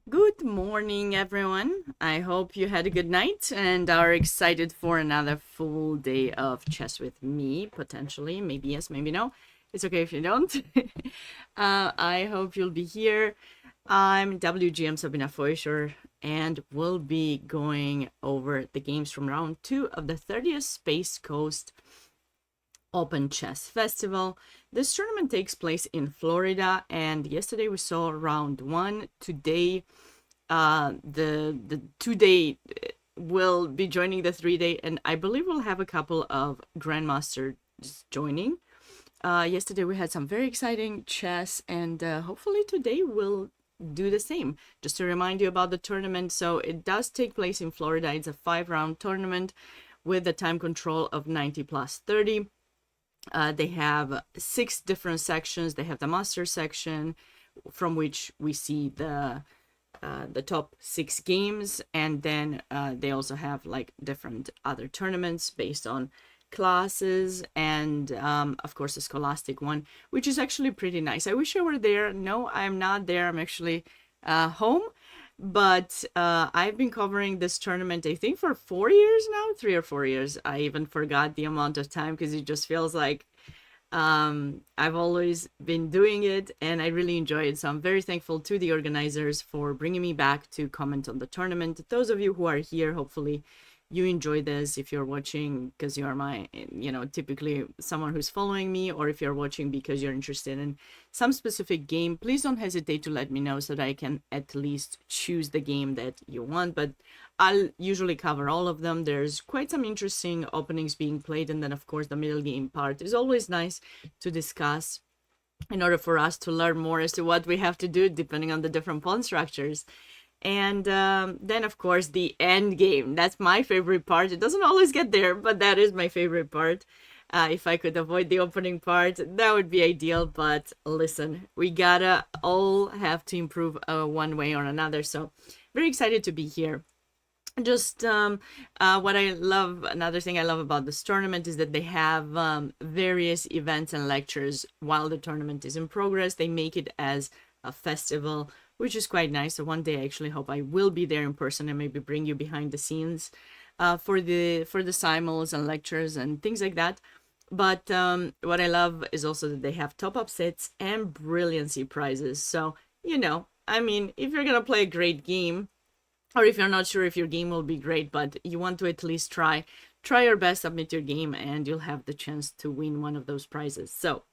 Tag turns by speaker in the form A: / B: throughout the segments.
A: Good morning, everyone. I hope you had a good night and are excited for another full day of chess with me, potentially. Maybe yes, maybe no. It's okay if you don't. I hope you'll be here. I'm WGM Sabina Foisor, and we'll be going over the games from round two of the 30th Space Coast Open Chess Festival. This tournament takes place in Florida, and yesterday we saw round one. Today, the 2 day will be joining the 3 day, and I believe we'll have a couple of grandmasters joining. Yesterday we had some very exciting chess, and hopefully today we'll do the same. Just to remind you about the tournament, so it does take place in Florida. It's a 5 round tournament with a time control of 90 plus 30. They have 6 different sections. They have the master section, from which we see the top 6 games, and then they also have like different other tournaments based on classes, and of course a scholastic one, which is actually pretty nice. I wish I were there. No, I'm not there. I'm actually home, but I've been covering this tournament, I think, for 4 years now, 3 or 4 years. I even forgot the amount of time because it just feels like I've always been doing it, and I really enjoy it. So I'm very thankful to the organizers for bringing me back to comment on the tournament. Those of you who are here, hopefully you enjoy this. If you're watching because you are my, typically someone who's following me, or if you're watching because you're interested in some specific game, please don't hesitate to let me know so that I can at least choose the game that you want. But I'll usually cover all of them. There's quite some interesting openings being played, and then of course the middle game part is always nice to discuss in order for us to learn more as to what we have to do depending on the different pawn structures. And then, of course, the end game. That's my favorite part. It doesn't always get there, but that is my favorite part. If I could avoid the opening part, that would be ideal. But listen, we gotta all have to improve one way or another. So, very excited to be here. Just what I love, another thing I love about this tournament is that they have various events and lectures while the tournament is in progress. They make it as a festival, which is quite nice. So one day I actually hope I will be there in person and maybe bring you behind the scenes for the simuls and lectures and things like that. But what I love is also that they have top upsets and brilliancy prizes. So, I mean, if you're gonna play a great game, or if you're not sure if your game will be great, but you want to at least try your best, submit your game, and you'll have the chance to win one of those prizes. So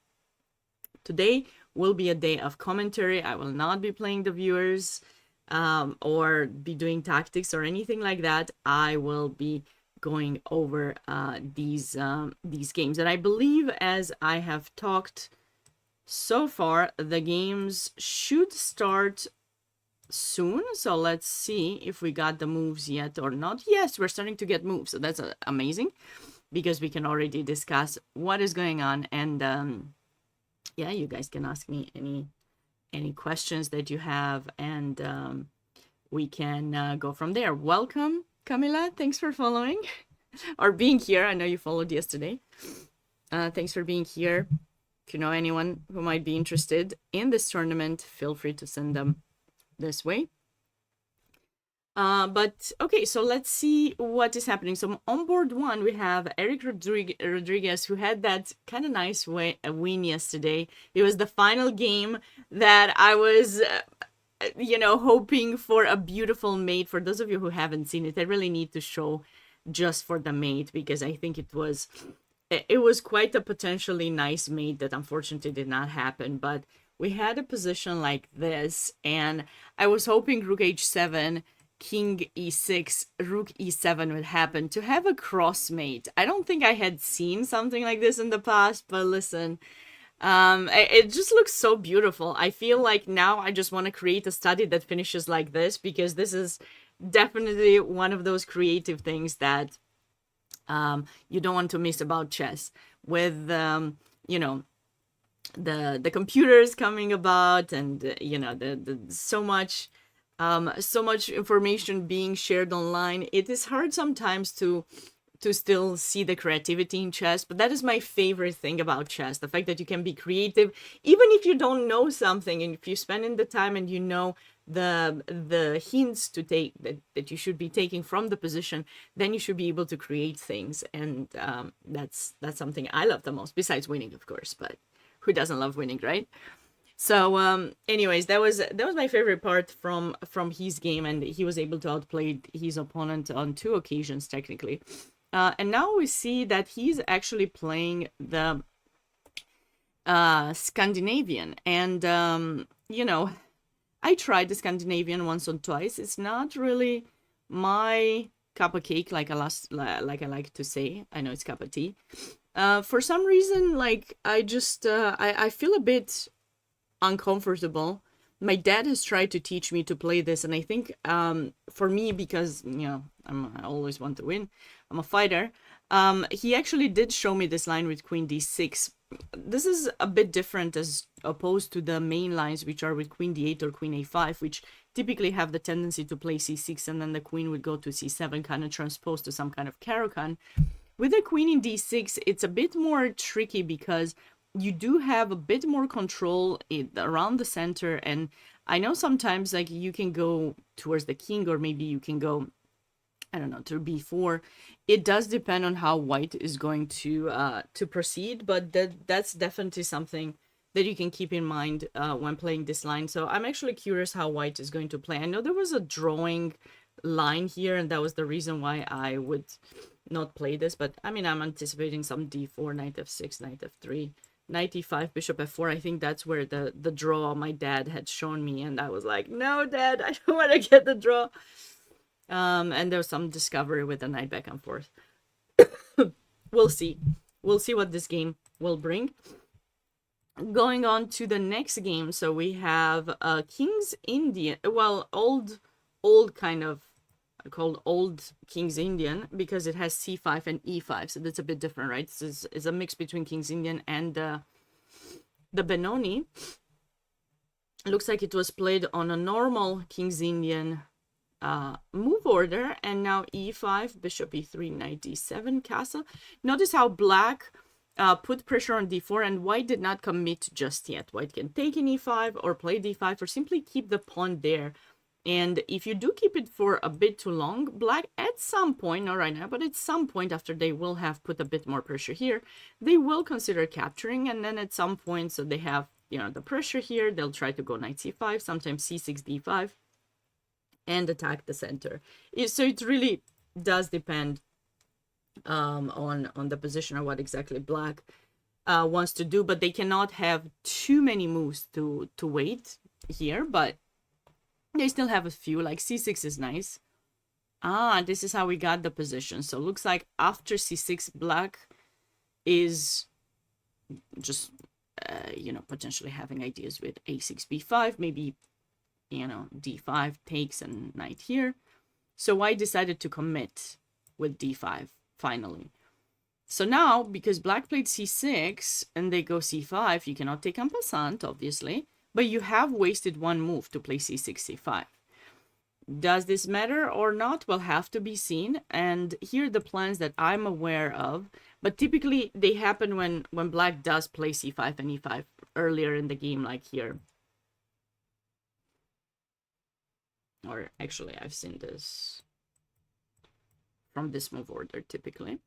A: today will be a day of commentary. I will not be playing the viewers or be doing tactics or anything like that. I will be going over these games, and I believe, as I have talked so far, the games should start soon. So let's see if we got the moves yet or not. Yes, we're starting to get moves, so that's amazing, because we can already discuss what is going on. And yeah, you guys can ask me any questions that you have, and we can go from there. Welcome, Camila. Thanks for following or being here. I know you followed yesterday. Thanks for being here. If you know anyone who might be interested in this tournament, feel free to send them this way. But okay, so let's see what is happening. So on board one, we have Eric Rodriguez, who had that kind of nice win yesterday. It was the final game that I was, hoping for a beautiful mate. For those of you who haven't seen it, I really need to show just for the mate, because I think it was quite a potentially nice mate that unfortunately did not happen. But we had a position like this, and I was hoping rook h7, king e6, rook e7 would happen to have a cross mate. I don't think I had seen something like this in the past, but listen, it just looks so beautiful. I feel like now I just want to create a study that finishes like this, because this is definitely one of those creative things that you don't want to miss about chess. With the computers coming about, and the so much information being shared online, it is hard sometimes to still see the creativity in chess. But that is my favorite thing about chess, the fact that you can be creative even if you don't know something, and if you spend in the time and the hints to take that you should be taking from the position, then you should be able to create things. And that's something I love the most, besides winning, of course. But who doesn't love winning, right? So anyways, that was my favorite part from his game, and he was able to outplay his opponent on 2 occasions technically. And now we see that he's actually playing the Scandinavian. And I tried the Scandinavian once or twice. It's not really my cup of cake, like I like to say. I know it's cup of tea. For some reason, like I just I feel a bit uncomfortable. My dad has tried to teach me to play this, and I think for me, because I always want to win, I'm a fighter. He actually did show me this line with Queen D6. This is a bit different as opposed to the main lines, which are with Queen D8 or Queen A5, which typically have the tendency to play C6, and then the Queen would go to C7, kind of transposed to some kind of Caro-Kann. With the Queen in D6, it's a bit more tricky because you do have a bit more control around the center. And I know sometimes like you can go towards the king, or maybe you can go, I don't know, to B4. It does depend on how white is going to proceed, but that's definitely something that you can keep in mind when playing this line. So I'm actually curious how white is going to play. I know there was a drawing line here, and that was the reason why I would not play this. But I mean, I'm anticipating some D4, Knight F6, Knight F3. Knight e5, bishop f4. I think that's where the draw my dad had shown me, and I was like, no, Dad, I don't want to get the draw. And there was some discovery with the knight back and forth. We'll see. We'll see what this game will bring. Going on to the next game, so we have King's Indian. Well, old kind of called Old King's Indian, because it has c5 and e5, so that's a bit different, right? This is a mix between King's Indian and the Benoni. Looks like it was played on a normal King's Indian move order, and now e5, bishop e3, knight d7, castle. Notice how black put pressure on d4, and white did not commit just yet. White can take an e5 or play d5 or simply keep the pawn there. And if you do keep it for a bit too long, black at some point, not right now, but at some point after they will have put a bit more pressure here, they will consider capturing. And then at some point, so they have, the pressure here, they'll try to go knight c5, sometimes c6, d5, and attack the center. So it really does depend on the position or what exactly black wants to do, but they cannot have too many moves to wait here, but they still have a few, like c6 is nice. This is how we got the position. So it looks like after c6, black is just, potentially having ideas with a6, b5, maybe, d5 takes and knight here. So white decided to commit with d5, finally. So now, because black played c6 and they go c5, you cannot take en passant, obviously. But you have wasted one move to play c6, c5. Does this matter or not? Will have to be seen. And here are the plans that I'm aware of. But typically, they happen when black does play c5 and e5 earlier in the game, like here. Or actually, I've seen this from this move order, typically.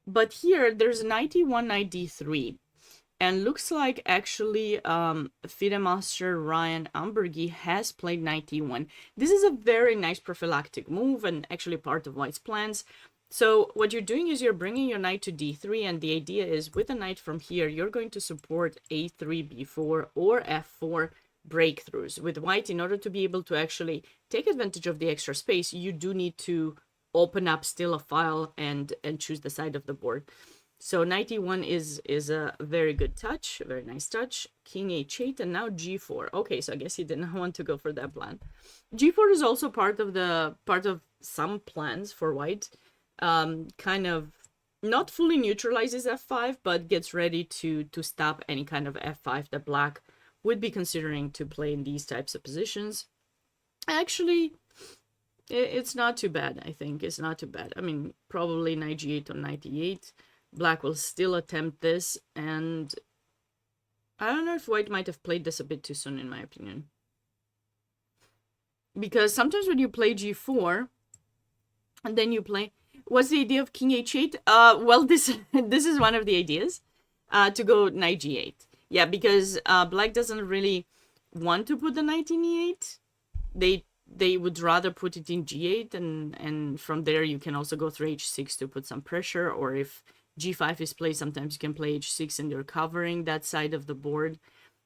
A: But here, there's knight e1, knight d3. And looks like actually FIDE Master Ryan Ambergy has played knight e1. This is a very nice prophylactic move and actually part of white's plans. So what you're doing is you're bringing your knight to d3, and the idea is with a knight from here, you're going to support a3, b4, or f4 breakthroughs. With white, in order to be able to actually take advantage of the extra space, you do need to open up still a file and choose the side of the board. So knight e1 is a very good touch, a very nice touch. King h8, and now g4. Okay, so I guess he didn't want to go for that plan. g4 is also part of some plans for white. Kind of not fully neutralizes f5, but gets ready to stop any kind of f5 that black would be considering to play in these types of positions. Actually, it's not too bad, I think. It's not too bad. I mean, probably knight g8 or knight e8. Black will still attempt this, and I don't know if white might have played this a bit too soon, in my opinion. because sometimes when you play g4 and then you play, what's the idea of king h8? Well, this this is one of the ideas, to go knight g8. Yeah, because black doesn't really want to put the knight in e8. They would rather put it in g8, and from there you can also go through h6 to put some pressure, or if g5 is played, sometimes you can play h6 and you're covering that side of the board.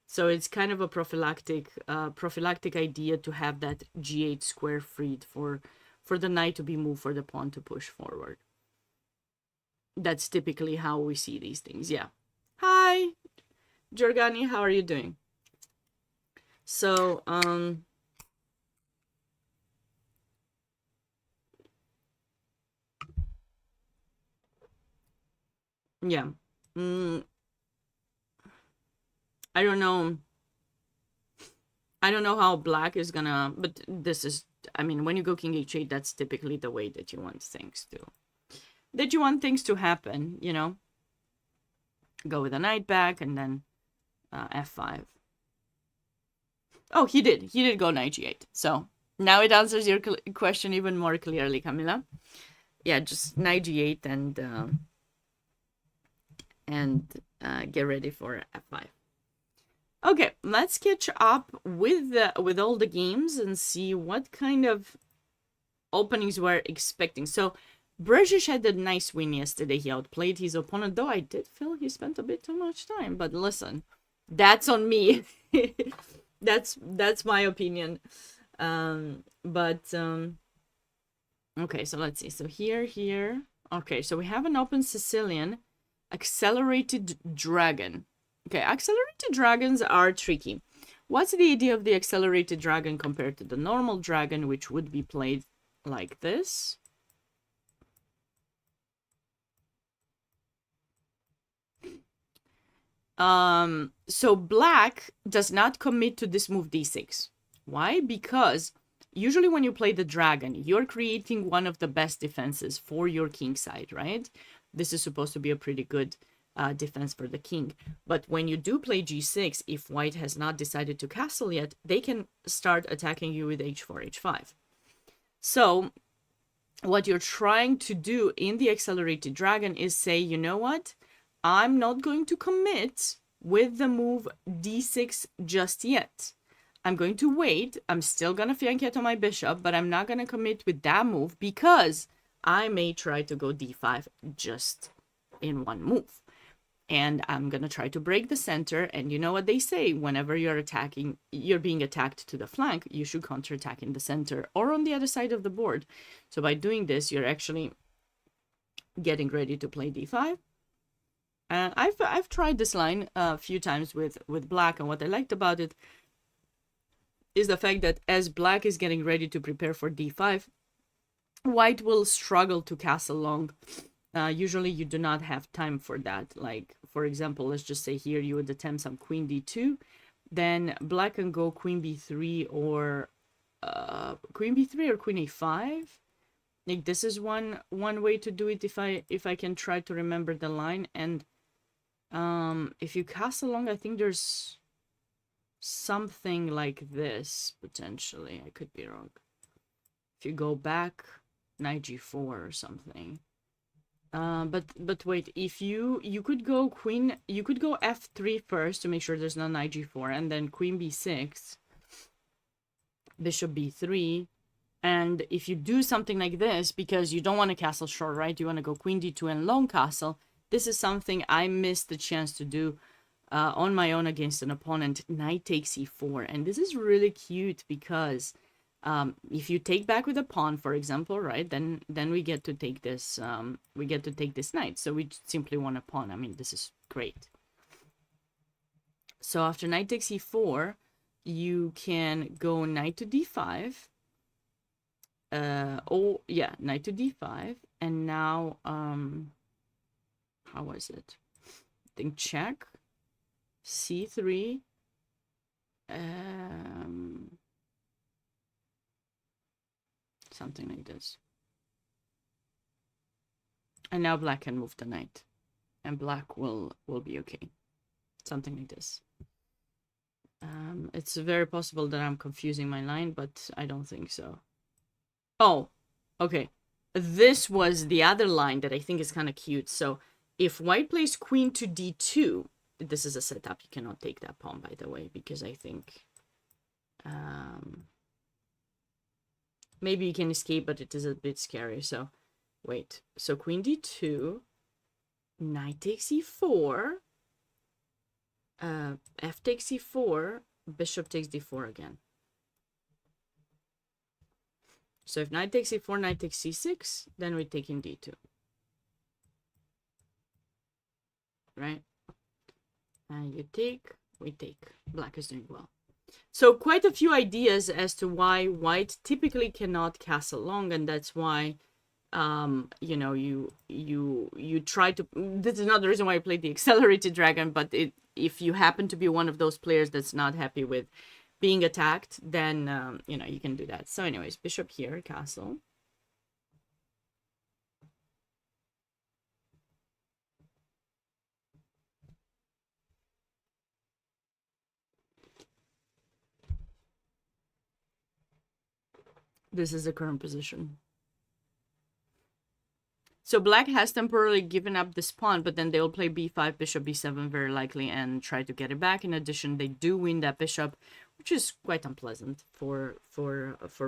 A: So it's kind of a prophylactic idea to have that g8 square freed for the knight to be moved, for the pawn to push forward. That's typically how we see these things. Yeah. Hi, Jorgani, how are you doing? So, yeah. I don't know. I don't know how black is gonna, but this is, I mean, when you go king h8, that's typically the way that you want things to happen, you know? Go with a knight back and then f5. Oh, he did go knight g8. So now it answers your question even more clearly, Camila. Yeah, just knight g8 and get ready for f5. Okay, let's catch up with all the games and see what kind of openings we're expecting. So Brzezic had a nice win yesterday. He outplayed his opponent, though I did feel he spent a bit too much time. But listen, that's on me. that's my opinion. Okay, so let's see. So here. Okay, so we have an open Sicilian accelerated dragon. Okay, accelerated dragons are tricky. What's the idea of the accelerated dragon compared to the normal dragon, which would be played like this? So black does not commit to this move d6. Why? Because usually when you play the dragon, you're creating one of the best defenses for your king side, right? This is supposed to be a pretty good defense for the king. But when you do play g6, if white has not decided to castle yet, they can start attacking you with h4, h5. So what you're trying to do in the accelerated dragon is say, you know what? I'm not going to commit with the move d6 just yet. I'm going to wait. I'm still going to fianchetto my bishop, but I'm not going to commit with that move because I may try to go d5 just in one move. And I'm going to try to break the center. And you know what they say, whenever you're being attacked to the flank, you should counterattack in the center or on the other side of the board. So by doing this, you're actually getting ready to play d5. I've tried this line a few times with black, and what I liked about it is the fact that as black is getting ready to prepare for d5, white will struggle to castle long. Usually you do not have time for that. Like, for example, let's just say here you would attempt some queen d2, then black can go queen b3 or queen a5. Like, this is one way to do it if I can try to remember the line. And if you castle long, I think there's something like this potentially. I could be wrong. If you go back, knight g4 or something. But wait, if you could go f3 first to make sure there's no knight g4, and then queen b6, bishop b3, and if you do something like this, because you don't want to castle short, right? You want to go queen d2 and long castle. This is something I missed the chance to do on my own against an opponent. Knight takes e4, and this is really cute because if you take back with a pawn, for example, right, then we get to take this knight. So we simply want a pawn. I mean, this is great. So after knight takes e4, you can go knight to d5. Knight to d5, and now how was it? I think check, c3, something like this. And now black can move the knight, and black will be okay. Something like this. It's very possible that I'm confusing my line, but I don't think so. Oh, okay. This was the other line that I think is kind of cute. So if white plays queen to d2, this is a setup. You cannot take that pawn, by the way, because I think maybe you can escape, but it is a bit scary. So wait. So queen d2, knight takes e4, f takes e4, bishop takes d4 again. So if knight takes e4, knight takes c6, then we take in d2. Right? And you take, we take. Black is doing well. So quite a few ideas as to why white typically cannot castle long, and that's why you know, you try to. This is not the reason why I played the accelerated dragon, but if you happen to be one of those players that's not happy with being attacked, then you know, you can do that. So anyways, bishop here, castle. This is the current position. So black has temporarily given up this pawn, but then they'll play b5, bishop b7 very likely, and try to get it back. In addition, they do win that bishop, which is quite unpleasant for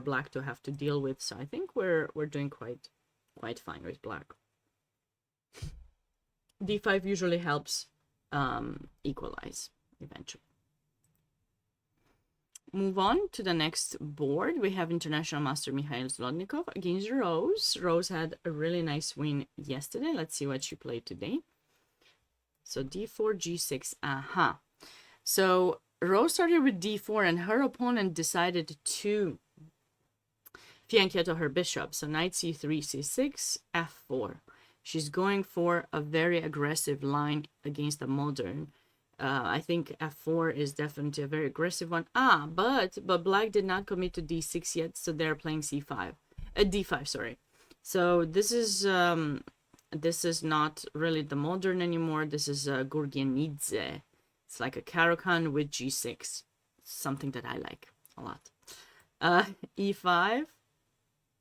A: black to have to deal with. So I think we're doing quite fine with black. d5 usually helps equalize eventually. Move on to the next board. We have international master Mikhail Zlotnikov against Rose. Rose had a really nice win yesterday. Let's see what she played today. So d4, g6. So Rose started with d4, and her opponent decided to fianchetto her bishop. So knight c3, c6, f4. She's going for a very aggressive line against the modern. I think f4 is definitely a very aggressive one. But black did not commit to d6 yet, so they're playing c5. d5, sorry. So this is not really the modern anymore. This is Gurgenidze. It's like a Caro-Kann with g6. Something that I like a lot. e5.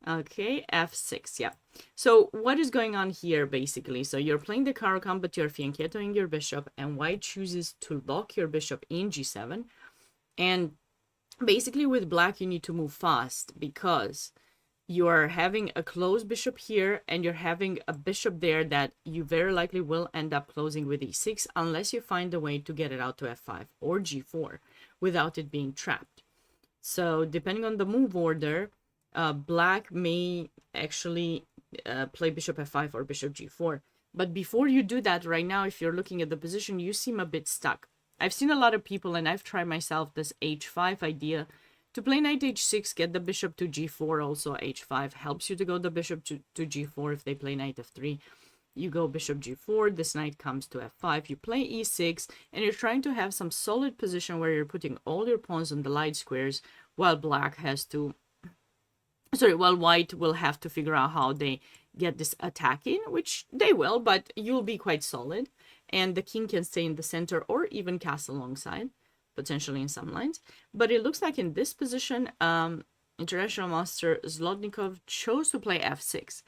A: Okay, f6, yeah. So what is going on here, basically? So you're playing the Caro-Kann, but you're fianchettoing your bishop, and white chooses to lock your bishop in g7. And basically with black, you need to move fast, because you are having a closed bishop here, and you're having a bishop there that you very likely will end up closing with e6, unless you find a way to get it out to f5 or g4 without it being trapped. So depending on the move order, black may actually play bishop f5 or bishop g4. But before you do that, right now, if you're looking at the position, you seem a bit stuck. I've seen a lot of people, and I've tried myself, this h5 idea to play knight h6, get the bishop to g4. Also h5 helps you to go the bishop to g4. If they play knight f3, you go bishop g4, this knight comes to f5, you play e6, and you're trying to have some solid position where you're putting all your pawns on the light squares, while black has to while white will have to figure out how they get this attack in, which they will, but you'll be quite solid. And the king can stay in the center or even castle alongside, potentially in some lines. But it looks like in this position, international master Zlotnikov chose to play f6.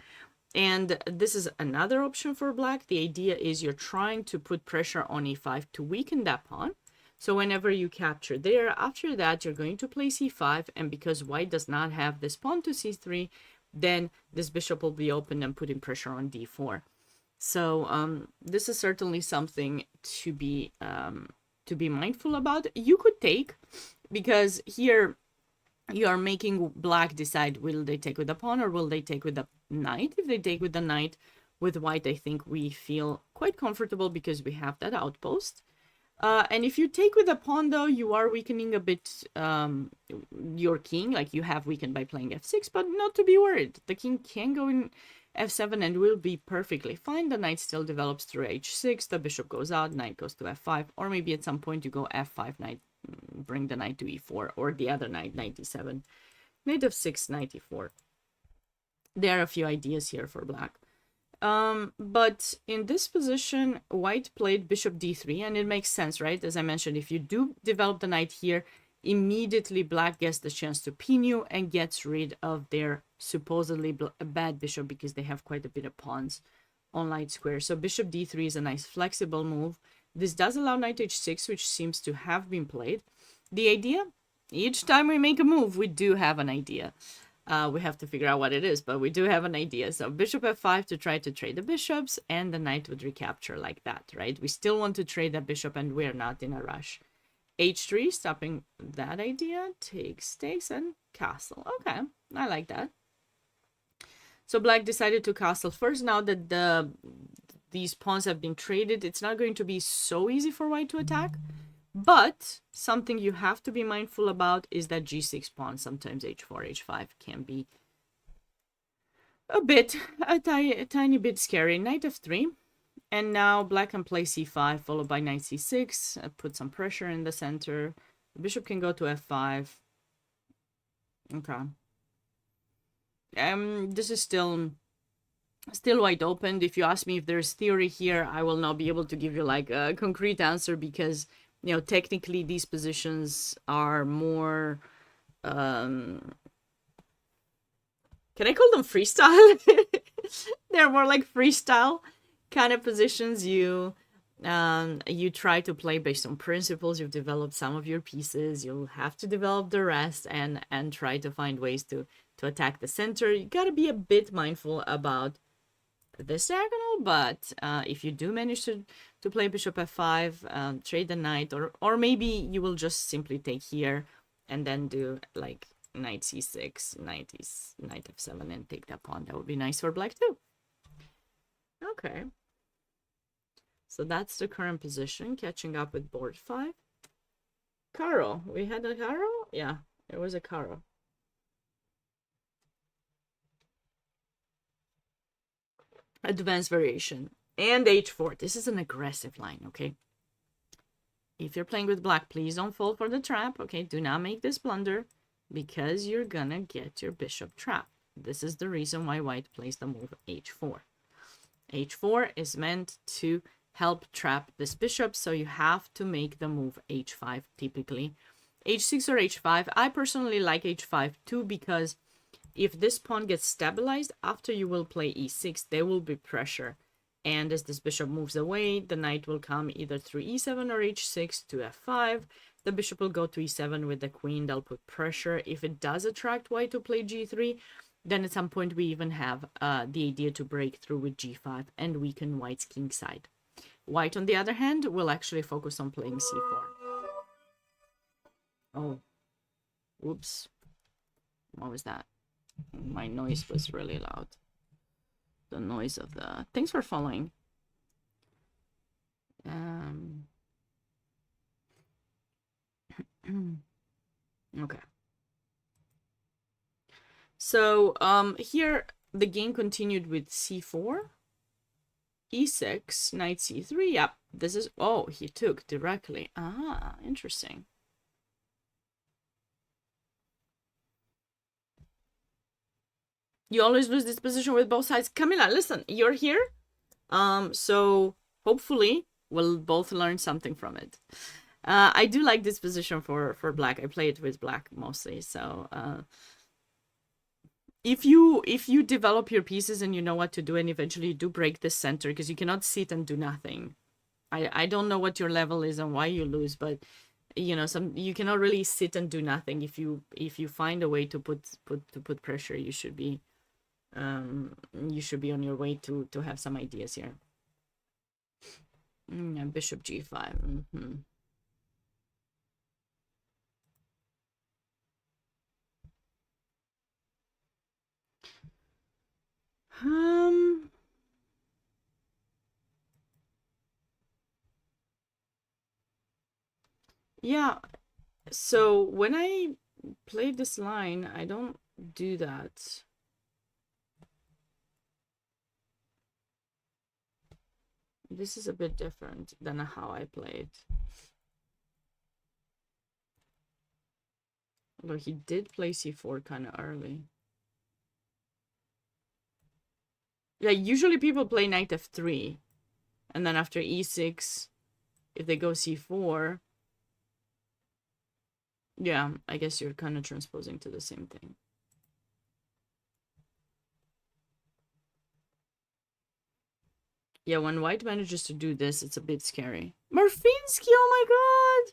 A: And this is another option for black. The idea is you're trying to put pressure on e5 to weaken that pawn. So whenever you capture there, after that, you're going to play c5. And because white does not have this pawn to c3, then this bishop will be open and putting pressure on d4. So this is certainly something to be mindful about. You could take, because here you are making black decide, will they take with the pawn or will they take with the knight? If they take with the knight, with white, I think we feel quite comfortable because we have that outpost. And if you take with the pawn, though, you are weakening a bit your king. Like, you have weakened by playing f6, but not to be worried. The king can go in f7 and will be perfectly fine. The knight still develops through h6. The bishop goes out, knight goes to f5. Or maybe at some point you go f5, knight, bring the knight to e4. Or the other knight, knight e7. Knight f6, knight e4. There are a few ideas here for black. But in this position, white played bishop d3, and it makes sense, right? As I mentioned, if you do develop the knight here, immediately black gets the chance to pin you and gets rid of their supposedly bad bishop because they have quite a bit of pawns on light square. So bishop d3 is a nice flexible move. This does allow knight h6, which seems to have been played. The idea, each time we make a move, we do have an idea. We have to figure out what it is, but we do have an idea. So bishop f5 to try to trade the bishops, and the knight would recapture like that, right? We still want to trade the bishop, and we're not in a rush. h3, stopping that idea, takes, and castle. Okay, I like that. So black decided to castle first. Now that these pawns have been traded, it's not going to be so easy for white to attack. But something you have to be mindful about is that g6 pawn, sometimes h4, h5 can be a tiny bit scary. Knight f3, and now black can play c5 followed by knight c6, put some pressure in the center. The bishop can go to f5. Okay. This is still wide open. If you ask me if there's theory here, I will not be able to give you like a concrete answer because, you know, technically these positions are more, can I call them freestyle? They're more like freestyle kind of positions. You try to play based on principles. You've developed some of your pieces. You'll have to develop the rest and try to find ways to attack the center. You gotta be a bit mindful about this diagonal, but if you do manage to play bishop f5, trade the knight, or maybe you will just simply take here and then do like knight c6, knight f7, and take that pawn. That would be nice for black too. Okay, so that's the current position. Catching up with board 5. Caro, we had a caro? Yeah, it was a caro. Advanced variation and h4. This is an aggressive line, okay? If you're playing with black, please don't fall for the trap, okay? Do not make this blunder because you're gonna get your bishop trapped. This is the reason why white plays the move h4. h4 is meant to help trap this bishop, so you have to make the move h5 typically. h6 or h5. I personally like h5 too because if this pawn gets stabilized, after you will play e6, there will be pressure. And as this bishop moves away, the knight will come either through e7 or h6 to f5. The bishop will go to e7 with the queen. They'll put pressure. If it does attract white to play g3, then at some point we even have the idea to break through with g5 and weaken white's king side. White, on the other hand, will actually focus on playing c4. Oh, whoops. What was that? My noise was really loud. The noise of the... Thanks for following. Okay. So here the game continued with c4, e6, knight c3. Yep, this is... Oh, he took directly. Ah, interesting. You always lose this position with both sides. Camila, listen, you're here. So hopefully we'll both learn something from it. I do like this position for black. I play it with black mostly. So if you develop your pieces and you know what to do, and eventually you do break the center, because you cannot sit and do nothing. I don't know what your level is and why you lose, but you know, you cannot really sit and do nothing. If you find a way to put pressure, you should be on your way to have some ideas here. Bishop g5. Yeah, so when I play this line, I don't do that. This is a bit different than how I played. Although he did play c4 kind of early. Yeah, usually people play knight f3, and then after e6, if they go c4, yeah, I guess you're kind of transposing to the same thing. Yeah, when white manages to do this, it's a bit scary. Morfinsky, oh my god!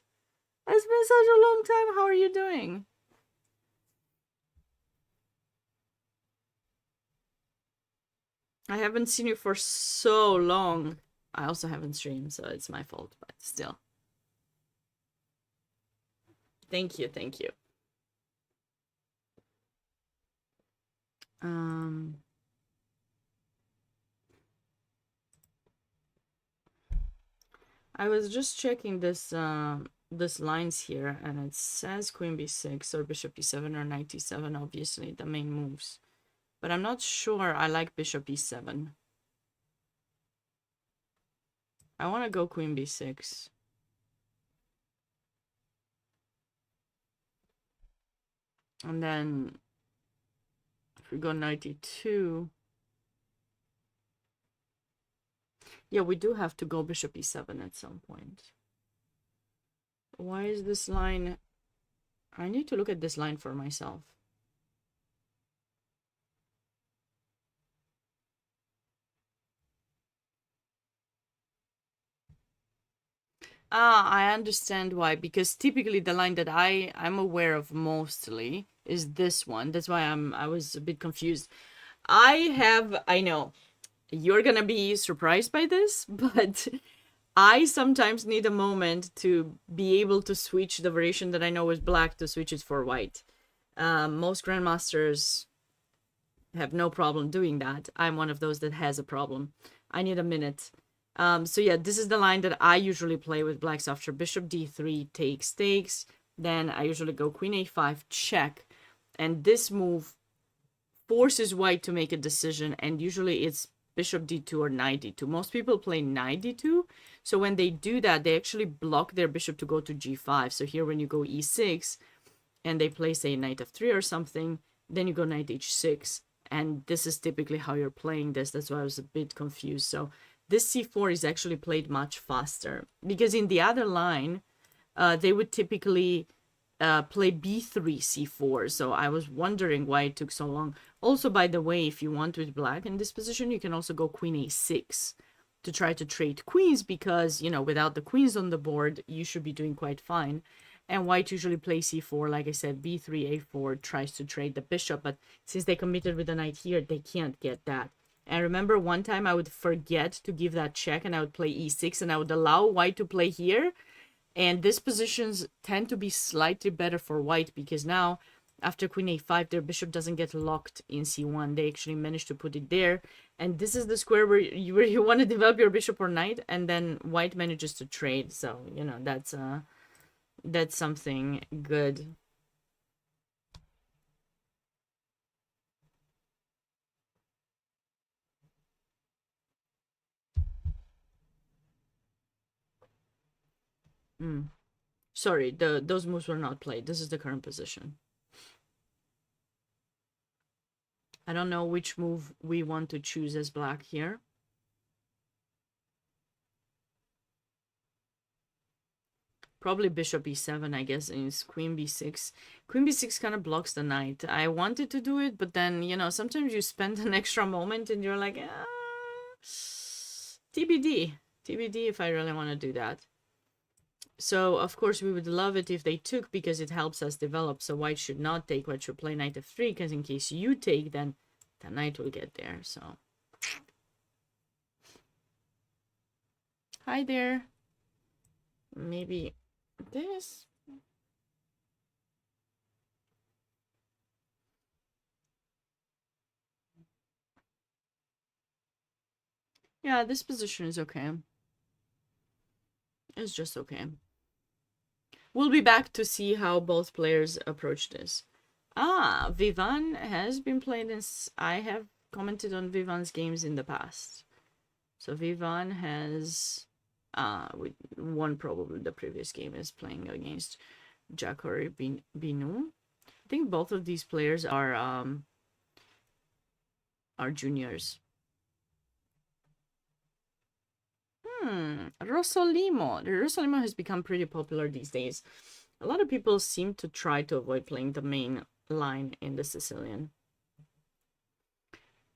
A: It's been such a long time. How are you doing? I haven't seen you for so long. I also haven't streamed, so it's my fault, but still. Thank you, thank you. I was just checking this lines here, and it says queen b6 or bishop e7 or knight e7, obviously the main moves. But I'm not sure I like bishop e7. I want to go queen b6. And then if we go knight e2, yeah, we do have to go bishop e7 at some point. Why is this line? I need to look at this line for myself. Ah, I understand why. Because typically the line that I'm aware of mostly is this one. That's why I was a bit confused. I know you're gonna be surprised by this, but I sometimes need a moment to be able to switch the variation that I know is black to switch it for white. Most grandmasters have no problem doing that. I'm one of those that has a problem. I need a minute. So yeah, this is the line that I usually play with blacks after bishop d3 takes. Then I usually go queen a5 check, and this move forces white to make a decision, and usually it's bishop d2 or knight d2. Most people play knight d2, so when they do that, they actually block their bishop to go to g5. So here when you go e6 and they play, say, knight f3 or something, then you go knight h6, and this is typically how you're playing this. That's why I was a bit confused. So this c4 is actually played much faster, because in the other line, they would typically play b3 c4. So I was wondering why it took so long. Also, by the way, if you want with black in this position, you can also go queen a6 to try to trade queens, because, you know, without the queens on the board, you should be doing quite fine. And white usually plays c4, like I said, b3, a4, tries to trade the bishop, but since they committed with the knight here, they can't get that. And remember, one time I would forget to give that check, and I would play e6, and I would allow white to play here. And these positions tend to be slightly better for white, because now, after queen a5, their bishop doesn't get locked in c1. They actually manage to put it there. And this is the square where you want to develop your bishop or knight, and then white manages to trade. So, you know, that's something good. Sorry, those moves were not played. This is the current position. I don't know which move we want to choose as black here. Probably bishop e7, I guess, and it's queen b6. Queen b6 kind of blocks the knight. I wanted to do it, but then, you know, sometimes you spend an extra moment and you're like, TBD. TBD if I really want to do that. So, of course, we would love it if they took, because it helps us develop. So white should not take. White should play knight f3, because in case you take, then the knight will get there. So, hi there. Maybe this. Yeah, this position is okay. It's just okay. We'll be back to see how both players approach this. Ah, Vivan has been played in... I have commented on Vivan's games in the past. So Vivan has... won probably the previous game, is playing against Jacori Binu. I think both of these players are juniors. Rosolimo. The Rosolimo has become pretty popular these days. A lot of people seem to try to avoid playing the main line in the Sicilian.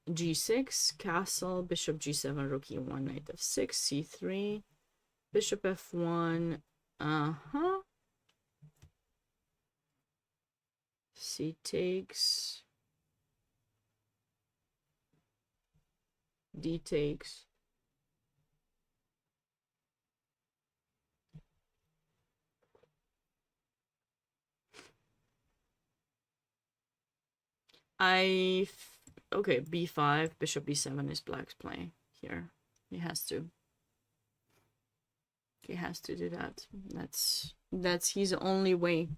A: G6, castle, bishop G7, rook E1, knight F6, C3, bishop F1, C takes, D takes. Okay, B5, bishop B7 is black's play here. He has to. He has to do that. That's his only way.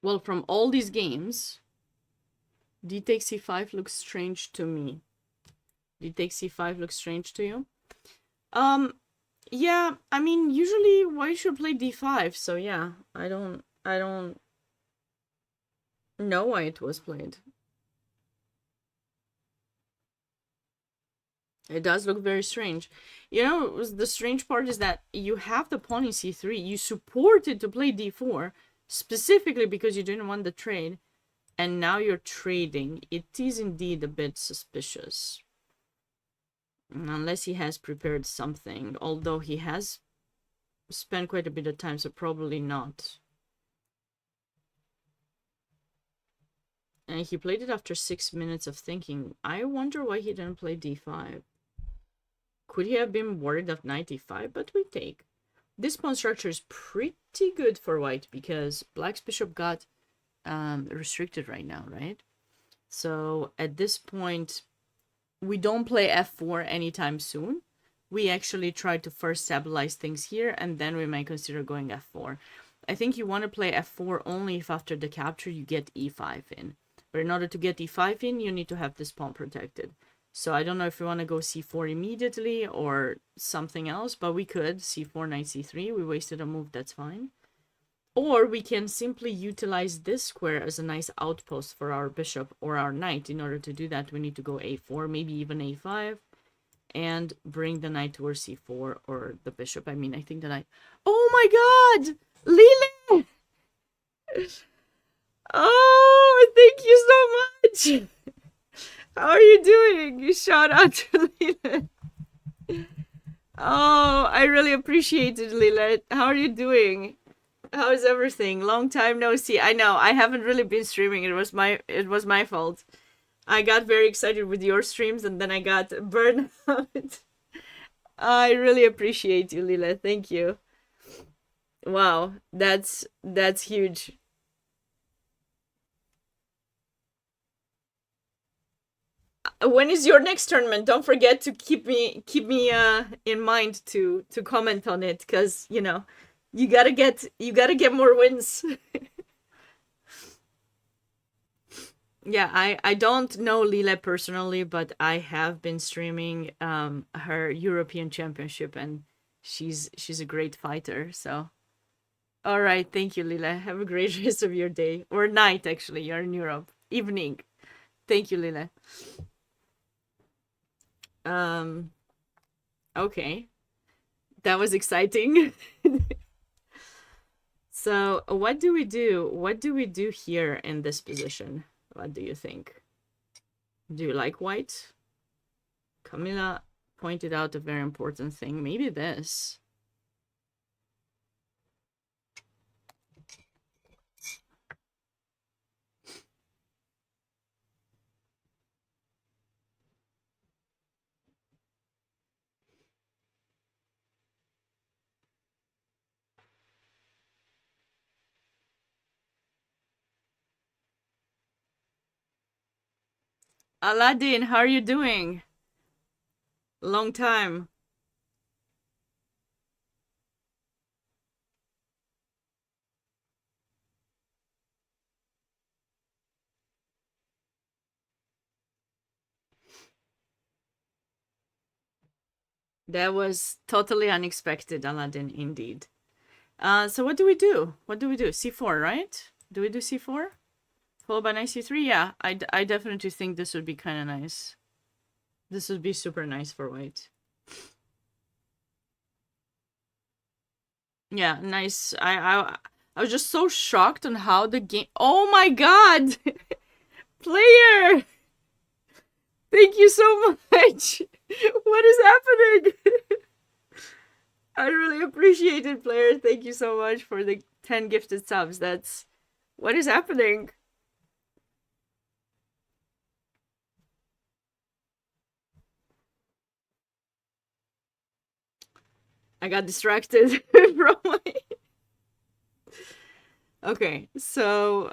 A: Well, from all these games, D takes C5 looks strange to me. D takes C5 looks strange to you? Yeah, I mean, usually white should play D5, so yeah, I don't know why it was played. It does look very strange. You know, the strange part is that you have the pawn in C3. You supported to play D4, specifically because you didn't want the trade, and now you're trading. It is indeed a bit suspicious. Unless he has prepared something, although he has spent quite a bit of time, so probably not. And he played it after 6 minutes of thinking. I wonder why he didn't play D5. Could he have been worried of knight E5? But we take. This pawn structure is pretty good for white because black's bishop got restricted right now, right? So at this point, we don't play F4 anytime soon. We actually try to first stabilize things here, and then we might consider going F4. I think you want to play F4 only if after the capture you get E5 in. But in order to get E5 in, you need to have this pawn protected. So I don't know if we want to go C4 immediately or something else, but we could. C4, knight C3. We wasted a move, that's fine. Or we can simply utilize this square as a nice outpost for our bishop or our knight. In order to do that, we need to go A4, maybe even A5, and bring the knight towards C4 or the bishop. I mean, I think the knight... Oh my god! Lily! Oh, thank you so much! How are you doing? You shout out to Lila. Oh, I really appreciate it, Lila. How are you doing? How is everything? Long time no see. I know I haven't really been streaming. It was my fault. I got very excited with your streams and then I got burned out. I really appreciate you, Lila. Thank you. Wow, that's huge. When is your next tournament? Don't forget to keep me in mind to comment on it, because you know you gotta get more wins. Yeah, I don't know Lila personally, but I have been streaming her European Championship, and she's a great fighter. So, all right, thank you, Lila. Have a great rest of your day or night. Actually, you're in Europe. Evening. Thank you, Lila. Okay, that was exciting. So, what do we do? What do we do here in this position? What do you think? Do you like white? Camila pointed out a very important thing. Maybe this. Aladdin, how are you doing? Long time. That was totally unexpected, Aladdin, indeed. So what do we do? What do we do? C4, right? Do we do C4? Followed by knight C3? Yeah, I definitely think this would be kind of nice. This would be super nice for white. Yeah, nice. I was just so shocked on how the game... Oh my god! Player! Thank you so much! What is happening? I really appreciate it, player. Thank you so much for the 10 gifted subs. That's... What is happening? I got distracted from my... Okay, so,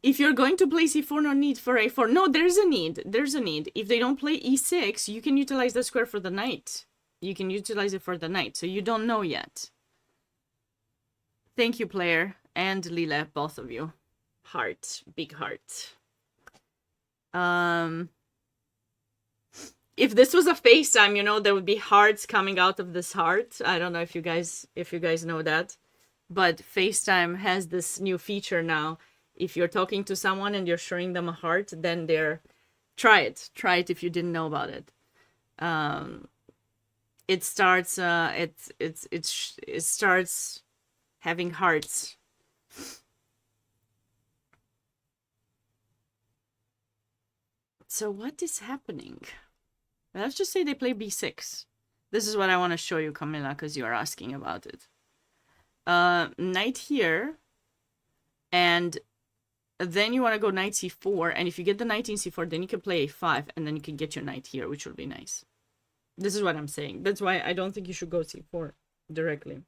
A: if you're going to play C4, no need for A4. No, there's a need. There's a need. If they don't play E6, you can utilize the square for the knight. You can utilize it for the knight, so you don't know yet. Thank you, player, and Lila, both of you. Heart. Big heart. If this was a FaceTime, you know, there would be hearts coming out of this heart. I don't know if you guys know that. But FaceTime has this new feature now. If you're talking to someone and you're showing them a heart, then they're... Try it if you didn't know about it. It starts it starts having hearts. So what is happening? Let's just say they play b6. This is what I want to show you, Camilla, because you're asking about it. Knight here, and then you want to go knight c4, and if you get the knight in c4, then you can play a5, and then you can get your knight here, which would be nice. This is what I'm saying. That's why I don't think you should go c4 directly.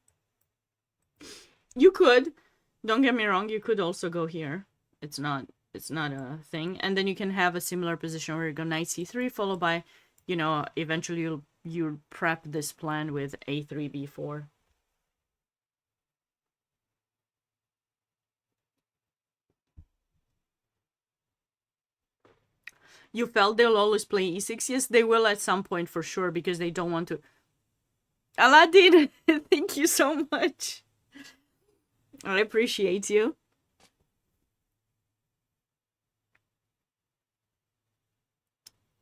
A: You could, don't get me wrong, you could also go here. It's not a thing. And then you can have a similar position where you go knight c3, followed by, you know, eventually you'll prep this plan with a3, b4. You felt they'll always play e6? Yes, they will at some point for sure, because they don't want to... Aladdin, thank you so much. I appreciate you.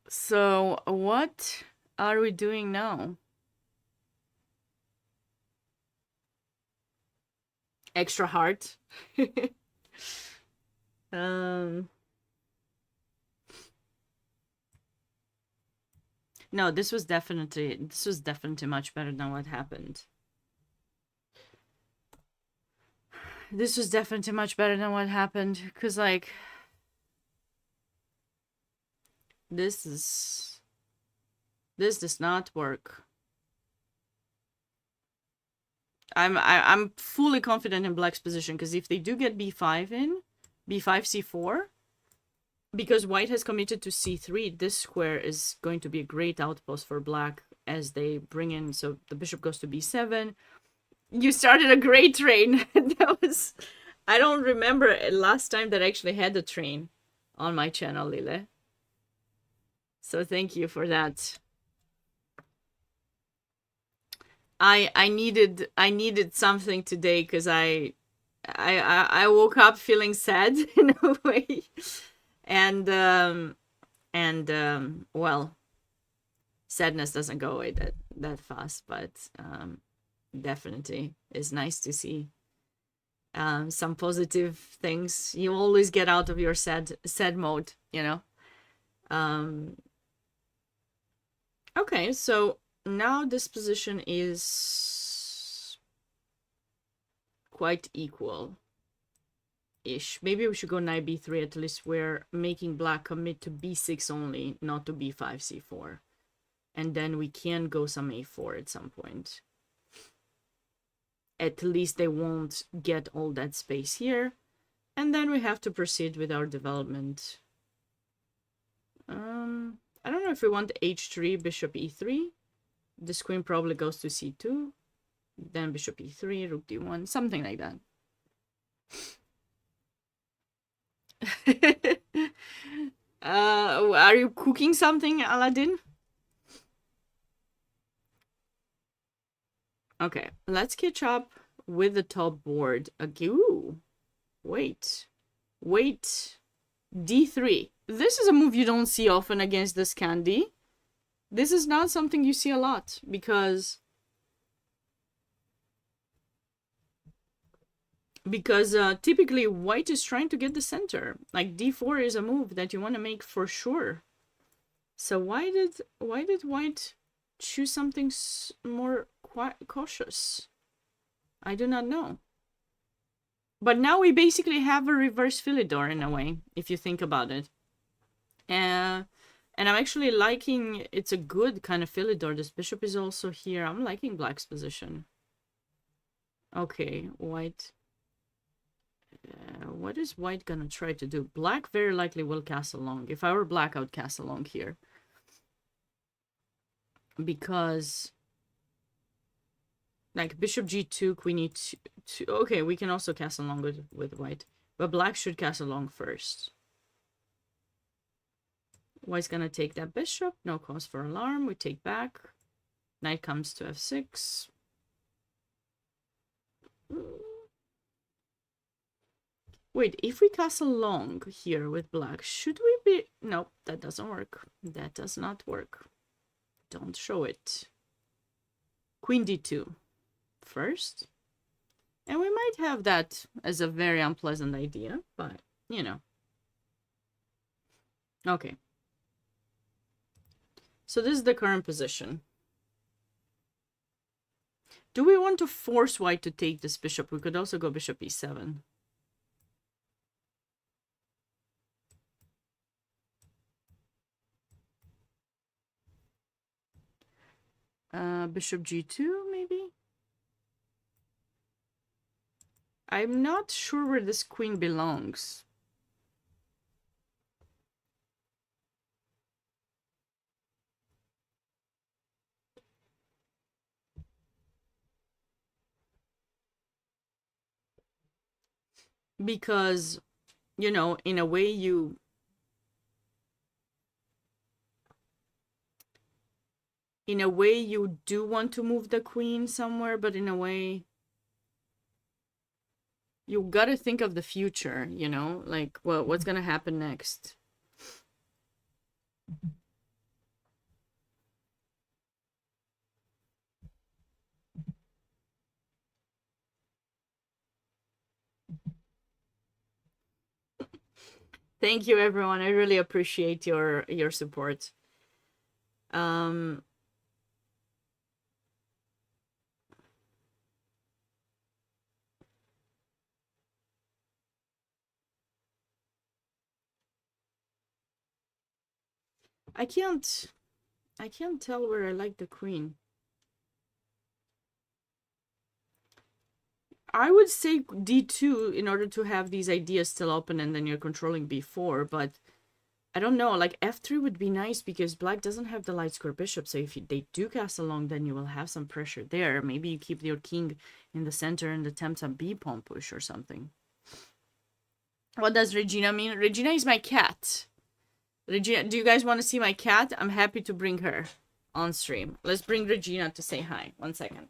A: So, what are we doing now? Extra heart. No, this was definitely much better than what happened. This was definitely much better than what happened, because, like, this does not work. I'm fully confident in black's position, because if they do get b5 in, b5, c4, because white has committed to c3, this square is going to be a great outpost for black as they bring in, so the bishop goes to b7. You started a great train. That was... I don't remember last time that I actually had a train on my channel, Lile. So thank you for that. I needed something today, because I woke up feeling sad in a way. And well, sadness doesn't go away that fast, but definitely is nice to see some positive things. You always get out of your sad mode, you know. Okay, so now this position is quite equal ish. Maybe we should go knight b3. At least we're making black commit to b6 only, not to b5, c4. And then we can go some a4 at some point. At least they won't get all that space here. And then we have to proceed with our development. I don't know if we want h3, bishop e3. This queen probably goes to c2. Then bishop e3, rook d1, something like that. Are you cooking something, Aladdin? Okay, let's catch up with the top board. Ooh, wait. D3. This is a move you don't see often against this candy. This is not something you see a lot because typically white is trying to get the center. Like D4 is a move that you want to make for sure. So why did white choose something more cautious? I do not know. But now we basically have a reverse Philidor in a way, if you think about it. And I'm actually liking, it's a good kind of Philidor. This bishop is also here. I'm liking black's position. Okay, white. What is white gonna try to do? Black very likely will castle long. If I were black, I would castle long here. Because like bishop g2, queen e2. Okay, we can also castle long with white. But black should castle long first. White's gonna take that bishop. No cause for alarm. We take back. Knight comes to f6. Wait, if we castle long here with black, should we be... Nope, that doesn't work. That does not work. Don't show it. Queen d2 first. And we might have that as a very unpleasant idea, but, you know. Okay. So this is the current position. Do we want to force white to take this bishop? We could also go bishop e7. Bishop g2, maybe? I'm not sure where this queen belongs. Because, you know, in a way you... In a way you do want to move the queen somewhere, but in a way... You gotta think of the future, you know? Like, well, what's gonna happen next? Thank you, everyone. I really appreciate your support. I can't tell where I like the queen. I would say d2 in order to have these ideas still open and then you're controlling b4, but I don't know, like f3 would be nice because black doesn't have the light square bishop, so if they do castle long, then you will have some pressure there. Maybe you keep your king in the center and attempt a b-pawn push or something. What does Regina mean? Regina is my cat. Regina, do you guys want to see my cat? I'm happy to bring her on stream. Let's bring Regina to say hi. 1 second.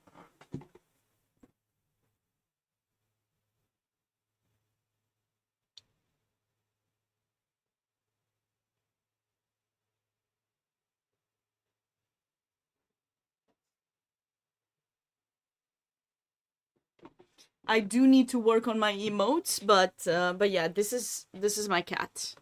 A: I do need to work on my emotes, but yeah, this is my cat.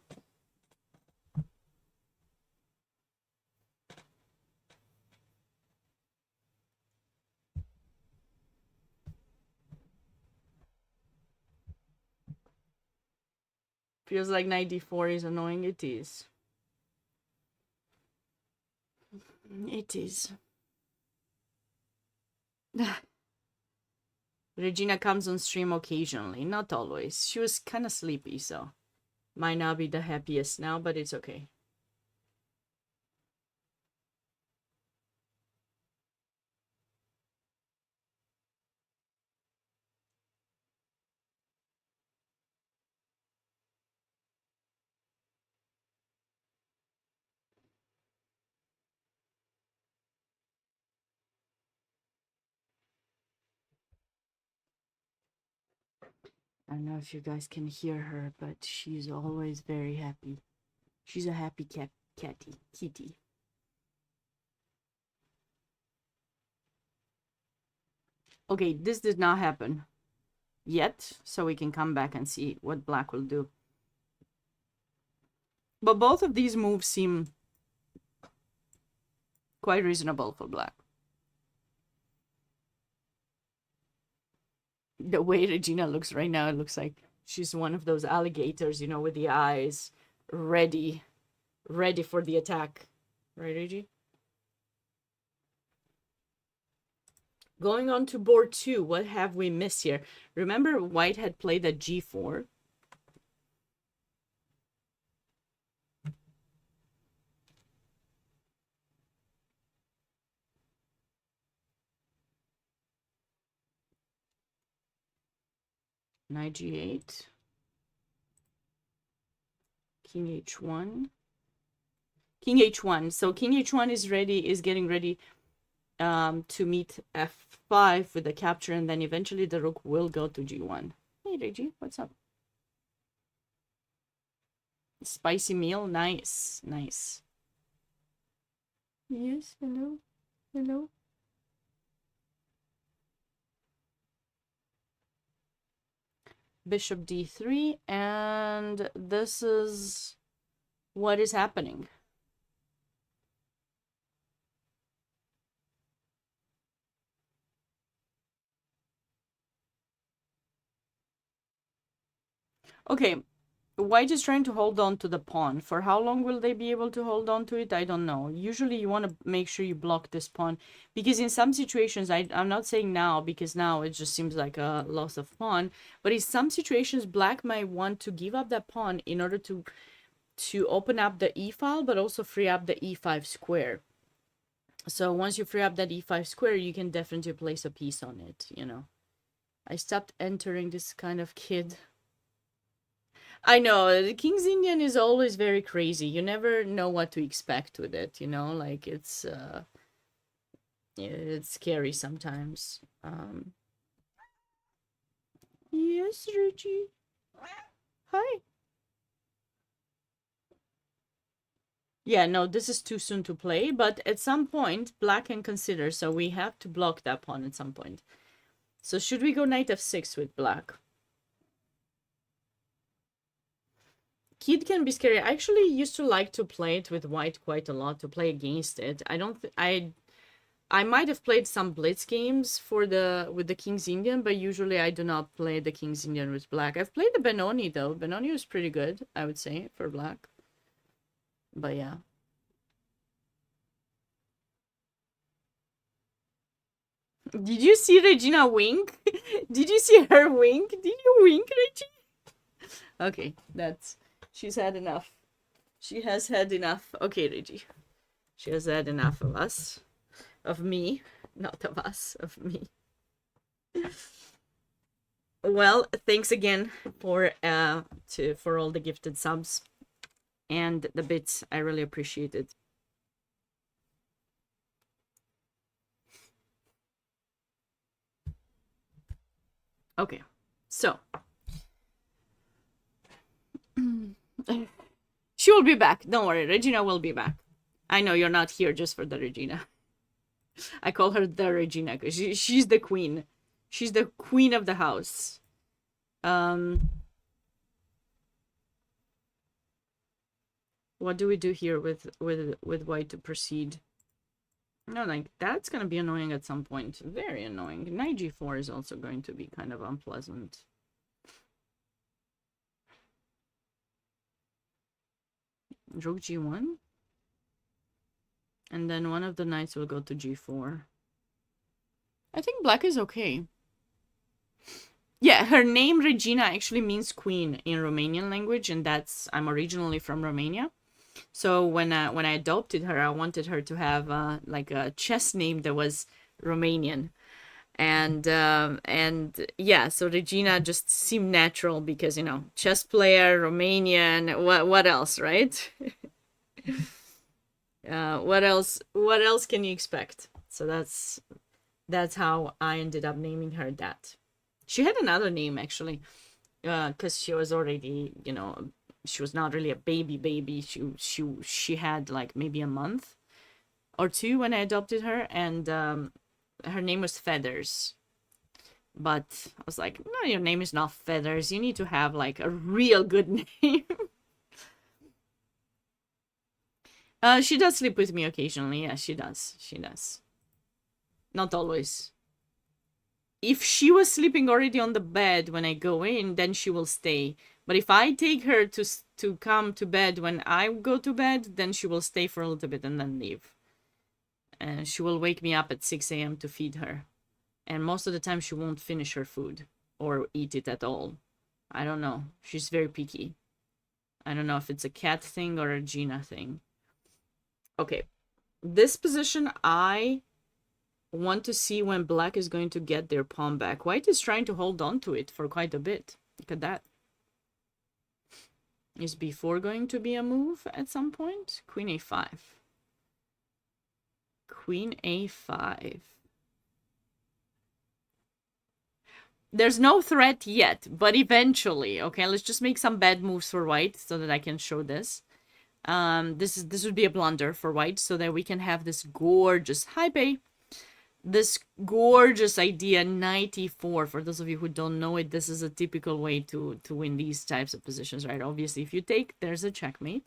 A: Feels like 94 is annoying. It is. It is. Regina comes on stream occasionally, not always. She was kind of sleepy, so might not be the happiest now, but it's okay. I don't know if you guys can hear her, but she's always very happy. She's a happy kitty. Okay, this did not happen yet, so we can come back and see what black will do. But both of these moves seem quite reasonable for black. The way Regina looks right now, it looks like she's one of those alligators, you know, with the eyes ready for the attack. Right, Regi? Going on to board 2, what have we missed here? Remember, white had played at g4. Knight g8. King h1. King h1. So king h1 is getting ready to meet f5 with the capture, and then eventually the rook will go to g1. Hey, Regi, what's up? Spicy meal, nice, nice. Yes, hello, hello. Bishop d3, and this is what is happening. Okay, white is trying to hold on to the pawn. For how long will they be able to hold on to it? I don't know. Usually you want to make sure you block this pawn, because in some situations, I'm not saying now, because now it just seems like a loss of pawn, but in some situations black might want to give up that pawn in order to open up the e file, but also free up the e5 square. So once you free up that e5 square, you can definitely place a piece on it, you know. I stopped entering this kind of kid. I know, the King's Indian is always very crazy. You never know what to expect with it, you know? Like, it's scary sometimes. Yes, Richie. Hi. Yeah, no, this is too soon to play, but at some point, black can consider, so we have to block that pawn at some point. So should we go knight f6 with black? Kid can be scary. I actually used to like to play it with white quite a lot, to play against it. I might have played some blitz games with the King's Indian, but usually I do not play the King's Indian with black. I've played the Benoni though. Benoni was pretty good, I would say, for black. But yeah. Did you see Regina wink? Did you see her wink? Did you wink, Reggie? Okay, she's had enough. She has had enough. Okay, Reggie. She has had enough of us. Of me. Not of us, of me. Well, thanks again for all the gifted subs and the bits. I really appreciate it. Okay, so she will be back. Don't worry, Regina will be back. I know you're not here just for the Regina. I call her the Regina because she's the queen. She's the queen of the house. What do we do here with white to proceed? No, like, that's gonna be annoying at some point. Very annoying. Knight g4 is also going to be kind of unpleasant. Rook g1. And then one of the knights will go to g4. I think black is okay. Yeah, her name Regina actually means queen in Romanian language, and I'm originally from Romania. So when I adopted her, I wanted her to have like a chess name that was Romanian, and yeah, so Regina just seemed natural because, you know, chess player, Romanian. What else, right? What else can you expect? So that's how I ended up naming her that. She had another name actually. because she was already, you know, she was not really a baby. She had like maybe a month or two when I adopted her, and her name was Feathers. But I was like, no, your name is not Feathers. You need to have like a real good name. She does sleep with me occasionally. Yeah, she does. She does. Not always. If she was sleeping already on the bed when I go in, then she will stay. But if I take her to come to bed when I go to bed, then she will stay for a little bit and then leave. And she will wake me up at 6 a.m. to feed her. And most of the time she won't finish her food or eat it at all. I don't know. She's very picky. I don't know if it's a cat thing or a Gina thing. Okay. This position, I want to see when black is going to get their pawn back. White is trying to hold on to it for quite a bit. Look at that. Is b4 going to be a move at some point? Queen a5. Queen a5. There's no threat yet, but eventually. Okay, let's just make some bad moves for white so that I can show this. This would be a blunder for white so that we can have this gorgeous, hi bae, this gorgeous idea, knight e4. For those of you who don't know it, this is a typical way to win these types of positions, right? Obviously, if you take, there's a checkmate.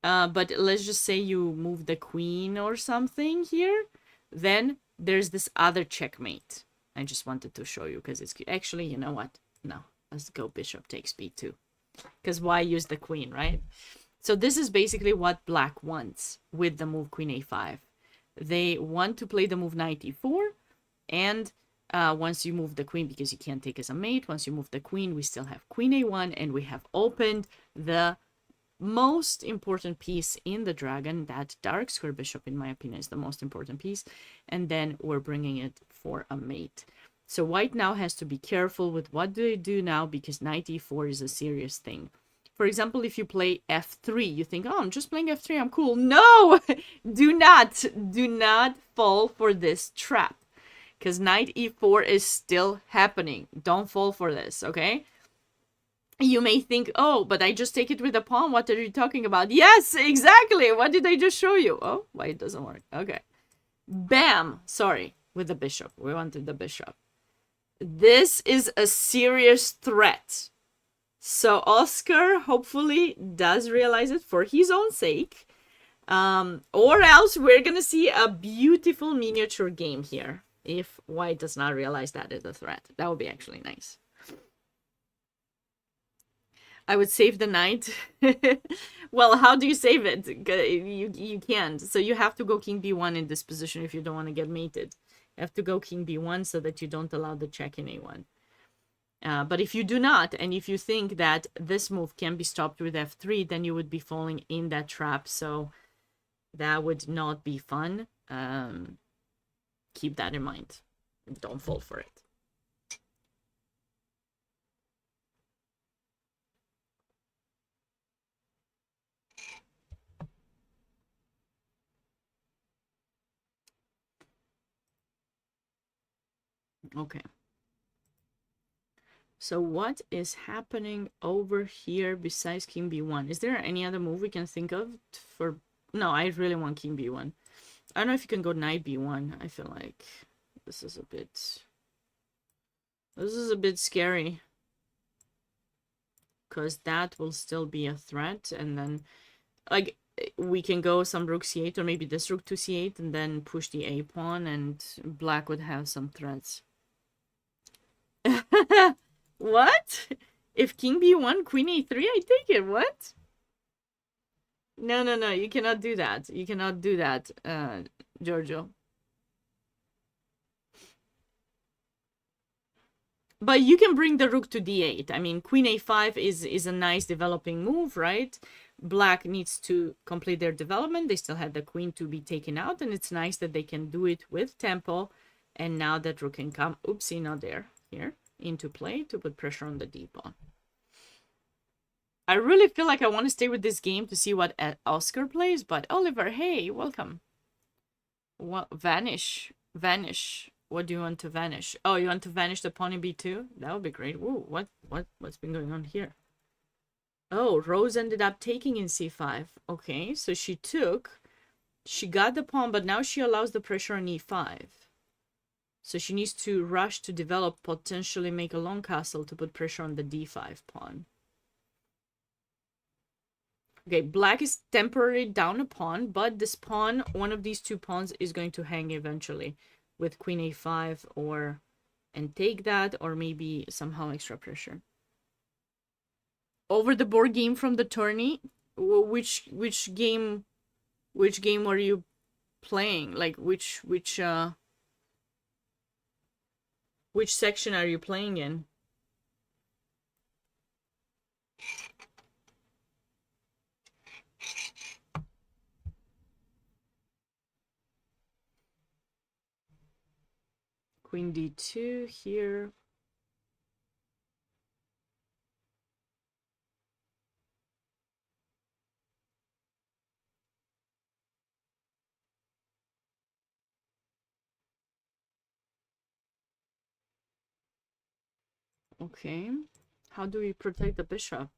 A: But let's just say you move the queen or something here, then there's this other checkmate. I just wanted to show you because it's actually, you know what? No, let's go bishop takes b2. Because why use the queen, right? So this is basically what black wants with the move queen a5. They want to play the move knight e4, and once you move the queen, because you can't take as a mate, once you move the queen, we still have queen a1, and we have opened the most important piece in the dragon. That dark square bishop, in my opinion, is the most important piece, and then we're bringing it for a mate. So white now has to be careful with what do they do now, because knight e4 is a serious thing. For example, if you play f3, you think, oh, I'm just playing f3, I'm cool. No! do not fall for this trap, because knight e4 is still happening. Don't fall for this, okay? You may think, oh, but I just take it with a pawn. What are you talking about? Yes, exactly. What did I just show you? Oh, why it doesn't work? Okay. Bam. Sorry, with the bishop. We wanted the bishop. This is a serious threat. So Oscar hopefully does realize it for his own sake. Or else we're going to see a beautiful miniature game here. If white does not realize that is a threat. That would be actually nice. I would save the knight. Well, how do you save it? You can't. So you have to go king b1 in this position if you don't want to get mated. You have to go king b1 so that you don't allow the check in a1. But if you do not, and if you think that this move can be stopped with f3, then you would be falling in that trap. So that would not be fun. Keep that in mind. Don't fall for it. Okay. So what is happening over here besides king b1? Is there any other move we can think of for... No, I really want king b1. I don't know if you can go knight b1. I feel like this is a bit... This is a bit scary. Because that will still be a threat. And then, like, we can go some rook c8 or maybe this rook to c8 and then push the a pawn and black would have some threats. What? If king b1, queen a3, I take it. What? No, you cannot do that. You cannot do that, Giorgio. But you can bring the rook to d8. I mean, queen a5 is a nice developing move, right? Black needs to complete their development. They still have the queen to be taken out, and it's nice that they can do it with tempo. And now that rook can come, oopsie, not there, here, into play to put pressure on the d-pawn. I really feel like I want to stay with this game to see what Oscar plays, but Oliver, hey, welcome. Well, vanish. What do you want to vanish? Oh, you want to vanish the pawn in b2? That would be great. Ooh, what's been going on here? Oh, Rose ended up taking in c5. Okay, so she took. She got the pawn, but now she allows the pressure on e5. So she needs to rush to develop, potentially make a long castle to put pressure on the d5 pawn. Okay, black is temporarily down a pawn, but this pawn, one of these two pawns, is going to hang eventually with queen a5 or and take that, or maybe somehow extra pressure. Over the board game from the tourney, which game were you playing? Like which section are you playing in? Queen d2 here. Okay. How do we protect the bishop?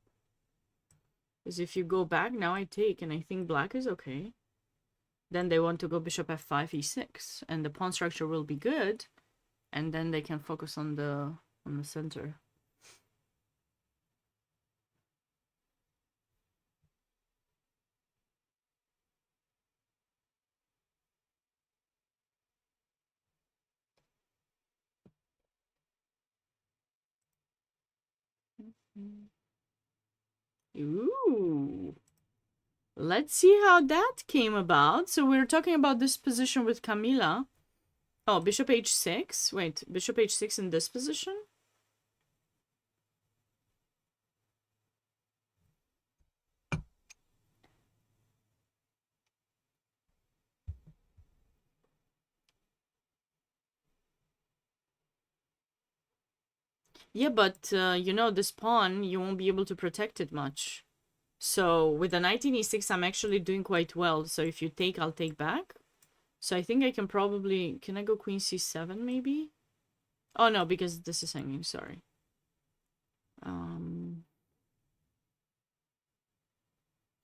A: Because if you go back, now I take, and I think black is okay. Then they want to go bishop f5, e6, and the pawn structure will be good, and then they can focus on the center. Ooh. Let's see how that came about. So we were talking about this position with Camila. Oh, bishop h6. Wait, bishop h6 in this position? Yeah, but you know, this pawn, you won't be able to protect it much. So with the knight in e6, I'm actually doing quite well. So if you take, I'll take back. So I think I can probably... Can I go queen c7 maybe? Oh no, because this is hanging, sorry.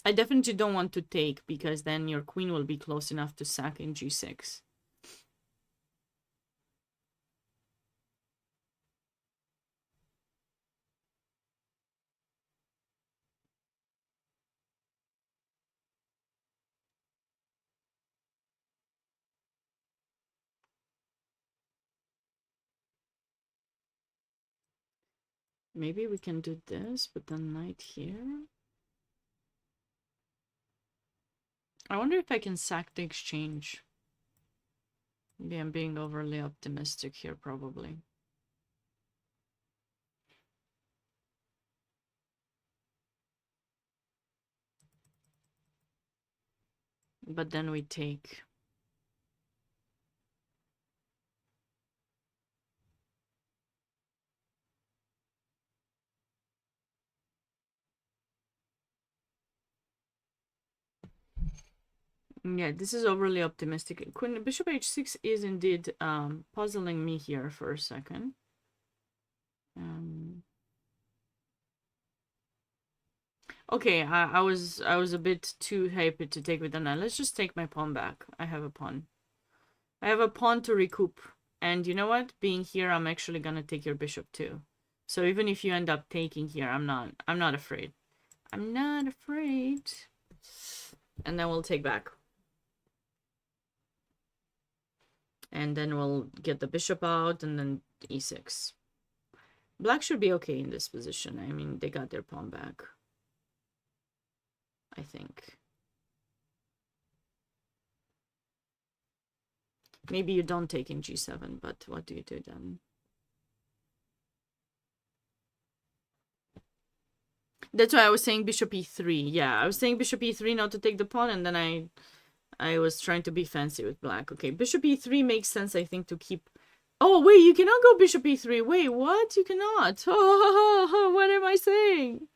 A: I definitely don't want to take, because then your queen will be close enough to sack in g6. Maybe we can do this, but then knight here. I wonder if I can sack the exchange. Maybe I'm being overly optimistic here, probably. But then we take. Yeah, this is overly optimistic. Queen bishop h6 is indeed puzzling me here for a second. Okay, I was a bit too happy to take with the knight. Let's just take my pawn back. I have a pawn. I have a pawn to recoup. And you know what? Being here, I'm actually gonna take your bishop too. So even if you end up taking here, I'm not afraid. I'm not afraid. And then we'll take back. And then we'll get the bishop out and then e6. Black should be okay in this position. I mean, they got their pawn back, I think. Maybe you don't take in g7, but what do you do then? That's why I was saying bishop e3. Yeah, I was saying bishop e3 not to take the pawn, and then I was trying to be fancy with black. Okay, bishop e3 makes sense, I think, to keep... Oh, wait, you cannot go bishop e3. Wait, what? You cannot. Oh, what am I saying?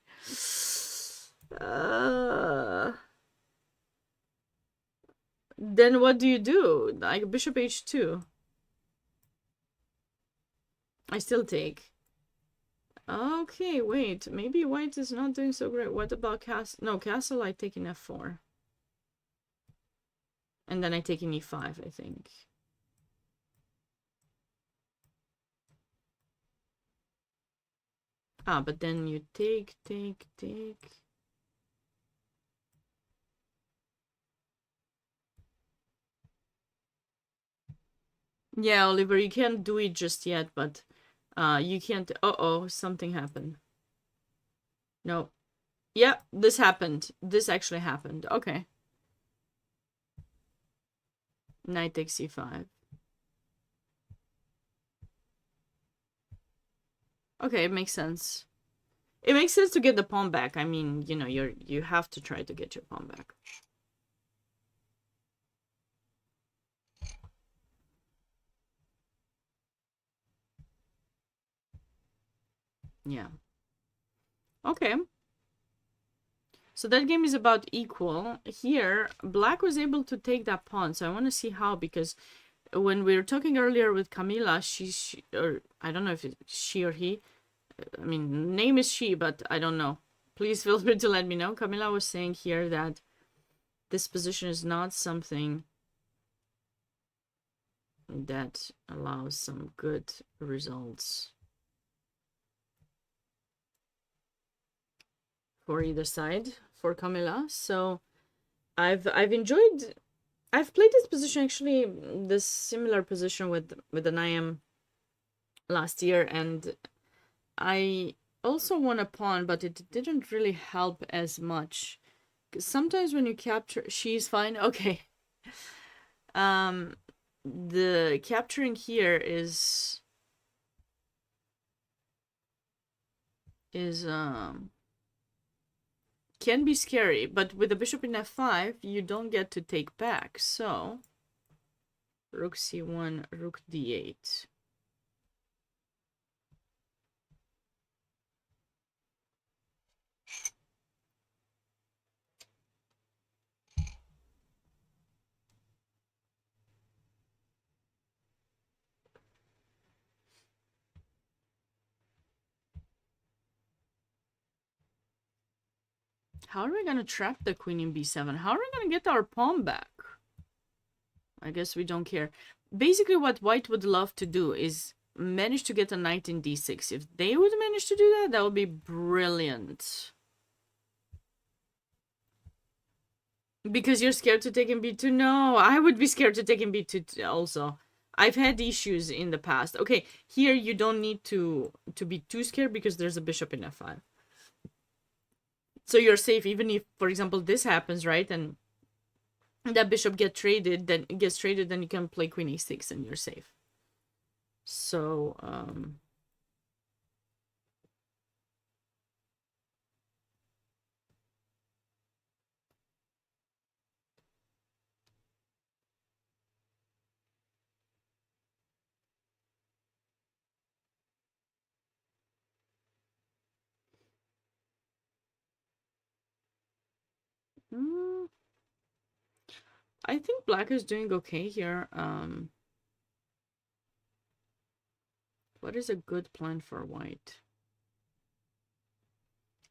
A: Then what do you do? Like bishop h2. I still take. Okay, wait. Maybe white is not doing so great. What about castle? No, castle I take in f4. And then I take in e5, I think. Ah, but then you take. Yeah, Oliver, you can't do it just yet, but you can't. Uh-oh, something happened. No. Yeah, this happened. This actually happened. Okay. Knight takes c5. Okay, it makes sense. It makes sense to get the pawn back. I mean, you know, you have to try to get your pawn back. Yeah. Okay. So that game is about equal. Here, black was able to take that pawn. So I want to see how, because when we were talking earlier with Camila, she or I don't know if it's she or he. I mean, name is she, but I don't know. Please feel free to let me know. Camila was saying here that this position is not something that allows some good results for either side for Camila. So I've played this position, actually this similar position with an IM last year, and I also won a pawn, but it didn't really help as much. Sometimes when you capture, she's fine. Okay. The capturing here is can be scary, but with the bishop in f5, you don't get to take back. So rook c1, rook d8. How are we gonna trap the queen in b7? How are we gonna get our pawn back? I guess we don't care. Basically, what white would love to do is manage to get a knight in d6. If they would manage to do that, that would be brilliant. Because you're scared to take in b2? No, I would be scared to take in b2 also. I've had issues in the past. Okay, here you don't need to be too scared because there's a bishop in f5. So you're safe, even if, for example, this happens, right? And that bishop gets traded, then you can play queen e6 and you're safe. So, I think black is doing okay here. What is a good plan for white?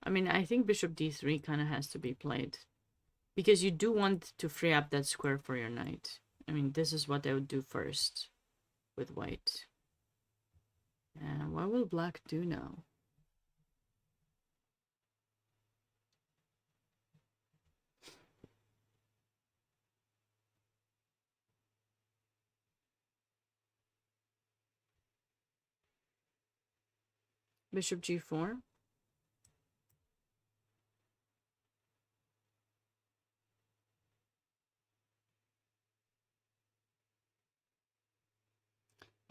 A: I mean, I think bishop d3 kind of has to be played, because you do want to free up that square for your knight. I mean, this is what I would do first with white. And what will black do now? Bishop g4.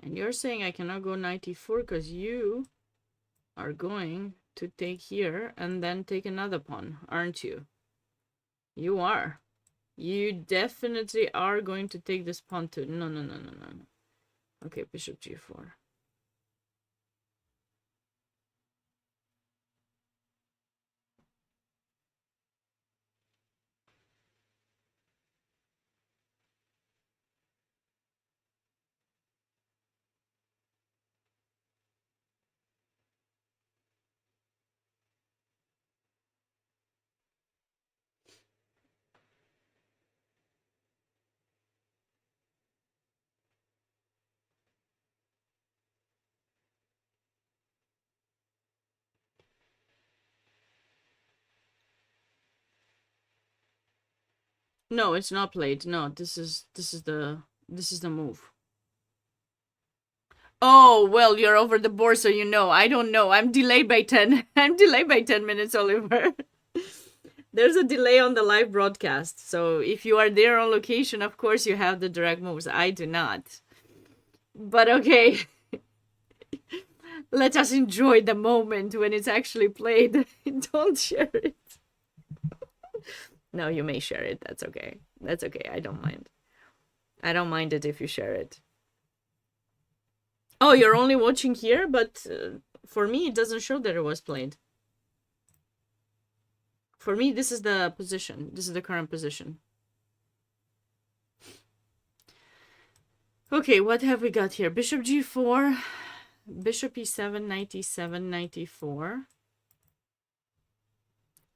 A: And you're saying I cannot go knight e4 because you are going to take here and then take another pawn, aren't you? You are. You definitely are going to take this pawn too. No. Okay, bishop g4. No, it's not played. No, this is the move. Oh, well, you're over the board, so you know. I don't know. I'm delayed by 10. I'm delayed by 10 minutes, Oliver. There's a delay on the live broadcast. So if you are there on location, of course you have the direct moves. I do not. But okay, let us enjoy the moment when it's actually played. Don't share it. No, you may share it. That's okay. That's okay. I don't mind. I don't mind it if you share it. Oh, you're only watching here, but for me, it doesn't show that it was played. For me, this is the position. This is the current position. Okay, what have we got here? Bishop g4, bishop e7, knight e7, knight e4.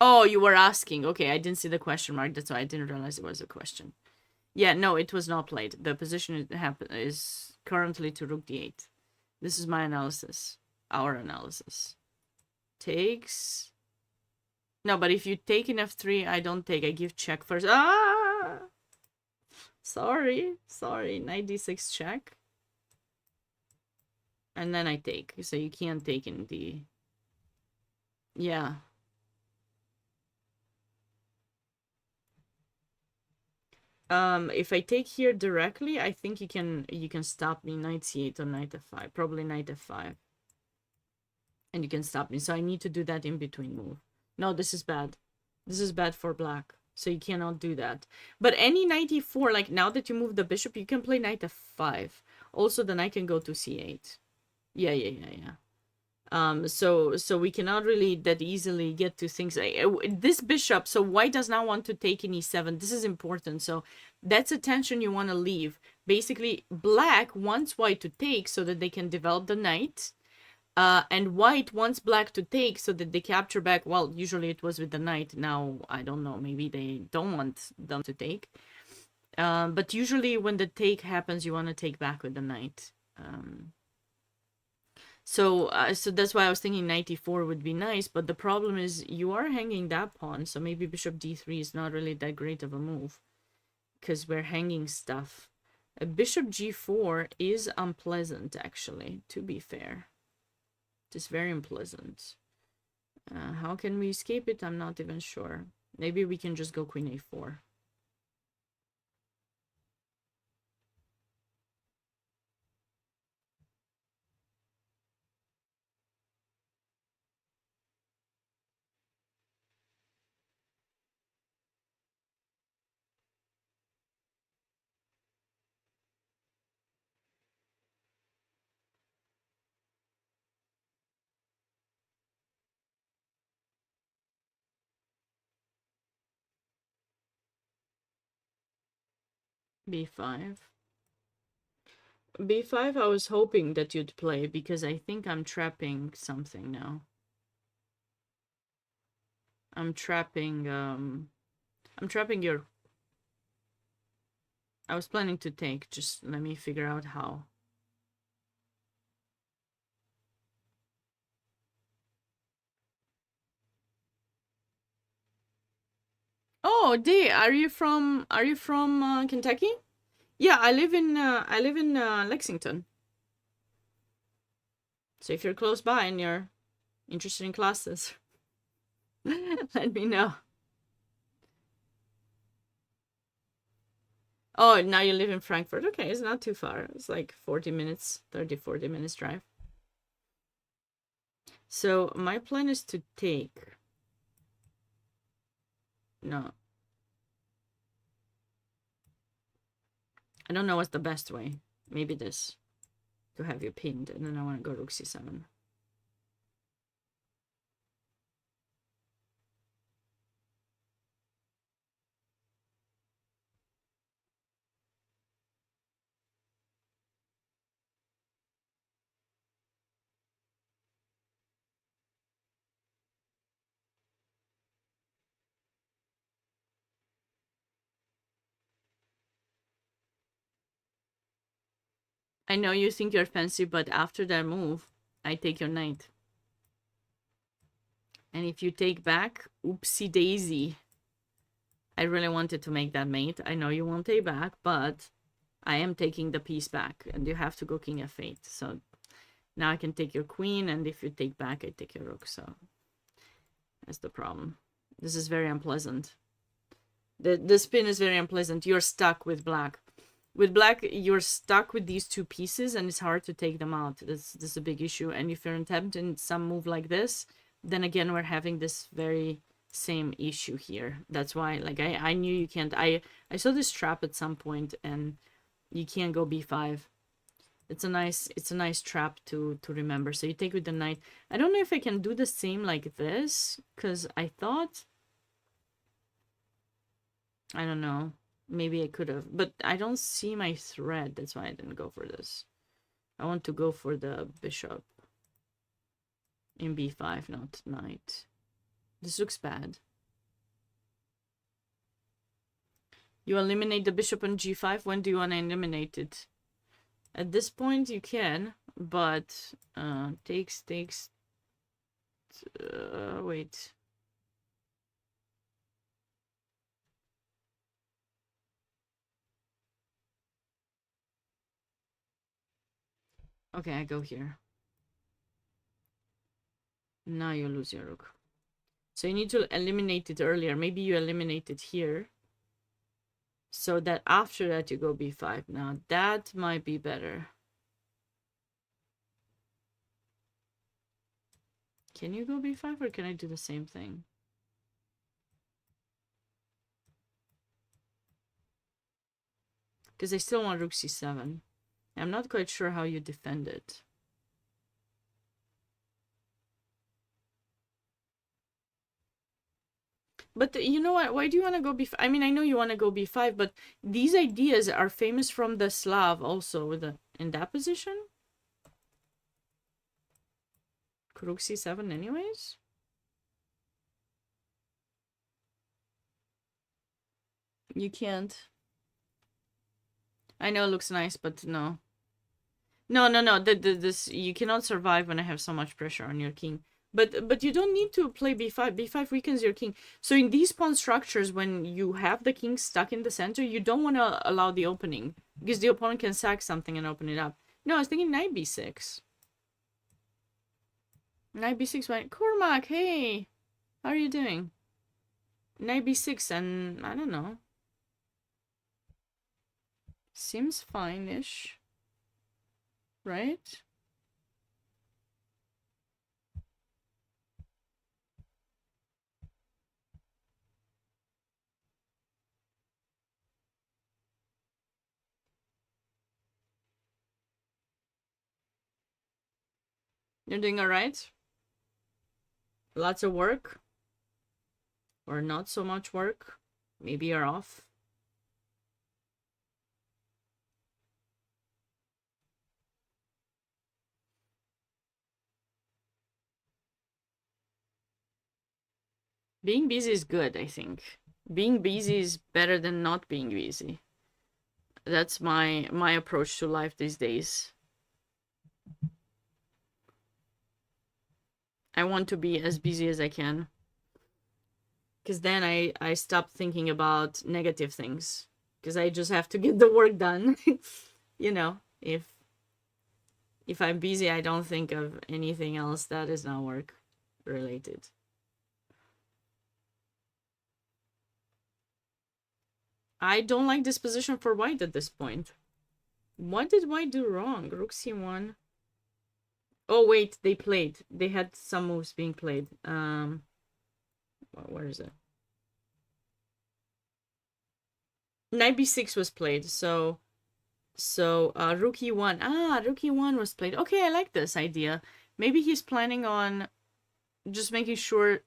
A: Oh, you were asking. Okay, I didn't see the question mark. That's why I didn't realize it was a question. Yeah, no, it was not played. The position is currently to rook d8. This is my analysis. Our analysis. Takes. No, but if you take in f3, I don't take. I give check first. Ah! Sorry. Knight d6 check. And then I take. So you can't take in the... Yeah. If I take here directly, I think you can stop me knight c8 or knight f5. Probably knight f5. And you can stop me. So I need to do that in between move. No, this is bad. This is bad for black. So you cannot do that. But any knight e4, like now that you move the bishop, you can play knight f5. Also, the knight can go to c8. Yeah. So we cannot really that easily get to things like this bishop. So white does not want to take in e7. This is important. So that's a tension you want to leave. Basically, black wants white to take so that they can develop the knight. And white wants black to take so that they capture back. Well, usually it was with the knight. Now, I don't know. Maybe they don't want them to take. But usually when the take happens, you want to take back with the knight. So that's why I was thinking knight e4 would be nice, but the problem is you are hanging that pawn, so maybe bishop d3 is not really that great of a move, because we're hanging stuff. Bishop g4 is unpleasant, actually, to be fair. It's very unpleasant. How can we escape it? I'm not even sure. Maybe we can just go queen a4. b5. b5 I was hoping that you'd play, because I think I'm trapping something now. I'm trapping your... I was planning to take, just let me figure out how. Oh, Dee, are you from Kentucky? Yeah, I live in Lexington. So if you're close by and you're interested in classes, let me know. Oh, now you live in Frankfurt. Okay, it's not too far. It's like 40 minutes, 40 minutes drive. So my plan is to take... No. I don't know what's the best way. Maybe this. To have you pinned, and then I want to go rook c7. I know you think you're fancy, but after that move, I take your knight. And if you take back, oopsie daisy. I really wanted to make that mate. I know you won't take back, but I am taking the piece back, and you have to go king f8. So now I can take your queen, and if you take back, I take your rook. So that's the problem. This is very unpleasant. The spin is very unpleasant. You're stuck with black. With black, you're stuck with these two pieces, and it's hard to take them out. This is a big issue. And if you're attempting some move like this, then again, we're having this very same issue here. That's why, like, I knew you can't. I saw this trap at some point, and you can't go b5. It's a nice trap to remember. So you take with the knight. I don't know if I can do the same like this, because I thought, I don't know, maybe I could have, but I don't see my thread. That's why I didn't go for this. I want to go for the bishop in b5, not knight. This looks bad. You eliminate the bishop on g5. When do you want to eliminate it? At this point you can, but wait. Okay, I go here. Now you lose your rook. So you need to eliminate it earlier. Maybe you eliminate it here, so that after that you go b5. Now that might be better. Can you go b5, or can I do the same thing? Because I still want rook c7. I'm not quite sure how you defend it. But you know what? Why do you want to go b5? I mean, I know you want to go b5, but these ideas are famous from the Slav also with in that position. Rook c7 anyways? You can't. I know it looks nice, but no. No. This, you cannot survive when I have so much pressure on your king. But you don't need to play b5. b5 weakens your king. So in these pawn structures, when you have the king stuck in the center, you don't want to allow the opening, because the opponent can sack something and open it up. No, I was thinking knight b6. Knight b6 went, Cormac, hey! How are you doing? Knight b6, and I don't know. Seems fine-ish. Right? You're doing alright? Lots of work? Or not so much work? Maybe you're off? Being busy is good, I think. Being busy is better than not being busy. That's my approach to life these days. I want to be as busy as I can, because then I stop thinking about negative things, because I just have to get the work done. You know, if I'm busy, I don't think of anything else that is not work related. I don't like this position for white at this point. What did white do wrong? Rook c1. Oh wait, they played. They had some moves being played. Where is it? Knight b6 was played. So rook e1. Rook e1 was played. Okay, I like this idea. Maybe he's planning on just making sure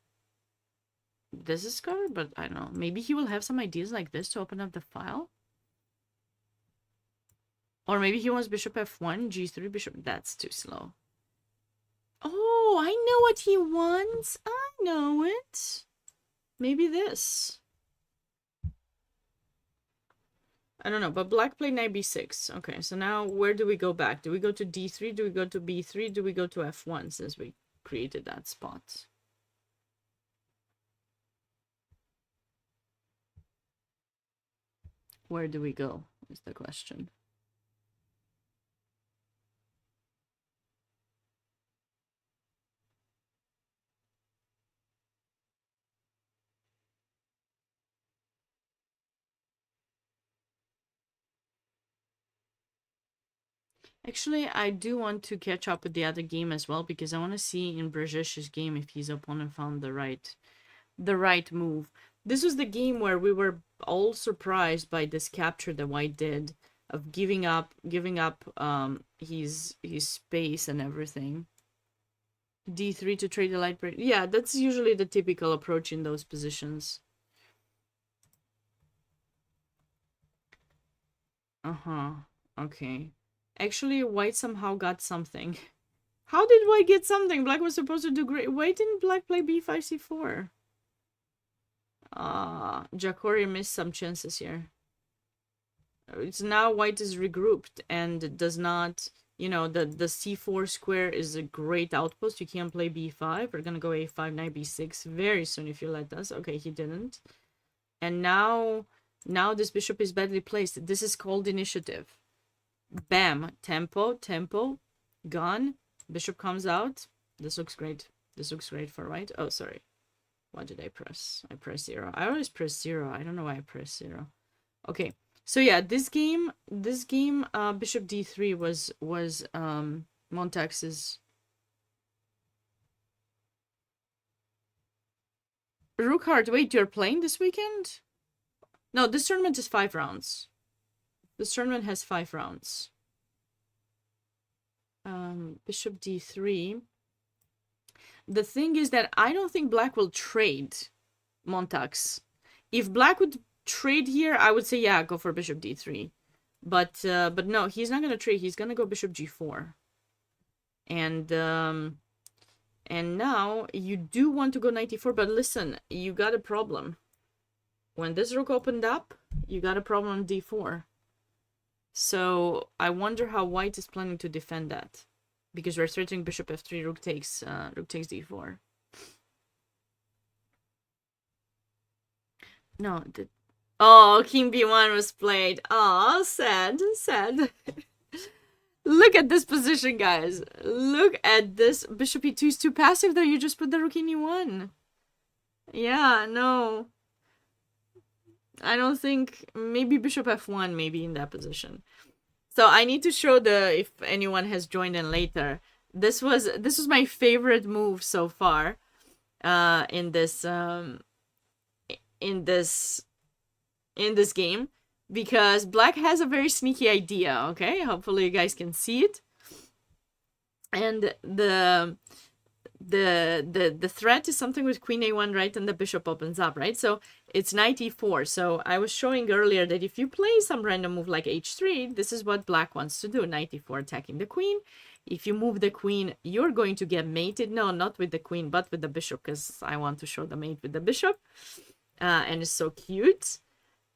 A: this is covered, but I don't know. Maybe he will have some ideas like this to open up the file. Or maybe he wants bishop f1, g3, bishop. That's too slow. Oh, I know what he wants. I know it. Maybe this. I don't know, but black played knight b6. Okay, so now where do we go back? Do we go to d3? Do we go to b3? Do we go to f1 since we created that spot? Where do we go is the question. Actually, I do want to catch up with the other game as well because I want to see in Brzezisz's game if his opponent found the right move. This was the game where we were all surprised by this capture that White did of giving up his space and everything. D3 to trade the light break. Yeah, that's usually the typical approach in those positions. Uh-huh. Okay. Actually, White somehow got something. How did White get something? Black was supposed to do great. Why didn't Black play b5, c4? Jacori missed some chances here. It's now White is regrouped and does not, you know, the c4 square is a great outpost. You can't play b5. We're gonna go a5, knight b6 very soon if you let us. Okay, he didn't. And now this bishop is badly placed. This is called initiative. Bam, tempo, gone. Bishop comes out. This looks great. This looks great for White. Oh, sorry. What did I press? I pressed 0. I always press 0. I don't know why I press 0. Okay. So yeah, this game, bishop d3 was Montax's. Rookhart, wait, you're playing this weekend? No, this tournament is 5 rounds. This tournament has 5 rounds. Bishop d3. The thing is that I don't think Black will trade Montax. If Black would trade here, I would say, yeah, go for bishop d3. But no, he's not going to trade. He's going to go bishop g4. And now you do want to go knight e4, but listen, you got a problem. When this rook opened up, you got a problem on d4. So I wonder how White is planning to defend that. Because we're threatening bishop f3, rook takes d4. No, oh, king b1 was played. Oh, sad. Look at this position, guys. Look at this. Bishop e2 is too passive, though. You just put the rook in e1. Yeah, no. I don't think... Maybe bishop f1, maybe in that position. So I need to show if anyone has joined in later. This was my favorite move so far, in this game, because Black has a very sneaky idea. Okay, hopefully you guys can see it. And the threat is something with queen a1, right, and the bishop opens up, right? So it's knight e4. So I was showing earlier that if you play some random move like h3, this is what Black wants to do. Knight e4 attacking the queen. If you move the queen, you're going to get mated. No, not with the queen, but with the bishop, because I want to show the mate with the bishop. And it's so cute.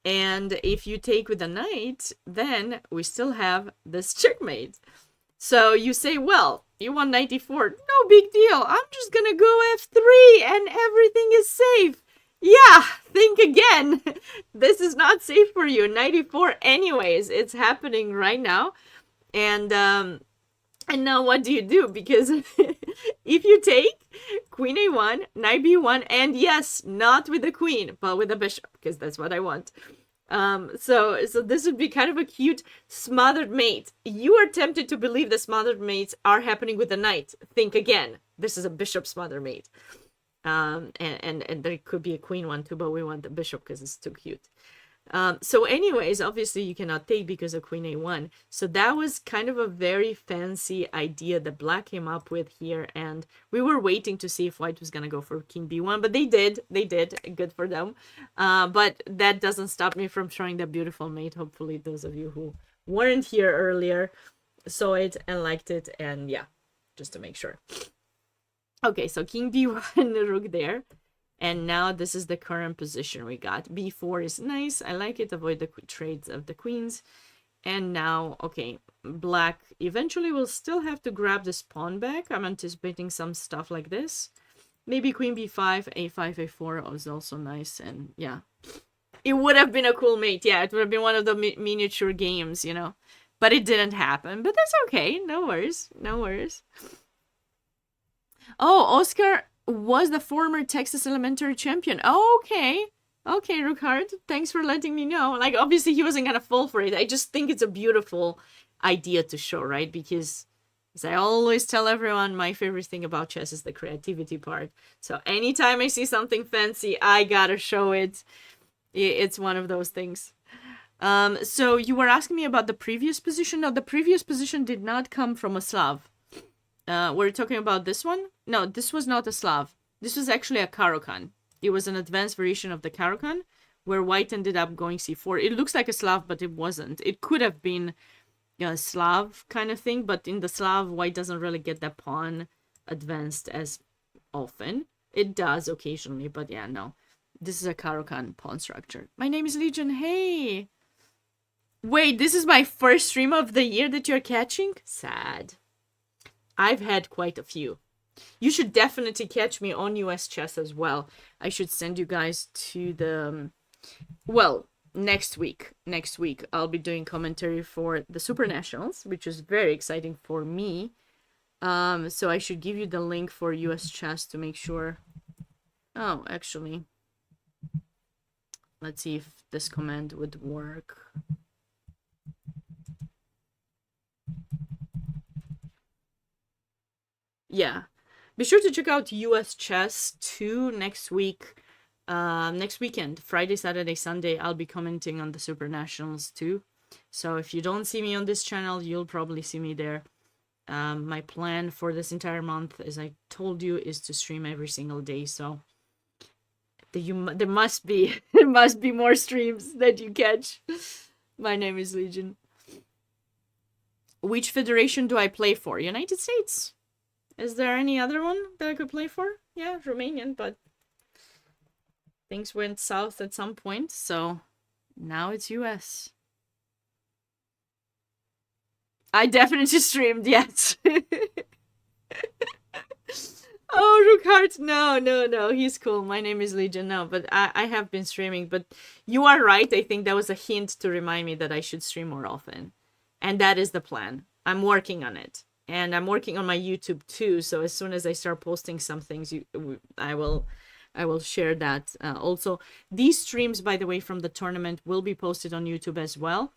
A: And if you take with the knight, then we still have this checkmate. So you say, well, you want knight e4. No big deal. I'm just going to go f3 and everything is safe. Yeah, think again. This is not safe for you. Knight e4 anyways. It's happening right now. And now what do you do? Because if you take queen a1, knight b1, and yes, not with the queen, but with the bishop, because that's what I want. So this would be kind of a cute smothered mate. You are tempted to believe the smothered mates are happening with the knight. Think again. This is a bishop smothered mate. And there could be a queen one too, but we want the bishop because it's too cute. So anyways, obviously you cannot take because of queen a1. So that was kind of a very fancy idea that Black came up with here, and we were waiting to see if White was gonna go for king b1, but they did. Good for them. But that doesn't stop me from showing the beautiful mate. Hopefully those of you who weren't here earlier saw it and liked it, and yeah, just to make sure. Okay, so king b1, rook there. And now this is the current position we got. b4 is nice. I like it. Avoid the trades of the queens. And now, okay, Black eventually will still have to grab this pawn back. I'm anticipating some stuff like this. Maybe queen b5, a5, a4 is also nice. And yeah. It would have been a cool mate. Yeah, it would have been one of the miniature games, you know. But it didn't happen. But that's okay. No worries. No worries. Oh, Oscar was the former Texas Elementary champion. Oh, okay. Okay, Ruckhardt. Thanks for letting me know. Like, obviously, he wasn't going to fall for it. I just think it's a beautiful idea to show, right? Because, as I always tell everyone, my favorite thing about chess is the creativity part. So, anytime I see something fancy, I gotta show it. It's one of those things. So, you were asking me about the previous position. No, the previous position did not come from a Slav. We're talking about this one? No, this was not a Slav. This was actually a Caro-Kann. It was an advanced variation of the Caro-Kann, where white ended up going c4. It looks like a Slav, but it wasn't. It could have been a Slav kind of thing, but in the Slav, white doesn't really get that pawn advanced as often. It does occasionally, but yeah, no. This is a Caro-Kann pawn structure. My name is Legion. Hey! Wait, this is my first stream of the year that you're catching? Sad. I've had quite a few. You should definitely catch me on US Chess as well. I should send you guys to the... Well, next week. Next week, I'll be doing commentary for the Super Nationals, which is very exciting for me. So I should give you the link for US Chess to make sure... Oh, actually... Let's see if this command would work. Yeah. Be sure to check out US Chess 2 next week. Next weekend, Friday, Saturday, Sunday, I'll be commenting on the Super Nationals too. So if you don't see me on this channel, you'll probably see me there. My plan for this entire month, as I told you, is to stream every single day. So there must be more streams that you catch. My name is Legion. Which federation do I play for? United States. Is there any other one that I could play for? Yeah, Romanian, but things went south at some point, so now it's US. I definitely streamed, yes. Oh, Ruckhardt, no, he's cool. My name is Legion, no, but I have been streaming, but you are right. I think that was a hint to remind me that I should stream more often. And that is the plan. I'm working on it. And I'm working on my YouTube too, so as soon as I start posting some things, I will share that. Also, these streams, by the way, from the tournament will be posted on YouTube as well.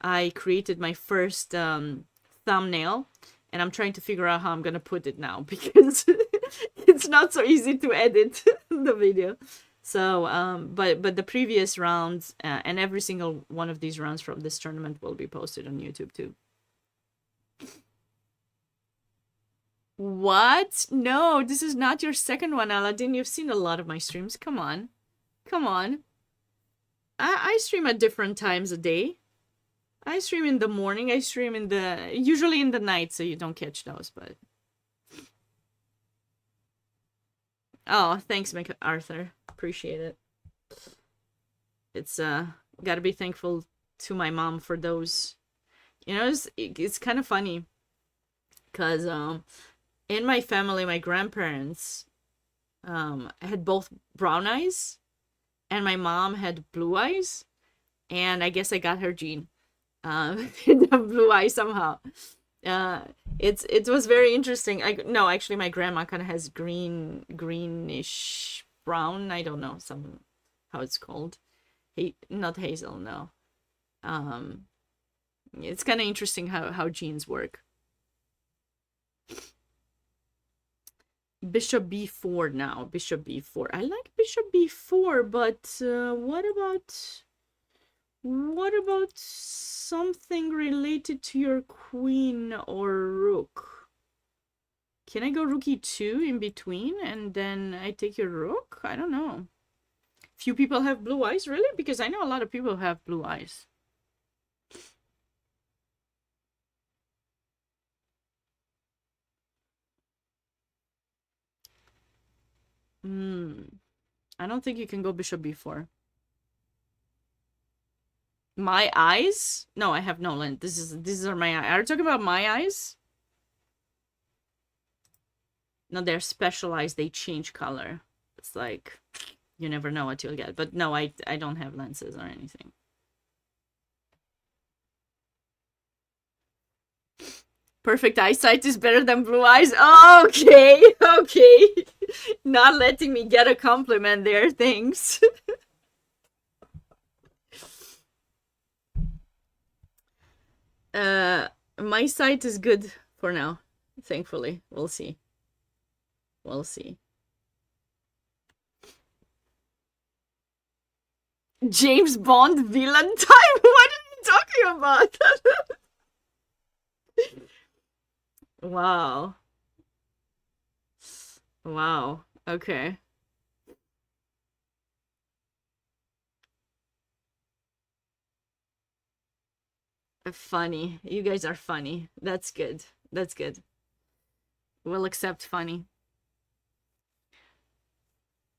A: I created my first thumbnail, and I'm trying to figure out how I'm gonna put it now, because it's not so easy to edit the video. So, but the previous rounds and every single one of these rounds from this tournament will be posted on YouTube too. What? No, this is not your second one, Aladdin. You've seen a lot of my streams. Come on. Come on. I stream at different times a day. I stream in the morning. I stream usually in the night, so you don't catch those, but... Oh, thanks, MacArthur. Appreciate it. It's, gotta be thankful to my mom for those. You know, it's kind of funny. Because, in my family, my grandparents had both brown eyes, and my mom had blue eyes, and I guess I got her gene, the blue eye somehow. It was very interesting. No, actually, my grandma kind of has greenish brown. I don't know how it's called. Not hazel, no. It's kind of interesting how genes work. Bishop b4 now. Bishop b4. I like bishop b4, but what about something related to your queen or rook? Can I go rook e2 in between and then I take your rook? I don't know. Few people have blue eyes, really? Because I know a lot of people have blue eyes. I don't think you can go bishop b4. My eyes? No, I have no lens. These are my eyes. Are you talking about my eyes? No, they're specialized. They change color. It's like You never know what you'll get. But no, I don't have lenses or anything. Perfect eyesight is better than blue eyes. Okay, okay. Not letting me get a compliment there, thanks. My sight is good for now, thankfully. We'll see. We'll see. James Bond villain time? What are you talking about? Wow. Wow. Okay. Funny. You guys are funny. That's good. That's good. We'll accept funny.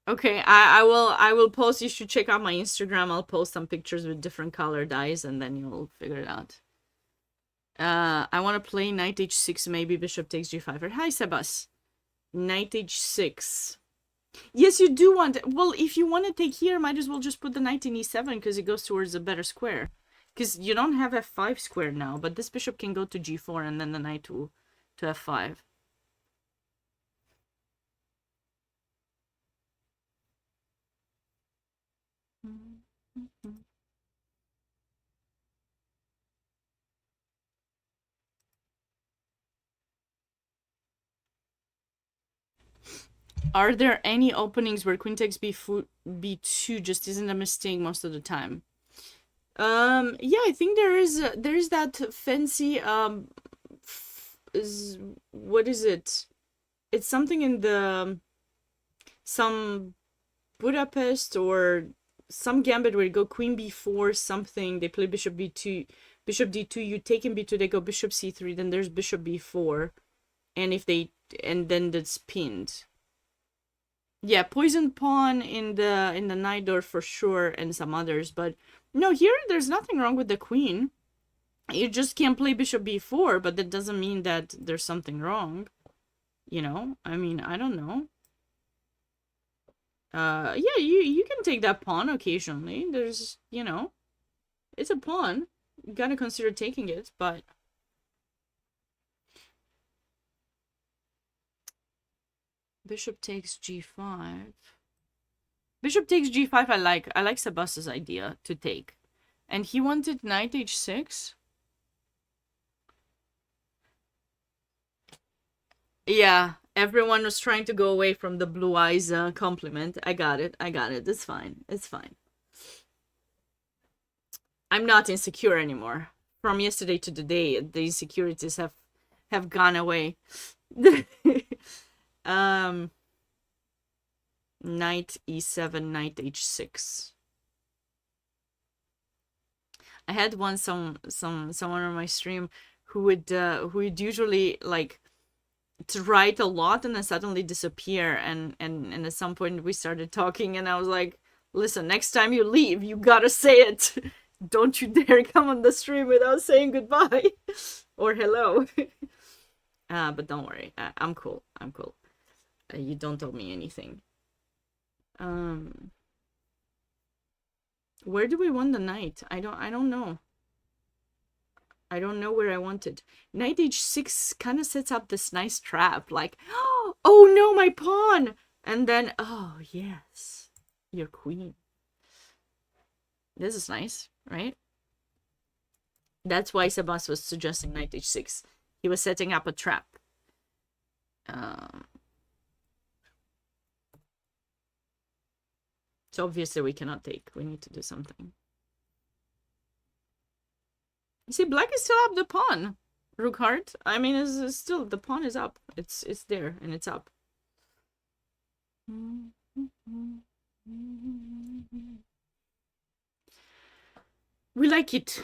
A: Okay, I will post. You should check out my Instagram. I'll post some pictures with different colored eyes, and then you'll figure it out. I want to play knight h6, maybe bishop takes g5. Hi, Sebas. Knight h6. Yes, you do want... Well, if you want to take here, might as well just put the knight in e7 because it goes towards a better square. Because you don't have f5 square now, but this bishop can go to g4 and then the knight to f5. Are there any openings where queen takes b2 just isn't a mistake most of the time? Yeah, I think there is that fancy what is it? It's something in the some Budapest or some gambit where you go queen b4 something, they play bishop b2, bishop d2, you take in b2, they go bishop c3, then there's bishop b4, and if they and then that's pinned. Yeah, poisoned pawn in the knight door for sure, and some others, but no, here there's nothing wrong with the queen. You just can't play bishop b4, but that doesn't mean that there's something wrong. You know? I mean, I don't know. Yeah, you can take that pawn occasionally. There's, you know, it's a pawn. You gotta consider taking it, but bishop takes g5. Bishop takes g5 I like Sebastian's idea to take. And he wanted knight h6. Yeah, everyone was trying to go away from the blue eyes compliment. I got it. It's fine. It's fine. I'm not insecure anymore. From yesterday to today, the insecurities have gone away. Knight e7, knight h6. I had someone on my stream who would usually like to write a lot and then suddenly disappear, and at some point we started talking and I was like, listen, next time you leave, you gotta say it. Don't you dare come on the stream without saying goodbye or hello. But don't worry, I'm cool. You don't owe me anything. Where do we want the knight? I don't know. I don't know where I want it. Knight h6 kind of sets up this nice trap, like, oh no, my pawn! And then, oh yes, your queen. This is nice, right? That's why Sebas was suggesting knight h6. He was setting up a trap. So obviously we cannot take. We need to do something. You see, black is still up the pawn. Rook-heart. I mean, it's still, the pawn is up. It's there and it's up. We like it.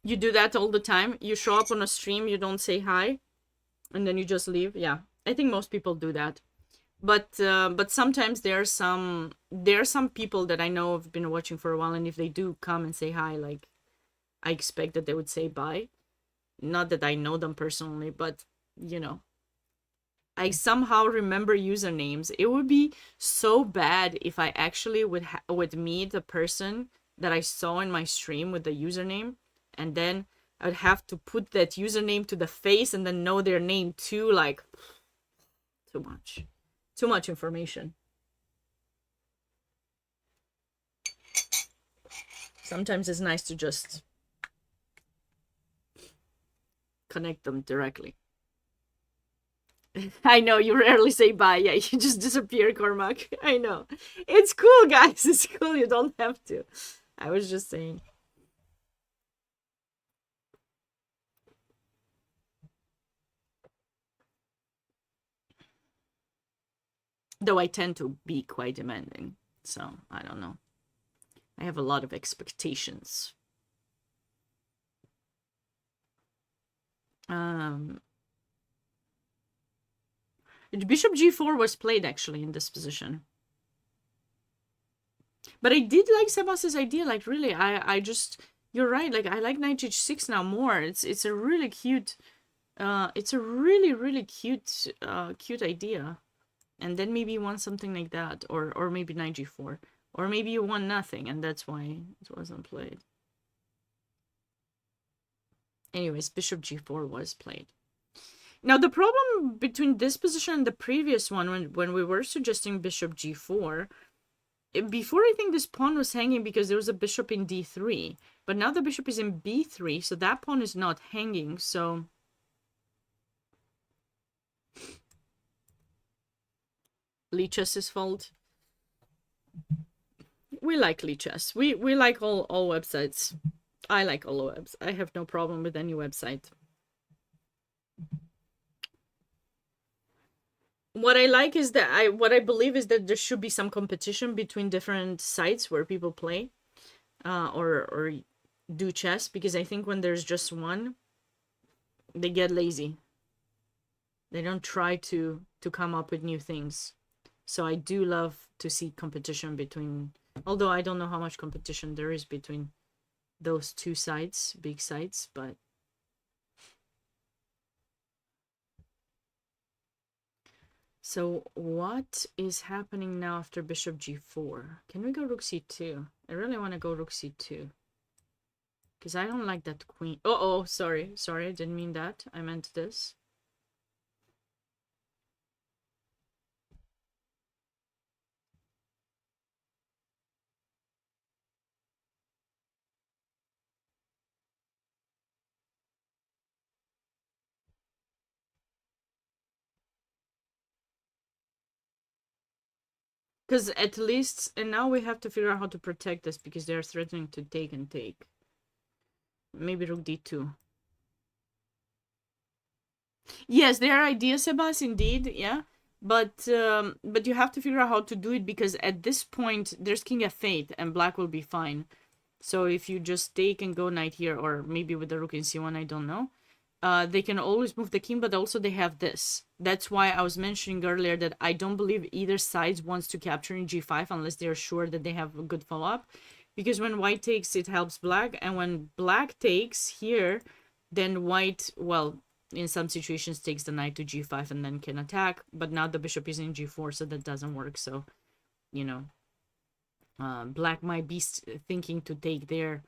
A: You do that all the time. You show up on a stream, you don't say hi, and then you just leave. Yeah, I think most people do that. But sometimes there are some people that I know have been watching for a while, and if they do come and say hi, like, I expect that they would say bye. Not that I know them personally, but you know. I somehow remember usernames. It would be so bad if I actually would meet a person that I saw in my stream with the username, and then I'd have to put that username to the face and then know their name too. Like, too much information. Sometimes it's nice to just connect them directly. I know, you rarely say bye. Yeah, you just disappear, Cormac. I know. It's cool, guys. It's cool. You don't have to. I was just saying. Though I tend to be quite demanding. So, I don't know. I have a lot of expectations. Bishop g4 was played, actually, in this position. But I did like Sebas's idea. Like, really, I just... You're right. Like, I like knight h6 now more. It's a really cute... it's a really cute cute idea. And then maybe you want something like that. Or maybe knight g4. Or maybe you want nothing, and that's why it wasn't played. Anyways, bishop g4 was played. Now, the problem between this position and the previous one, when we were suggesting bishop g4, before I think this pawn was hanging because there was a bishop in d3. But now the bishop is in b3, so that pawn is not hanging, so... Lichess's fault. We like Lichess. We like all websites. I like all webs. I have no problem with any website. What I like is that what I believe is that there should be some competition between different sites where people play, or do chess, because I think when there's just one, they get lazy. They don't try to come up with new things. So I do love to see competition between, although I don't know how much competition there is between those two sites, big sites, but so what is happening now after bishop g4? Can we go rook c2? I really want to go rook c2. Because I don't like that queen. Oh, sorry. Sorry, I didn't mean that. I meant this. Because at least, and now we have to figure out how to protect this because they're threatening to take and take. Maybe rook d2. Yes, there are ideas, Sebas, indeed, yeah. But you have to figure out how to do it because at this point, there's king f8 and black will be fine. So if you just take and go knight here, or maybe with the rook in c1, I don't know. They can always move the king, but also they have this. That's why I was mentioning earlier that I don't believe either side wants to capture in g5 unless they're sure that they have a good follow-up. Because when white takes, it helps black. And when black takes here, then white, well, in some situations takes the knight to g5 and then can attack. But now the bishop is in g4, so that doesn't work. So, you know, black might be thinking to take there.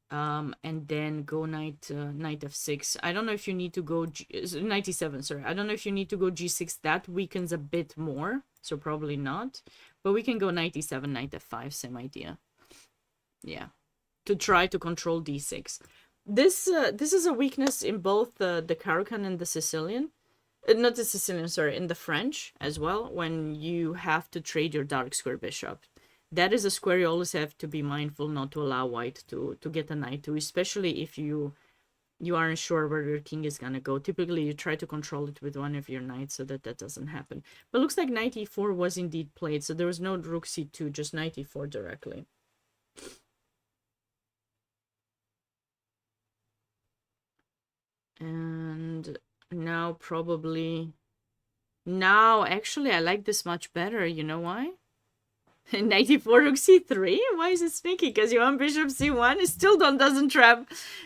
A: And then go knight f6. I don't know if you need to go knight e7, sorry. I don't know if you need to go g6. That weakens a bit more, so probably not. But we can go knight e7, knight f5, same idea. Yeah, to try to control d6. This is a weakness in both the Caro-Kann and the Sicilian. Not the Sicilian, sorry, in the French as well, when you have to trade your dark square bishop. That is a square you always have to be mindful not to allow white to get a knight to, especially if you aren't sure where your king is gonna go. Typically, you try to control it with one of your knights so that doesn't happen. But looks like knight e4 was indeed played, so there was no rook c2, just knight e4 directly. And now probably... Now, actually, I like this much better. You know why? Knight e4, rook c3? Why is it sneaky? Because you want bishop c1? It still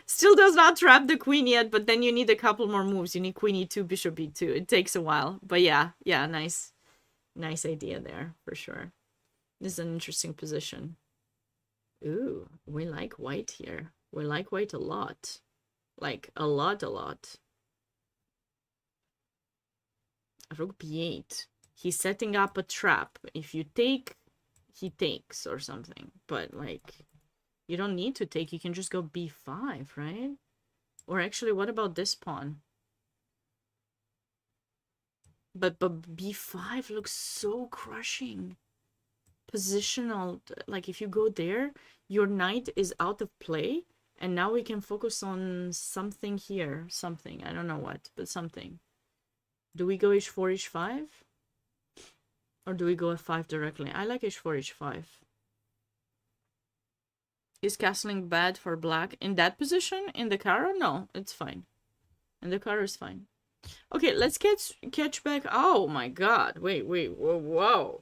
A: still does not trap the queen yet, but then you need a couple more moves. You need queen e2, bishop e2. It takes a while. But yeah, nice idea there, for sure. This is an interesting position. Ooh, we like white here. We like white a lot. Like, a lot. Rook b8. He's setting up a trap. If you take, he takes or something. But, like, you don't need to take. You can just go b5, right? Or actually, what about this pawn? But b5 looks so crushing. Positional, like, if you go there, your knight is out of play. And now we can focus on something here. Something. I don't know what, but something. Do we go h4, h5? Or do we go f5 directly? I like h4, h5. Is castling bad for black in that position? In the Caro? No, it's fine. In the Caro is fine. Okay, let's catch back. Oh my god. Wait. Whoa.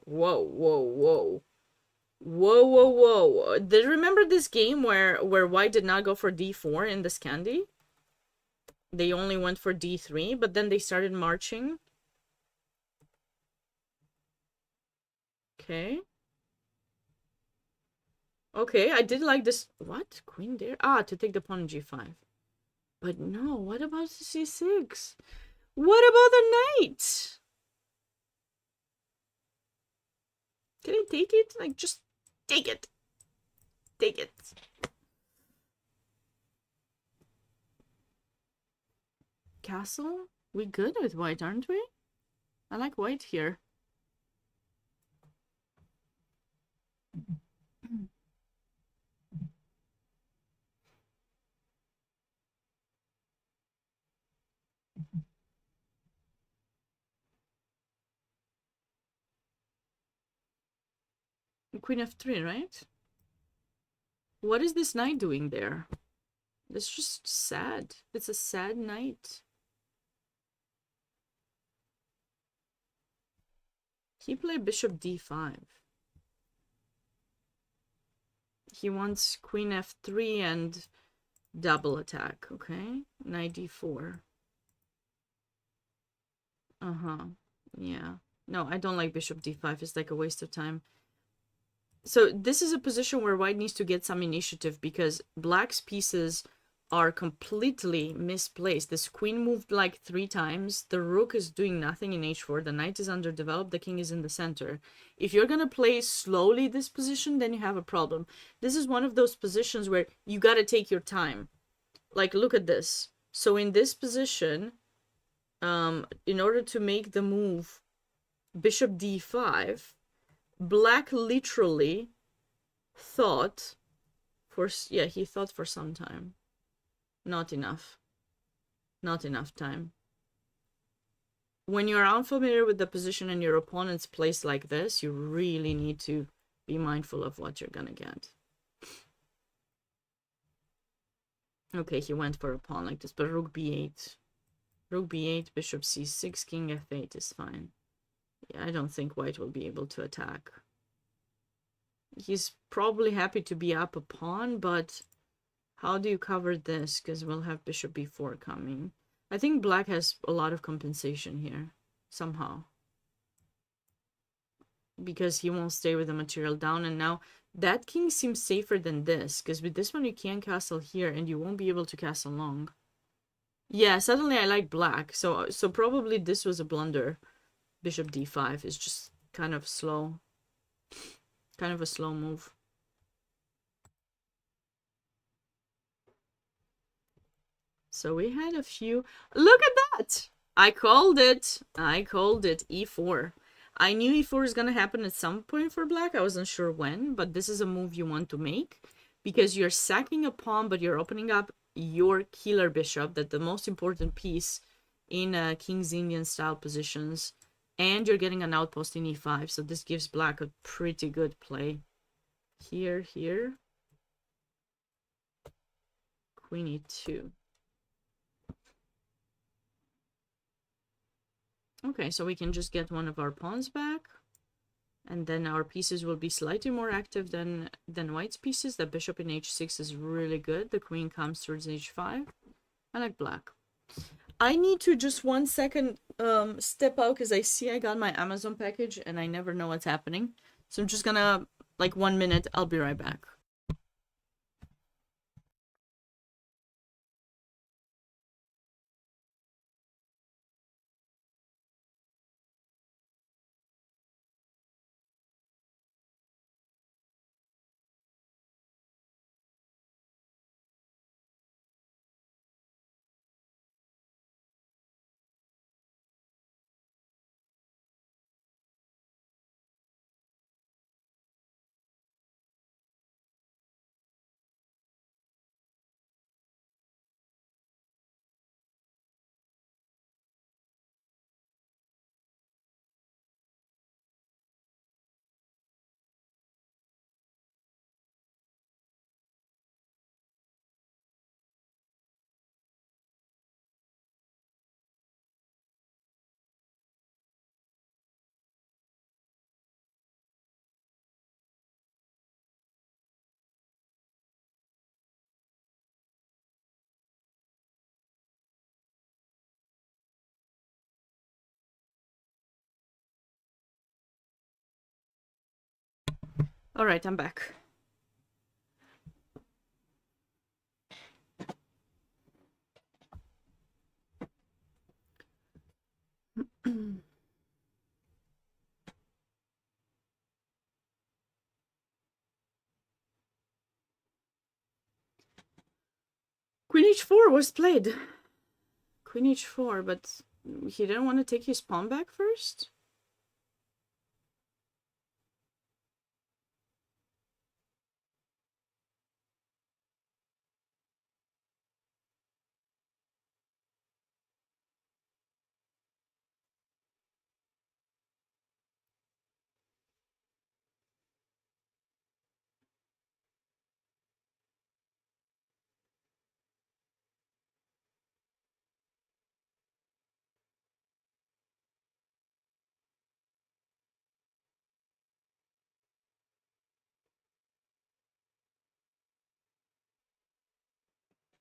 A: Remember this game where white did not go for d4 in the Scandi? They only went for d3, but then they started marching. Okay. Okay, I did like this. What? Queen there? Ah, to take the pawn in g5. But no, what about the c6? What about the knight? Can I take it? Like, just take it. Take it. Castle? We good with white, aren't we? I like white here. Queen f3, right? What is this knight doing there? It's just sad. It's a sad knight. He played bishop d5. He wants queen f3 and double attack, okay? Knight d4. Yeah. No, I don't like bishop d5. It's like a waste of time. So this is a position where white needs to get some initiative because black's pieces are completely misplaced. This queen moved like 3 times. The rook is doing nothing in h4. The knight is underdeveloped. The king is in the center. If you're going to play slowly this position, then you have a problem. This is one of those positions where you got to take your time. Like, look at this. So in this position, in order to make the move bishop d5, black literally thought for, yeah, he thought for some time. Not enough. Not enough time. When you're unfamiliar with the position and your opponent's placed like this, you really need to be mindful of what you're gonna get. Okay, he went for a pawn like this, but rook b8. Rook b8, bishop c6, king f8 is fine. Yeah, I don't think white will be able to attack. He's probably happy to be up a pawn, but how do you cover this? Because we'll have bishop b4 coming. I think black has a lot of compensation here, somehow. Because he won't stay with the material down, and now that king seems safer than this, because with this one you can castle here, and you won't be able to castle long. Yeah, suddenly I like black, so probably this was a blunder. Bishop d5 is just kind of slow. Kind of a slow move. So we had a few... Look at that! I called it. I called it. E4. I knew e4 is going to happen at some point for black. I wasn't sure when, but this is a move you want to make because you're sacking a pawn, but you're opening up your killer bishop, that the most important piece in King's Indian style positions, and you're getting an outpost in e5. So this gives black a pretty good play. Here. Queen e2. Okay, so we can just get one of our pawns back. And then our pieces will be slightly more active than white's pieces. The bishop in h6 is really good. The queen comes towards h5. I like black. I need to just 1 second step out because I see I got my Amazon package and I never know what's happening. So I'm just gonna, like 1 minute, I'll be right back. All right, I'm back. Queen h4 was played. Queen h4, but he didn't want to take his pawn back first?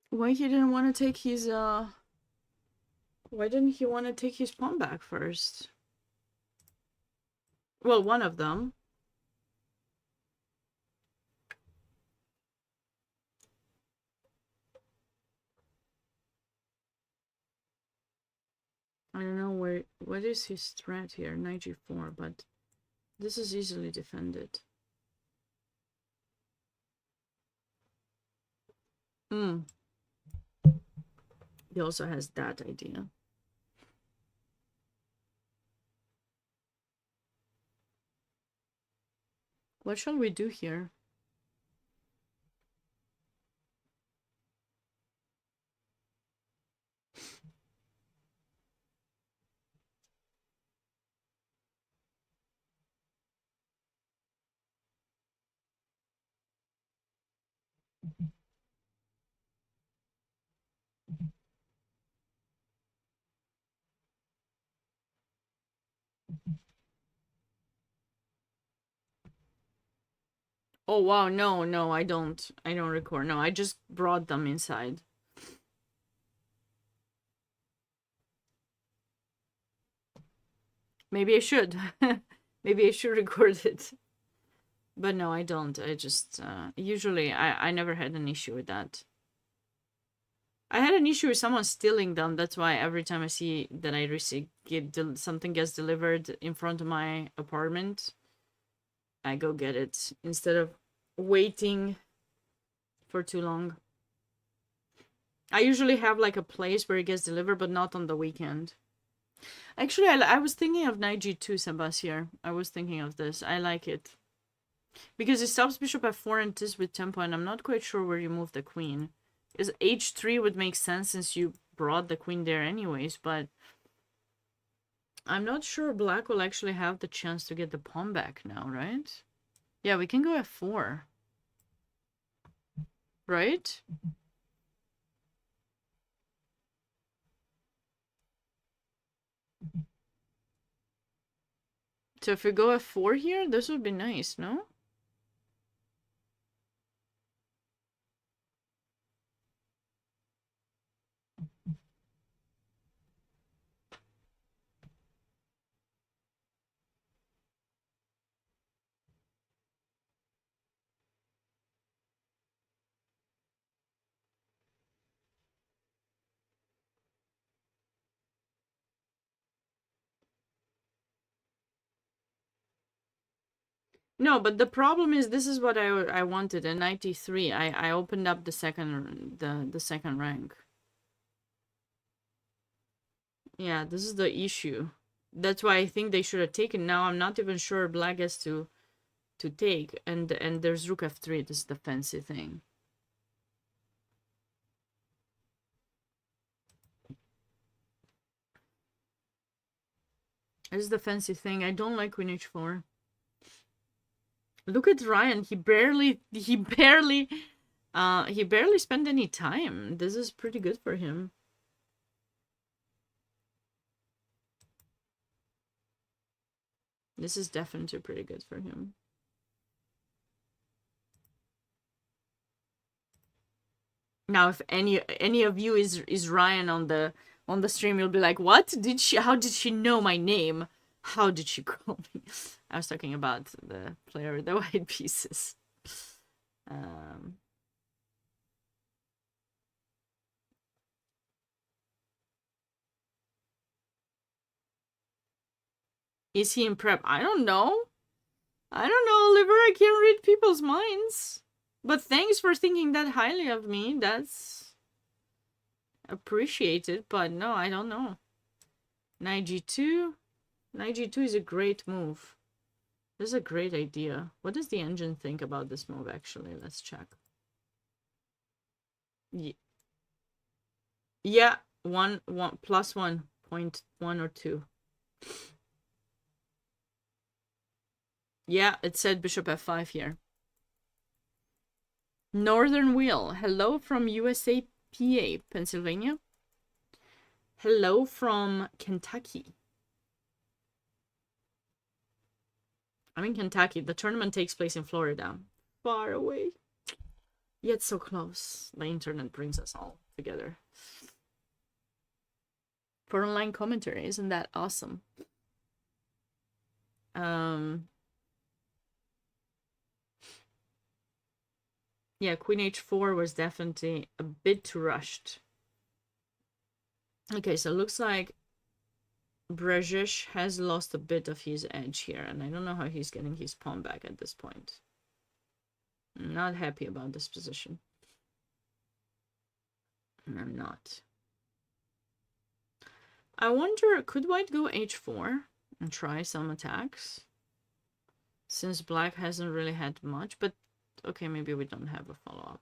A: Why he didn't want to take his, why didn't he want to take his pawn back first? Well, one of them. I don't know what is his threat here, knight g4, but this is easily defended. He also has that idea. What shall we do here? Oh wow, no, I don't record. No, I just brought them inside. Maybe I should. Maybe I should record it. But no, I don't. I just usually I never had an issue with that. I had an issue with someone stealing them. That's why every time I see that I receive something gets delivered in front of my apartment, I go get it instead of waiting for too long. I usually have like a place where it gets delivered, but not on the weekend. Actually, I was thinking of knight g2, Sebastian. I was thinking of this. I like it. Because it stops bishop f4 and this with tempo, and I'm not quite sure where you move the queen. Because h3 would make sense since you brought the queen there anyways, but I'm not sure black will actually have the chance to get the pawn back now, right? Yeah, we can go f4. Right? So if we go f4 here, this would be nice, no? No, but the problem is this is what I wanted in 93. I opened up the second rank. Yeah, this is the issue. That's why I think they should have taken. Now I'm not even sure black has to take, and there's rook f3. This is the fancy thing. This is the fancy thing. I don't like queen h4. Look at Ryan. He barely spent any time. This is pretty good for him. This is definitely pretty good for him. Now, if any of you is Ryan on the stream, you'll be like, "What did she? How did she know my name? How did she call me?" I was talking about the player with the white pieces. Is he in prep? I don't know. I don't know, Oliver. I can't read people's minds. But thanks for thinking that highly of me. That's appreciated. But no, I don't know. Knight g2. Knight g2 is a great move. This is a great idea. What does the engine think about this move, actually? Let's check. Yeah, one plus 1.1 or 2. Yeah, it said bishop f5 here. Northern Wheel. Hello from USA, PA, Pennsylvania. Hello from Kentucky. I'm in Kentucky. The tournament takes place in Florida. Far away. Yet so close. The internet brings us all together. For online commentary, isn't that awesome? Yeah, queen h4 was definitely a bit too rushed. Okay, so it looks like Brezish has lost a bit of his edge here, and I don't know how he's getting his pawn back at this point. I'm not happy about this position. I'm not. I wonder, could white go h4 and try some attacks? Since black hasn't really had much, but okay, maybe we don't have a follow-up.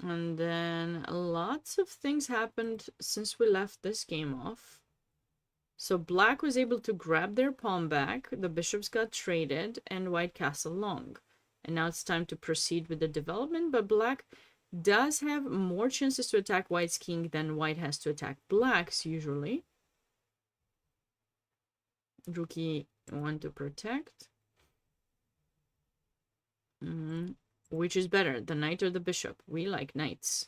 A: And then lots of things happened since we left this game off. So black was able to grab their pawn back, the bishops got traded, and white castle long. And now it's time to proceed with the development, but black does have more chances to attack white's king than white has to attack black's usually. Rook e1 to protect. Which is better, the knight or the bishop? We like knights.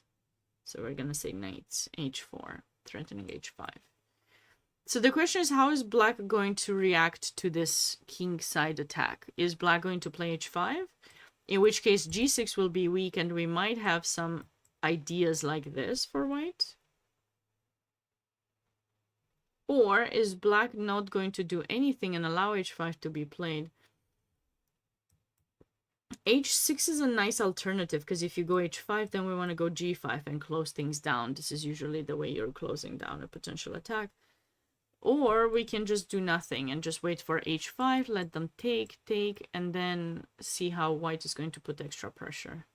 A: So we're gonna say knights, h4, threatening h5. So the question is, how is black going to react to this king side attack? Is black going to play h5? In which case g6 will be weak and we might have some ideas like this for white. Or is black not going to do anything and allow h5 to be played? h6 is a nice alternative, because if you go h5, then we want to go g5 and close things down. This is usually the way you're closing down a potential attack. Or we can just do nothing and just wait for h5, let them take, and then see how white is going to put extra pressure.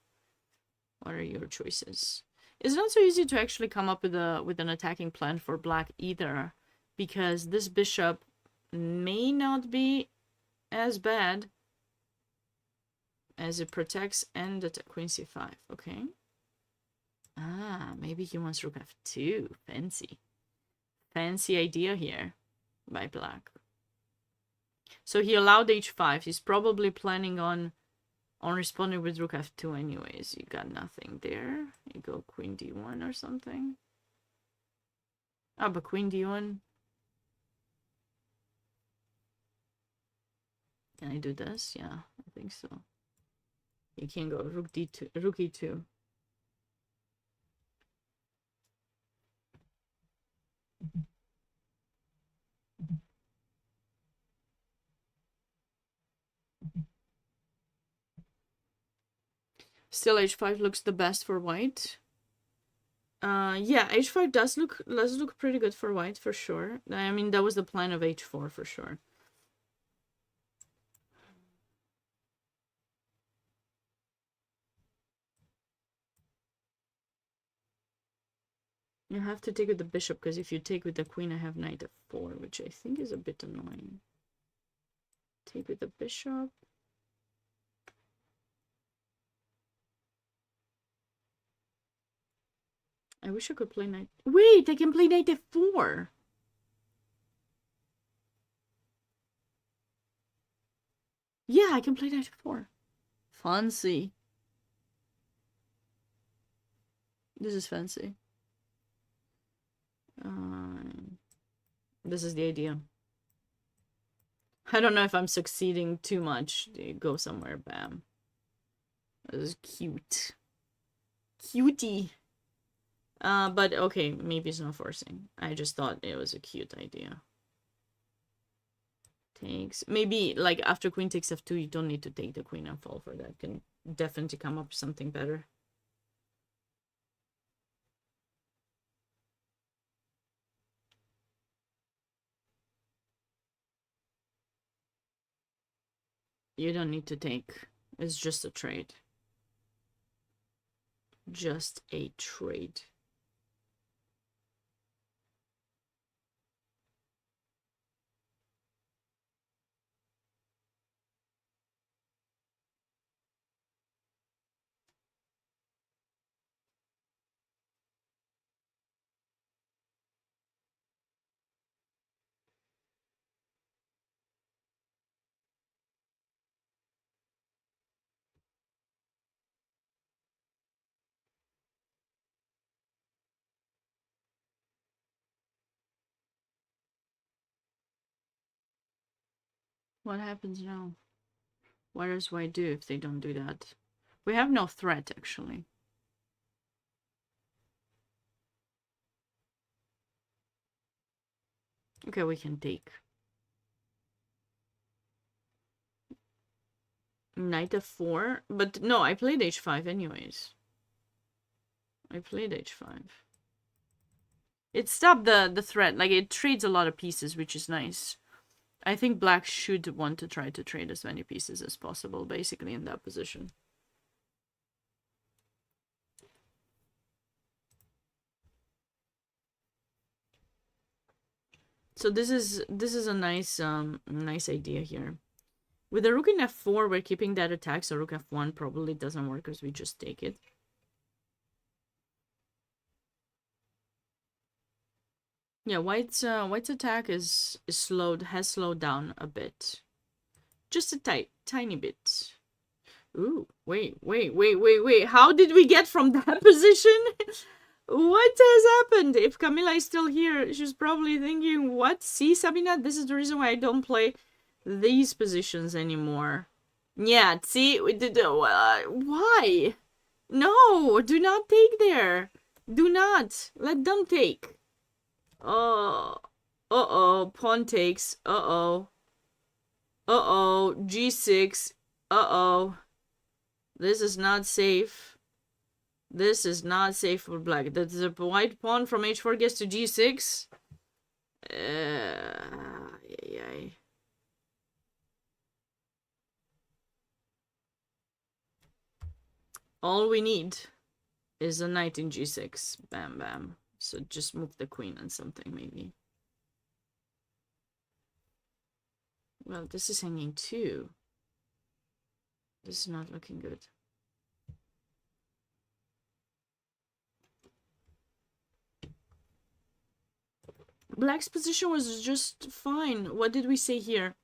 A: What are your choices? It's not so easy to actually come up with an attacking plan for black either, because this bishop may not be as bad as it protects and the queen c5. Okay. Ah, maybe he wants rook f2. Fancy. Fancy idea here by black. So he allowed h5. He's probably planning on responding with rook f2 anyways. You got nothing there. You go queen d1 or something. Ah, but queen d1. Can I do this? Yeah, I think so. You can go rook d2, rook e2. Still, h5 looks the best for white. Yeah, h5 does look pretty good for white for sure. I mean, that was the plan of h4 for sure. You have to take with the bishop, because if you take with the queen, I have knight f4, which I think is a bit annoying. Take with the bishop. I wish I could play knight. Wait, I can play knight f4. Yeah, I can play knight f4. Fancy. This is fancy. This is the idea. I don't know if I'm succeeding too much. You go somewhere, bam. This is cute. Cutie. But okay, maybe it's not forcing. I just thought it was a cute idea. Takes. Maybe, like, after queen takes f2, you don't need to take the queen and fall for that. Can definitely come up with something better. You don't need to take. It's just a trade. Just a trade. What happens now? What does white do if they don't do that? We have no threat, actually. Okay, we can take. Knight f4. But no, I played h5 anyways. I played h5. It stopped the threat. Like, it trades a lot of pieces, which is nice. I think black should want to try to trade as many pieces as possible, basically, in that position. So this is a nice nice idea here. With the rook in f4, we're keeping that attack, so rook f1 probably doesn't work because we just take it. Yeah, white's attack has slowed down a bit. Just a tiny bit. Ooh, wait. How did we get from that position? What has happened? If Camilla is still here, she's probably thinking, what? See, Sabina, this is the reason why I don't play these positions anymore. Yeah, see, we did. Why? No, do not take there. Do not. Let them take. Oh. Uh-oh. Pawn takes. Uh-oh. Uh-oh. G6. Uh-oh. This is not safe. This is not safe for black. The white pawn from h4 gets to g6. Yeah. All we need is a knight in g6. Bam, bam. So just move the queen and something, maybe. Well, this is hanging too. This is not looking good. Black's position was just fine. What did we say here?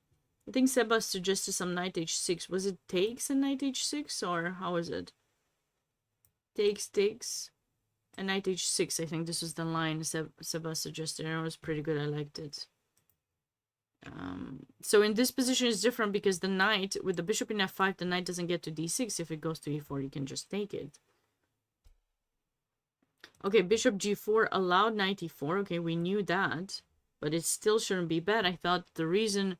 A: I think Seba suggested some knight h6. Was it takes and knight h6, or how was it? Takes, and knight h6. I think this was the line Seba suggested, and it was pretty good. I liked it. So in this position is different because the knight, with the bishop in f5, the knight doesn't get to d6. If it goes to e4, you can just take it. Okay, bishop g4 allowed knight e4. Okay, we knew that, but it still shouldn't be bad. I thought the reason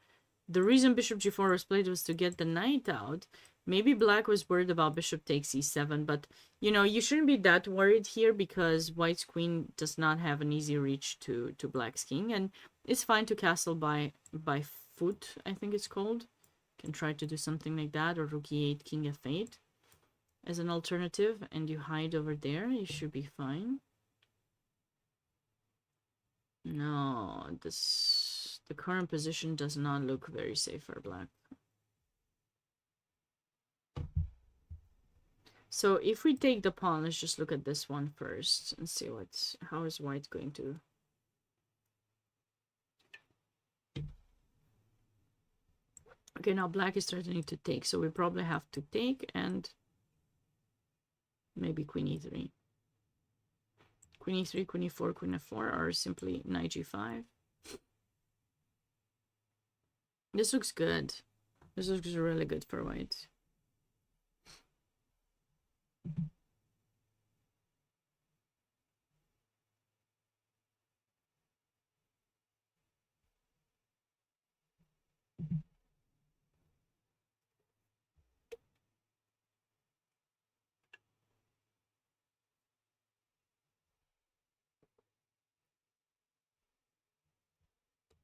A: bishop g4 was played was to get the knight out. Maybe black was worried about bishop takes e7, but you know, you shouldn't be that worried here because white's queen does not have an easy reach to black's king, and it's fine to castle by foot, I think it's called. You can try to do something like that, or rook e8, king f8 as an alternative, and you hide over there. You should be fine. No, the current position does not look very safe for black. So if we take the pawn, let's just look at this one first and see how is white going to... Okay, now black is threatening to take, so we probably have to take and maybe queen e3. Queen e3, queen e4, queen f4, or simply knight g5. This looks good. This looks really good for white.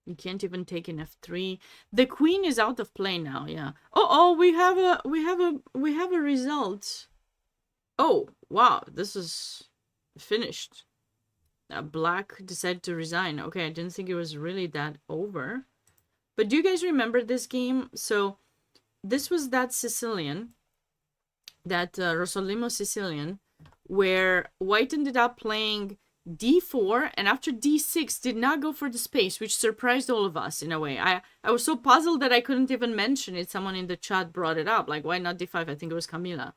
A: You can't even take in f3. The queen is out of play now. Yeah. Oh, we have a result. Oh, wow. This is finished. Black decided to resign. Okay, I didn't think it was really that over. But do you guys remember this game? So this was that Sicilian, that Rosolimo Sicilian, where white ended up playing d4 and after d6 did not go for the space, which surprised all of us in a way. I was so puzzled that I couldn't even mention it. Someone in the chat brought it up, like, why not d5? I think it was Camila.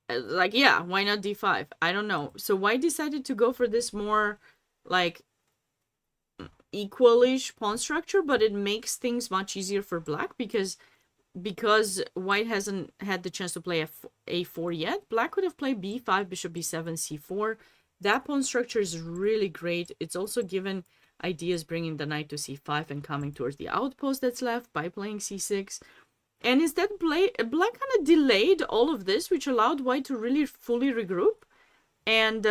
A: Like, yeah, why not d5? I don't know. So white decided to go for this more like equalish pawn structure, but it makes things much easier for black because white hasn't had the chance to play a4 yet. Black could have played b5, bishop b7, c4. That pawn structure is really great. It's also given ideas bringing the knight to c5 and coming towards the outpost that's left by playing c6. And instead, black kind of delayed all of this, which allowed white to really fully regroup. And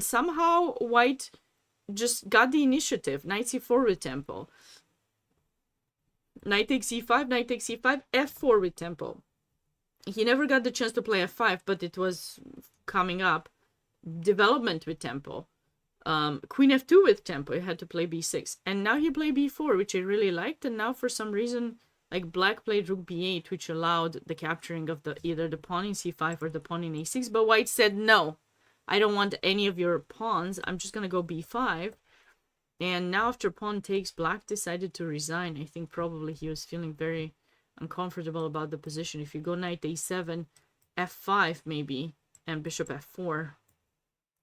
A: somehow white just got the initiative. Knight c4 with tempo. Knight takes e5, knight takes e5, f4 with tempo. He never got the chance to play f5, but it was coming up. Development with tempo. Queen f2 with tempo. He had to play b6. And now he played b4, which I really liked. And now for some reason, like, black played rook b8, which allowed the capturing of either the pawn in c5 or the pawn in a6. But white said, no, I don't want any of your pawns. I'm just going to go b5. And now after pawn takes, black decided to resign. I think probably he was feeling very uncomfortable about the position. If you go knight a7, f5 maybe, and bishop f4.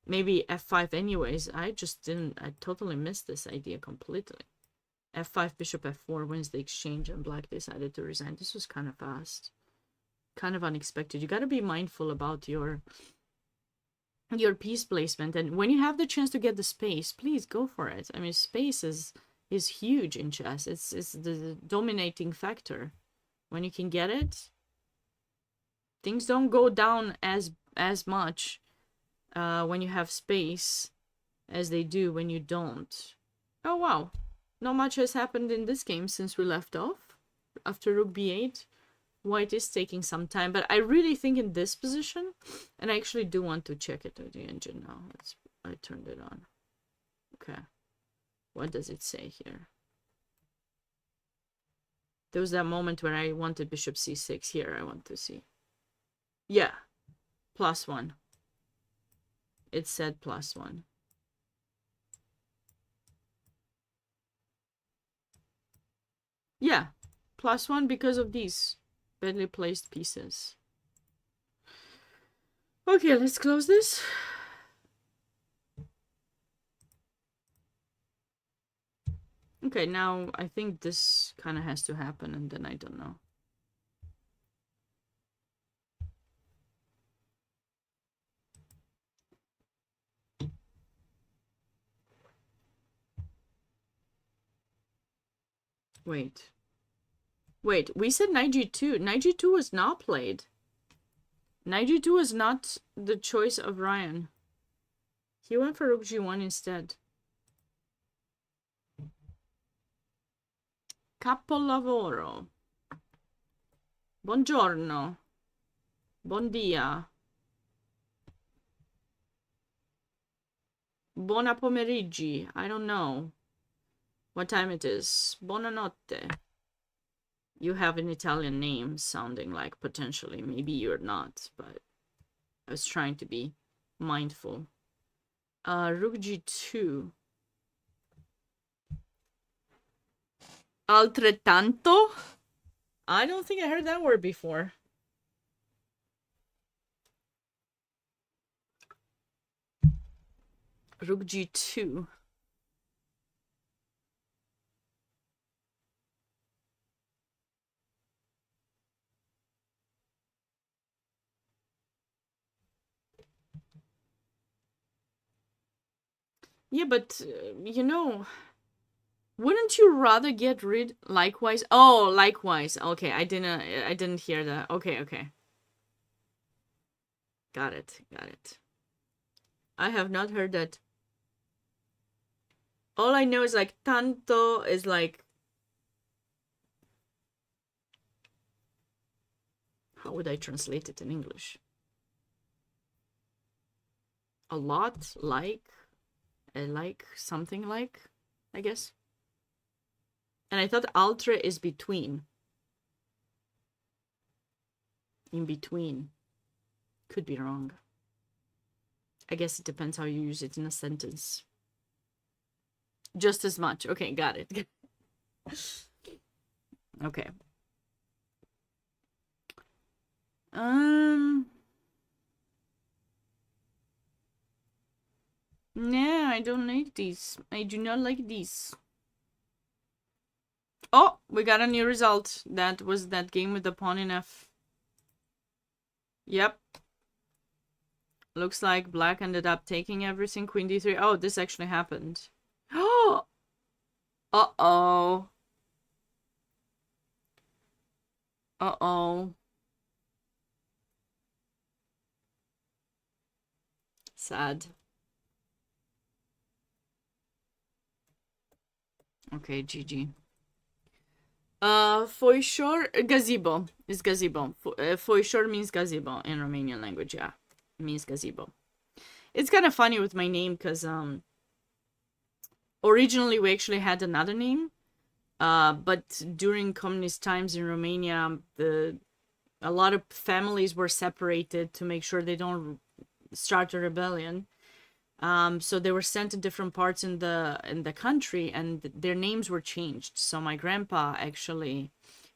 A: Maybe f5 anyways. I totally missed this idea completely. f5, bishop f4 wins the exchange, and black decided to resign. This was kind of fast. Kind of unexpected. You got to be mindful about your piece placement, and when you have the chance to get the space, please go for it. I mean, space is huge in chess. It's the dominating factor. When you can get it, things don't go down as much when you have space as they do when you don't. Oh wow, not much has happened in this game since we left off. After rook b8, white is taking some time, but I really think in this position, and I actually do want to check it with the engine now. I turned it on. Okay, what does it say here? There was that moment where I wanted bishop c6. Here I want to see. Yeah, +1. It said +1. Yeah, +1 because of these badly placed pieces. Okay, let's close this. Okay, now I think this kind of has to happen, and then I don't know. Wait. Wait, we said knight g2. Knight g2 was not played. Knight g2 was not the choice of Ryan. He went for rook g1 instead. Capolavoro. Buongiorno. Buon dia. Buona pomeriggi. I don't know what time it is. Buonanotte. You have an Italian name sounding like potentially. Maybe you're not, but I was trying to be mindful. Rook g2. Altrettanto? I don't think I heard that word before. Rook g2. Yeah, but you know, wouldn't you rather get rid likewise? Oh, likewise. Okay, I didn't hear that. Okay, okay. Got it. Got it. I have not heard that. All I know is like tanto is like, how would I translate it in English? A lot, like, something like, I guess. And I thought altre is between. In between. Could be wrong. I guess it depends how you use it in a sentence. Just as much. Okay, got it. Okay. No, I don't like these. I do not like these. Oh, we got a new result. That was that game with the pawn in f. Yep. Looks like black ended up taking everything. Queen d3. Oh, this actually happened. Oh! Uh-oh. Uh-oh. Sad. Okay, GG. Foisor, gazebo. Is gazebo. Foisor means gazebo in Romanian language, yeah. It means gazebo. It's kind of funny with my name because originally we actually had another name. But during communist times in Romania, a lot of families were separated to make sure they don't start a rebellion. So they were sent to different parts in the country, and their names were changed. So my grandpa actually,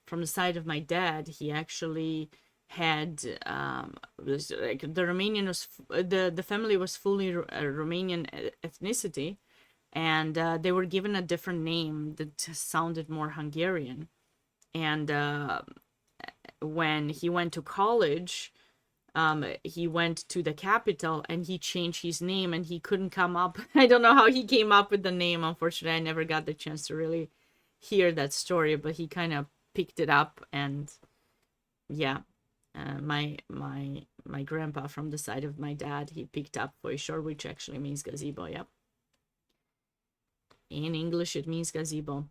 A: from the side of my dad, he actually had like the Romanian was the family was fully Romanian ethnicity, and they were given a different name that sounded more Hungarian. And when he went to college, he went to the capital and he changed his name, and he couldn't come up. I don't know how he came up with the name. Unfortunately, I never got the chance to really hear that story, but he kind of picked it up. And yeah, my grandpa from the side of my dad, he picked up Foisor, which actually means gazebo. Yep. In English, it means gazebo.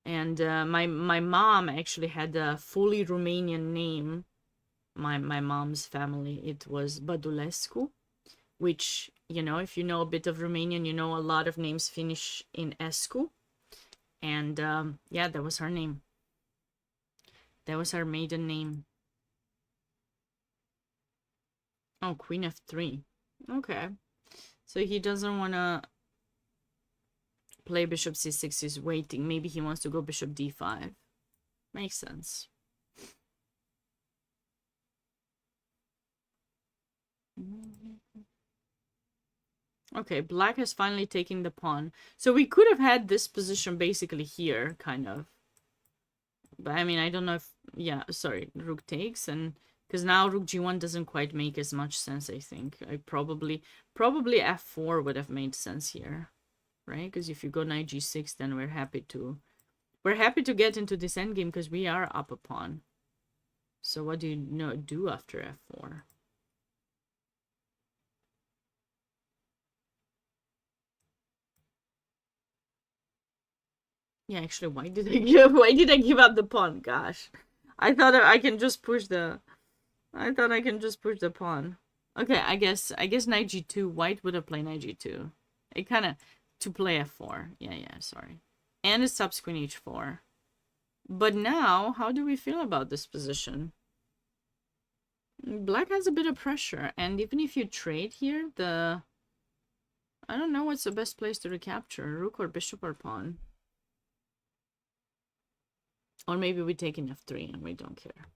A: And my mom actually had a fully Romanian name. My mom's family, it was Badulescu, which, you know, if you know a bit of Romanian, you know a lot of names finish in escu. And yeah, that was her name. That was her maiden name. Oh, Queen f3. Okay. So he doesn't want to Play bishop c6 is waiting. Maybe he wants to go bishop d5. Makes sense. Okay, black has finally taken the pawn. So we could have had this position basically here, kind of. But I mean, I don't know if... Yeah, sorry, rook takes, and... Because now rook g1 doesn't quite make as much sense, I think. I probably f4 would have made sense here. Right? Because if you go knight g6, then we're happy to... We're happy to get into this endgame because we are up a pawn. So what do you do after f4? Yeah, actually, why did I give up the pawn? Gosh. I thought I can just push the... I thought I can just push the pawn. Okay, I guess knight g2. White would have played knight g2. It kind of... To play f4. Yeah, sorry. And a subsequent h4. But now, how do we feel about this position? Black has a bit of pressure, and even if you trade here, the... I don't know what's the best place to recapture. Rook or bishop or pawn. Or maybe we take in f3 and we don't care.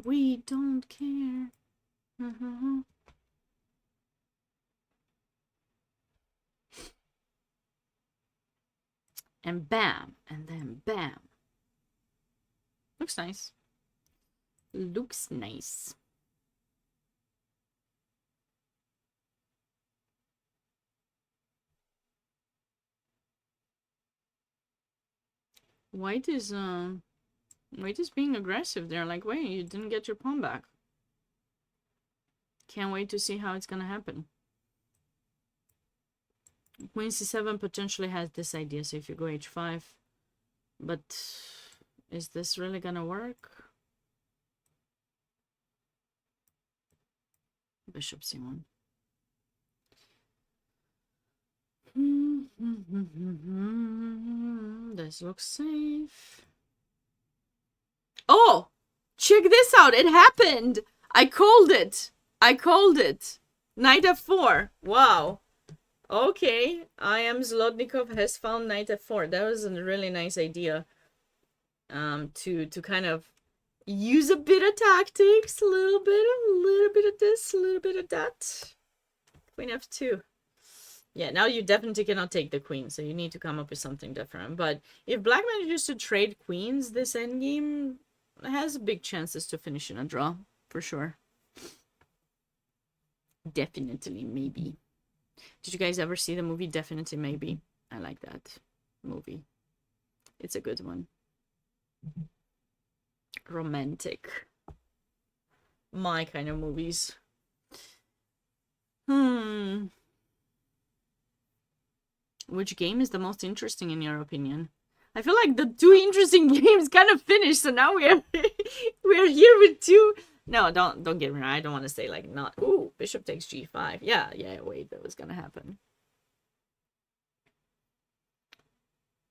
A: We don't care. And bam. And then bam. Looks nice. Looks nice. White is being aggressive. They're like, wait, you didn't get your pawn back. Can't wait to see how it's gonna happen. Queen c7 potentially has this idea, so if you go h5. But is this really gonna work? Bishop c1. This looks safe. Oh! Check this out! It happened! I called it! I called it! Knight f4. Wow. Okay. I am Zlotnikov has found knight f4. That was a really nice idea. To kind of use a bit of tactics, a little bit of this, a little bit of that. Queen f2. Yeah, now you definitely cannot take the queen, so you need to come up with something different. But if black manages to trade queens, this endgame has big chances to finish in a draw, for sure. Definitely, maybe. Did you guys ever see the movie Definitely Maybe? I like that movie. It's a good one. Romantic. My kind of movies. Which game is the most interesting in your opinion? I feel like the two interesting games kind of finished, so now we're here with two. No, don't get me wrong. I don't want to say like not. Ooh, bishop takes g5. Yeah. Wait, that was gonna happen.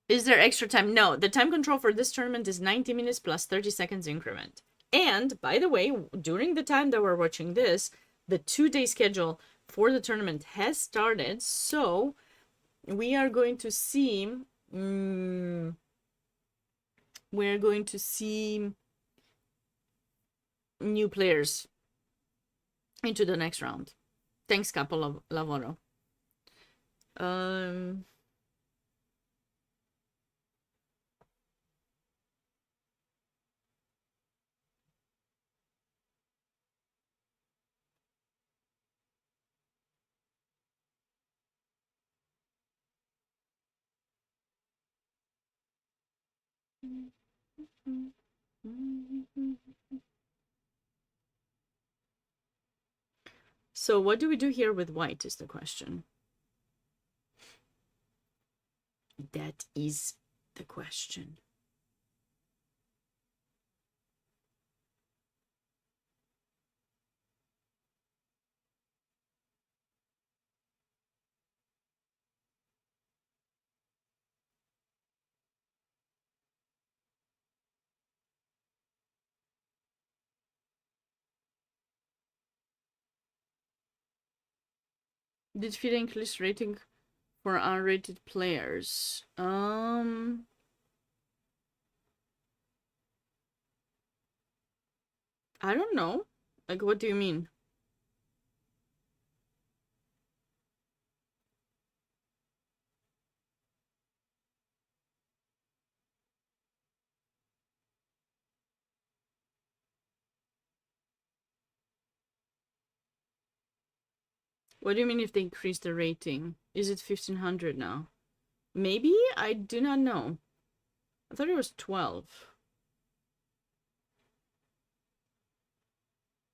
A: Is there extra time? No, the time control for this tournament is 90 minutes plus 30 seconds increment. And by the way, during the time that we're watching this, the 2-day schedule for the tournament has started. So we are going to see. We're going to see new players into the next round. Thanks, Capo Lavoro. So what do we do here with white is the question. That is the question. Did FIDE increase rating for unrated players. I don't know. Like, what do you mean? What do you mean if they increase the rating? Is it 1500 now? Maybe? I do not know. I thought it was 12.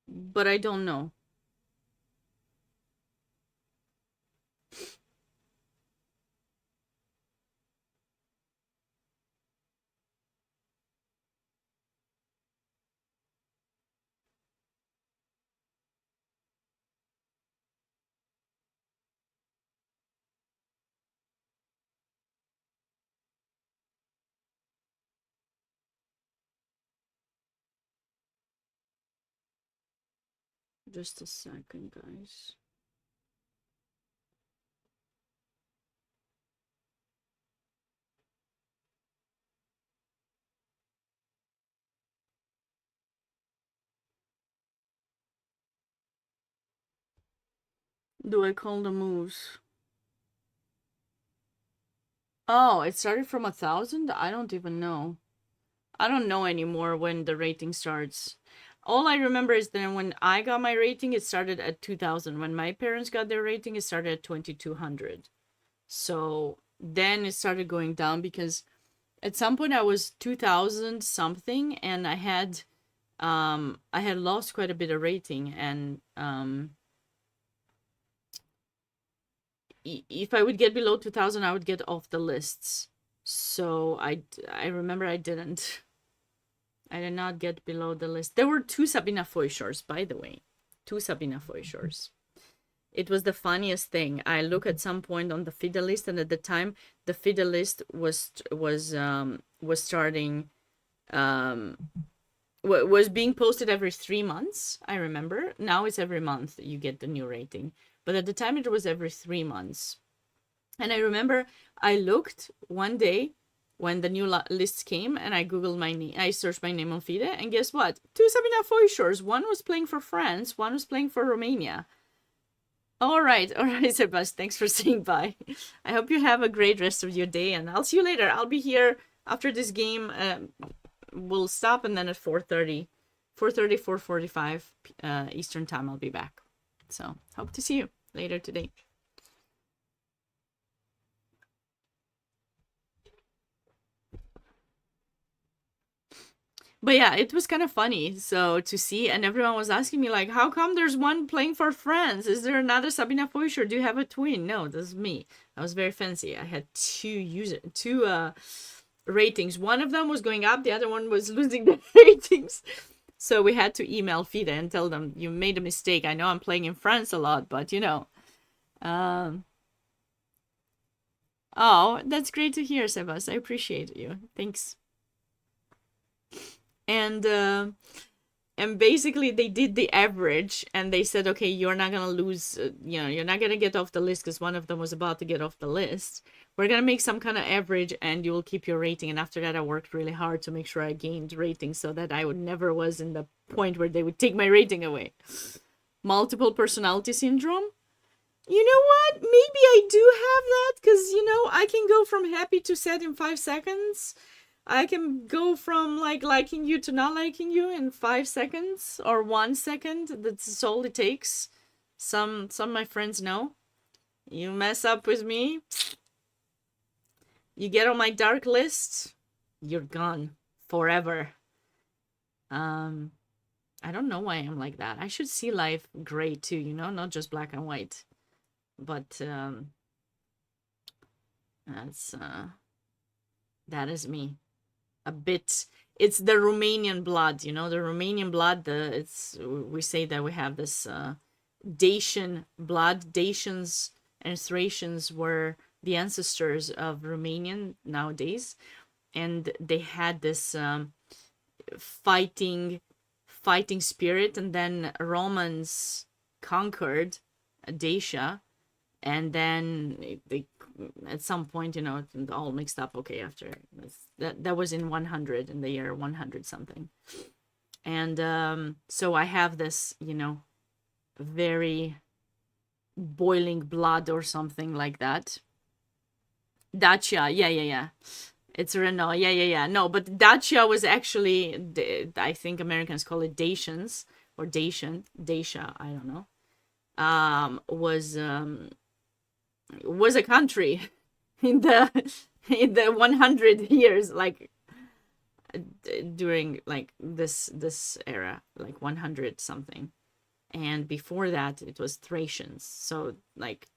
A: But I don't know. Just a second, guys. Do I call the moves? Oh, it started from 1,000? I don't even know. I don't know anymore when the rating starts. All I remember is that when I got my rating, it started at 2,000. When my parents got their rating, it started at 2,200. So then it started going down because at some point I was 2,000 something, and I had lost quite a bit of rating, and if I would get below 2,000, I would get off the lists. So I remember I didn't. I did not get below the list. There were 2 Sabina Foisors, by the way. 2 Sabina Foisors. It was the funniest thing. I look at some point on the FIDE list, and at the time, the FIDE list was starting, was being posted every 3 months. I remember. Now it's every month you get the new rating, but at the time it was every 3 months. And I remember I looked one day when the new lists came, and I googled my name. I searched my name on FIDE, and guess what? 2 Sabina Foisors. One was playing for France. One was playing for Romania. All right, Sebas. Thanks for saying bye. I hope you have a great rest of your day, and I'll see you later. I'll be here after this game. We'll stop, and then at 4:30, 4:30, 4:45 Eastern time, I'll be back. So hope to see you later today. But yeah, it was kind of funny so to see, and everyone was asking me like, how come there's one playing for France? Is there another Sabina Foisor? Do you have a twin? No, this is me. I was very fancy. I had two ratings. One of them was going up, the other one was losing the ratings. So we had to email FIDE and tell them, you made a mistake. I know I'm playing in France a lot, but you know. Oh, that's great to hear, Sebas. I appreciate you. Thanks. And basically they did the average, and they said, okay, you're not gonna lose, you're not gonna get off the list because one of them was about to get off the list. We're gonna make some kind of average, and you will keep your rating. And after that, I worked really hard to make sure I gained rating so that I would never was in the point where they would take my rating away. Multiple personality syndrome. You know what? Maybe I do have that because, I can go from happy to sad in 5 seconds. I can go from like liking you to not liking you in 5 seconds or 1 second. That's all it takes. Some of my friends know. You mess up with me, you get on my dark list, you're gone forever. I don't know why I'm like that. I should see life gray too, not just black and white. But that is me. A bit. It's the Romanian blood, the Romanian blood. We say that we have this Dacian blood. Dacians and Thracians were the ancestors of Romanian nowadays, and they had this fighting spirit, and then Romans conquered Dacia, and then they at some point, it all mixed up. Okay, after that was in 100, in the year 100 something. And so I have this, very boiling blood or something like that. Dacia, yeah. It's Renault, yeah. No, but Dacia was actually, I think Americans call it Dacians or Dacia, I don't know. Was a country in the 100 years, like during like this era, like 100 something. And before that it was Thracians. So like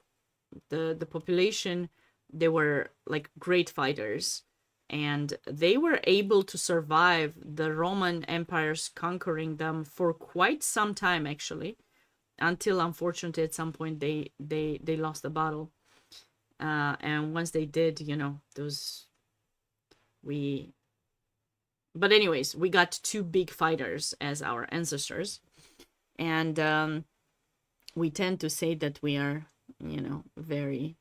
A: the population, they were like great fighters, and they were able to survive the Roman empires conquering them for quite some time, actually, until unfortunately at some point they lost the battle. And once they did, those we but anyways, we got two big fighters as our ancestors. And we tend to say that we are, very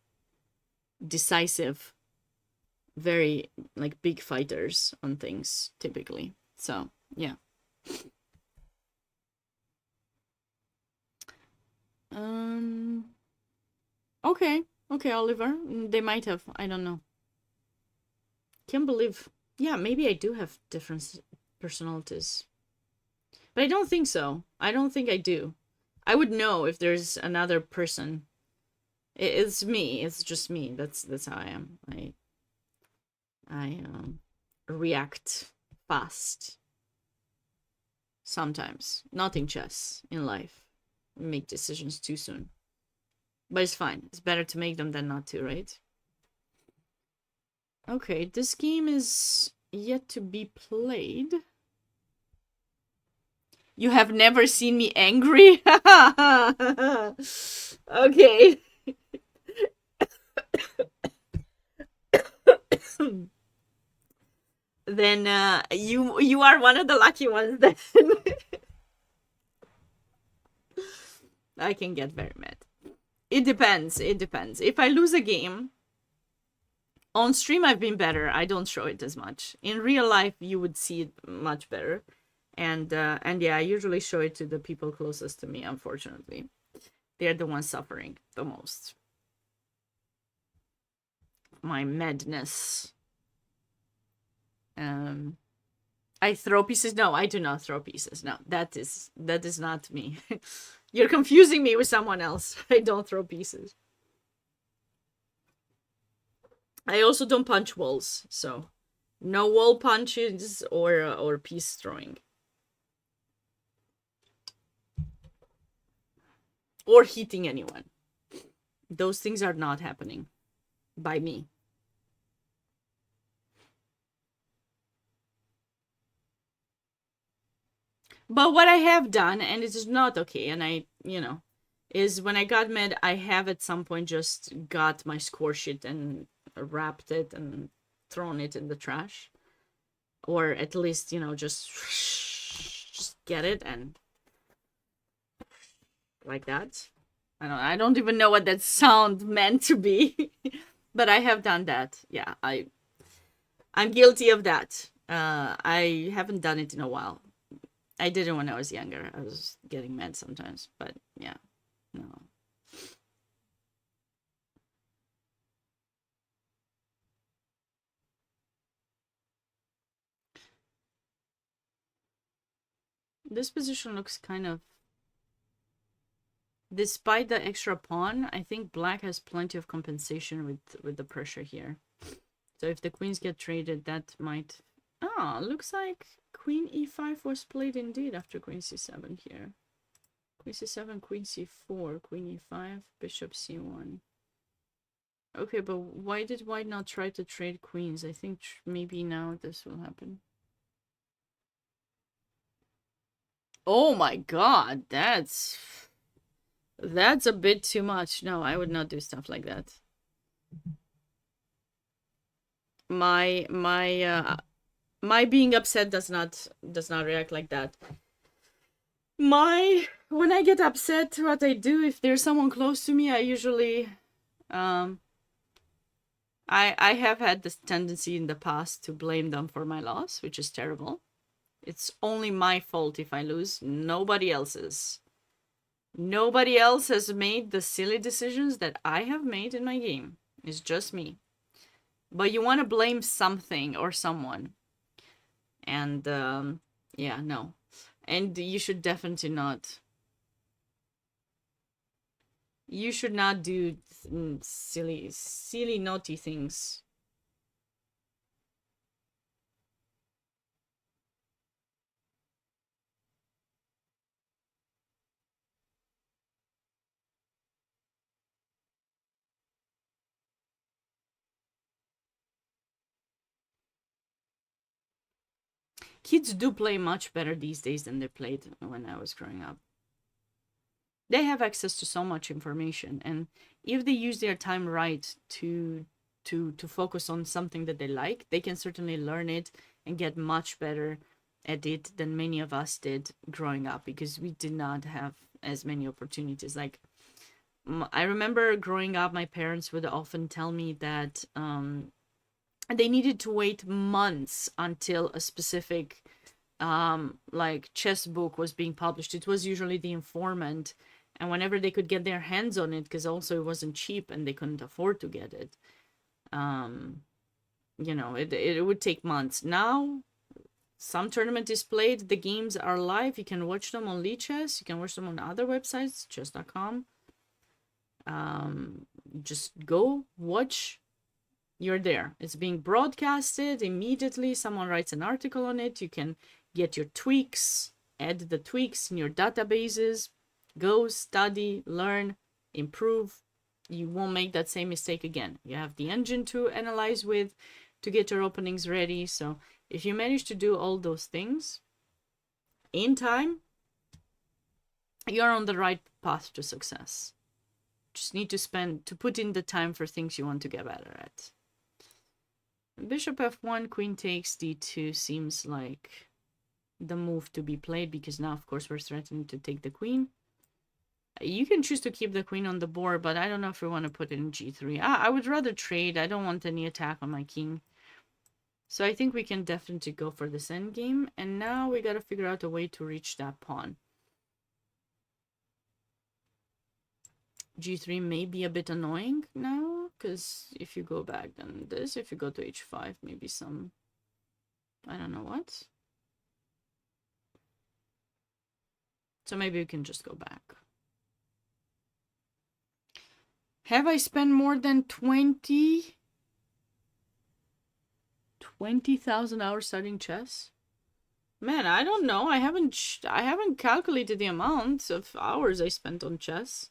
A: decisive, very like big fighters on things typically. So yeah. Okay, Oliver, they might have, I don't know. Can't believe, yeah, maybe I do have different personalities, but I don't think so. I don't think I do. I would know if there's another person. It's me. It's just me. That's how I am. I react fast. Sometimes, not in chess, in life, make decisions too soon. But it's fine. It's better to make them than not to, right? Okay, this game is yet to be played. You have never seen me angry? Okay. Then you are one of the lucky ones then. I can get very mad. It depends. If I lose a game, on stream I've been better. I don't show it as much. In real life you would see it much better. And yeah, I usually show it to the people closest to me, unfortunately. They're the ones suffering the most. My madness. I throw pieces? No, I do not throw pieces. No, that is not me. You're confusing me with someone else. I don't throw pieces. I also don't punch walls, so no wall punches or piece throwing. Or hitting anyone. Those things are not happening by me. But what I have done, and it is not okay, and I, is when I got mad, I have at some point just got my score sheet and wrapped it and thrown it in the trash. Or at least, just get it and like that. I don't even know what that sound meant to be. But I have done that. Yeah, I'm guilty of that. I haven't done it in a while. I did it when I was younger. I was getting mad sometimes, but yeah, no. This position looks kind of... Despite the extra pawn, I think black has plenty of compensation with the pressure here. So if the queens get traded, that might... Ah, looks like queen e5 was played indeed after queen c7 here. Queen c7, queen c4, queen e5, bishop c1. Okay, but why did white not try to trade queens? I think maybe now this will happen. Oh my god, that's a bit too much. No, I would not do stuff like that. My being upset does not react like that. When I get upset, what I do, if there's someone close to me, I usually Um, I have had this tendency in the past to blame them for my loss, which is terrible. It's only my fault if I lose, nobody else's. Nobody else has made the silly decisions that I have made in my game. It's just me. But you want to blame something or someone. And yeah, no. And you should definitely not. You should not do silly, naughty things. Kids do play much better these days than they played when I was growing up. They have access to so much information, and if they use their time right to focus on something that they like, they can certainly learn it and get much better at it than many of us did growing up, because we did not have as many opportunities. Like, I remember growing up, my parents would often tell me that they needed to wait months until a specific like chess book was being published. It was usually The Informant, and whenever they could get their hands on it, because also it wasn't cheap and they couldn't afford to get it, it would take months. Now some tournament is played, the games are live, you can watch them on Lichess, you can watch them on other websites, chess.com. Just go watch, you're there. It's being broadcasted immediately. Someone writes an article on it. You can get your tweaks, add the tweaks in your databases, go study, learn, improve. You won't make that same mistake again. You have the engine to analyze with, to get your openings ready. So if you manage to do all those things in time, you're on the right path to success. Just need to put in the time for things you want to get better at. Bishop f1, queen takes d2 seems like the move to be played, because now, of course, we're threatening to take the queen. You can choose to keep the queen on the board, but I don't know if we want to put it in g3. I would rather trade. I don't want any attack on my king. So I think we can definitely go for this endgame. And now we got to figure out a way to reach that pawn. g3 may be a bit annoying now, because if you go back, then this. If you go to h5, maybe some... I don't know what. So maybe we can just go back. Have I spent more than 20,000 hours studying chess? Man, I don't know. I haven't calculated the amount of hours I spent on chess.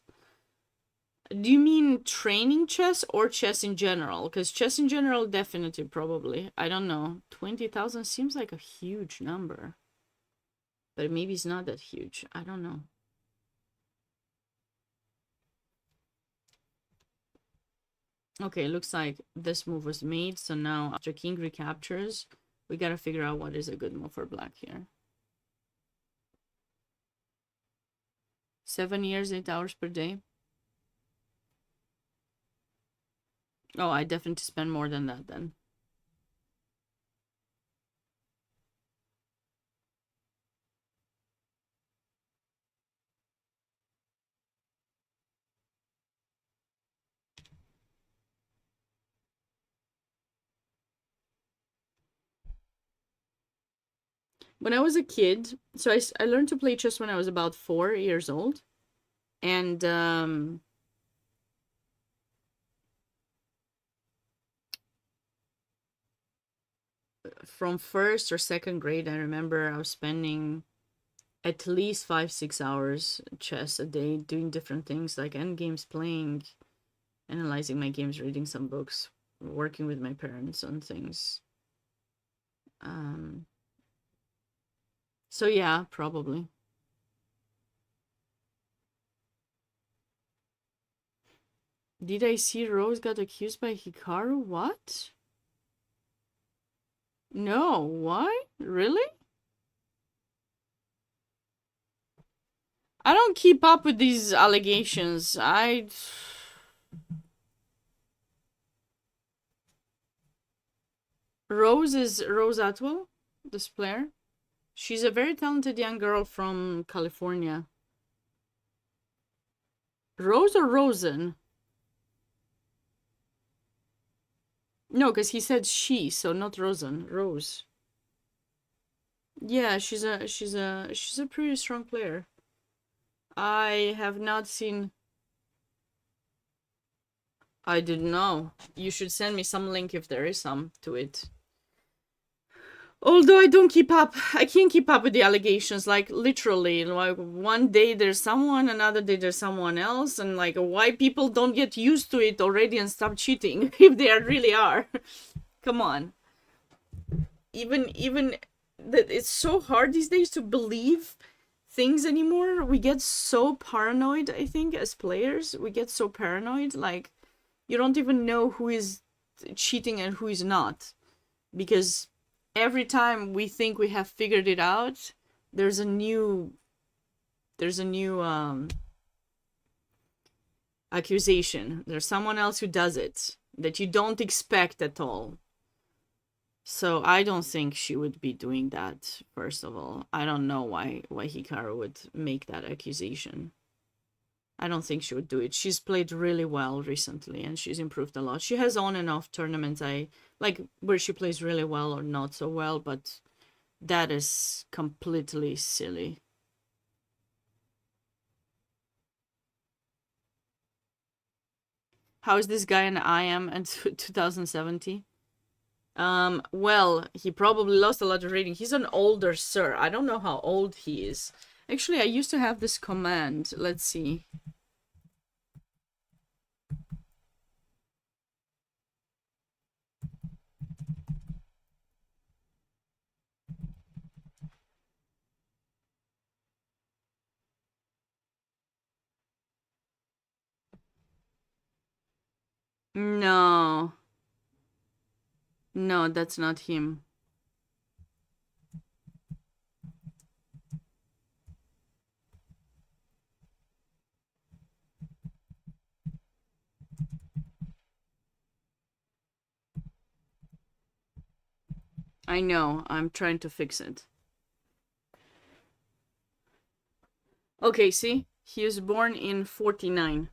A: Do you mean training chess or chess in general? Because chess in general, definitely, probably. I don't know. 20,000 seems like a huge number. But maybe it's not that huge. I don't know. Okay, looks like this move was made. So now, after king recaptures, we gotta figure out what is a good move for black here. 7 years, 8 hours per day. Oh, I definitely spend more than that then. When I was a kid, so I learned to play chess when I was about 4 years old. And from first or second grade, I remember I was spending at least 5-6 hours chess a day doing different things like end games, playing, analyzing my games, reading some books, working with my parents on things. So yeah, probably. Did I see Rose got accused by Hikaru? What? No, why? Really? I don't keep up with these allegations. Rose is Rose Atwell, this player. She's a very talented young girl from California. Rose or Rosen? No, because he said she, so not Rosen. Rose. Yeah, she's a pretty strong player. I have not seen. I didn't know. You should send me some link if there is some to it. Although I don't keep up, I can't keep up with the allegations. Like literally, like one day there's someone, another day there's someone else, and like why people don't get used to it already and stop cheating if they really are. Come on. Even that it's so hard these days to believe things anymore. We get so paranoid. I think as players, we get so paranoid. Like you don't even know who is cheating and who is not, because every time we think we have figured it out, there's a new accusation. There's someone else who does it that you don't expect at all. So I don't think she would be doing that. First of all, I don't know why Hikaru would make that accusation. I don't think she would do it. She's played really well recently and she's improved a lot. She has on and off tournaments I like where she plays really well or not so well, but that is completely silly. How is this guy an IM in 2070? Well, he probably lost a lot of rating. He's an older sir. I don't know how old he is. Actually, I used to have this command. Let's see. No. No, that's not him. I know. I'm trying to fix it. Okay, see? He was born in 49.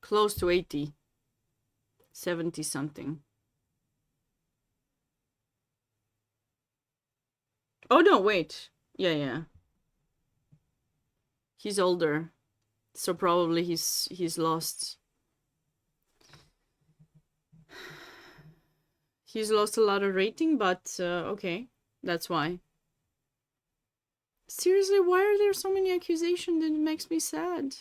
A: Close to 80. 70 something. Oh no, wait. Yeah. He's older. So probably he's lost. He's lost a lot of rating, but okay. That's why. Seriously, why are there so many accusations? That makes me sad.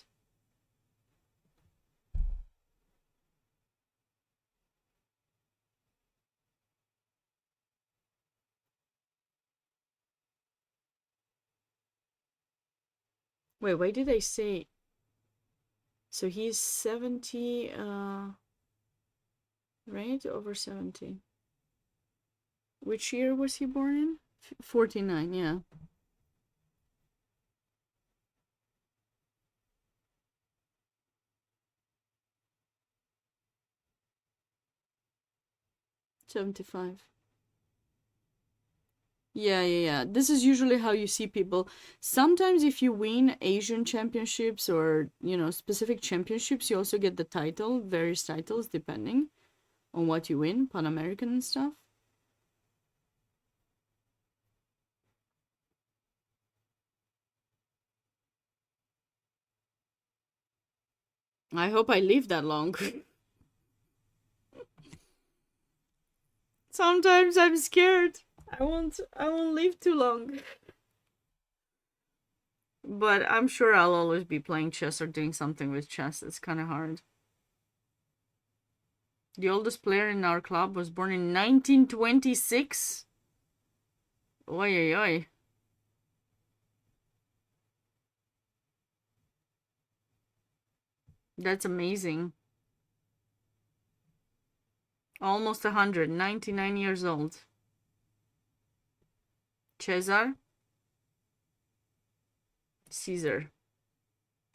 A: Wait, why did I say? So he's 70, right? Over 70. Which year was he born in? 49, yeah. 75. Yeah. This is usually how you see people. Sometimes if you win Asian championships or, specific championships, you also get the title, various titles, depending on what you win, Pan American and stuff. I hope I live that long. Sometimes I'm scared. I won't live too long. But I'm sure I'll always be playing chess or doing something with chess. It's kind of hard. The oldest player in our club was born in 1926. Oi, oi, oi. That's amazing. Almost 100, 99 years old. Cesar? Caesar.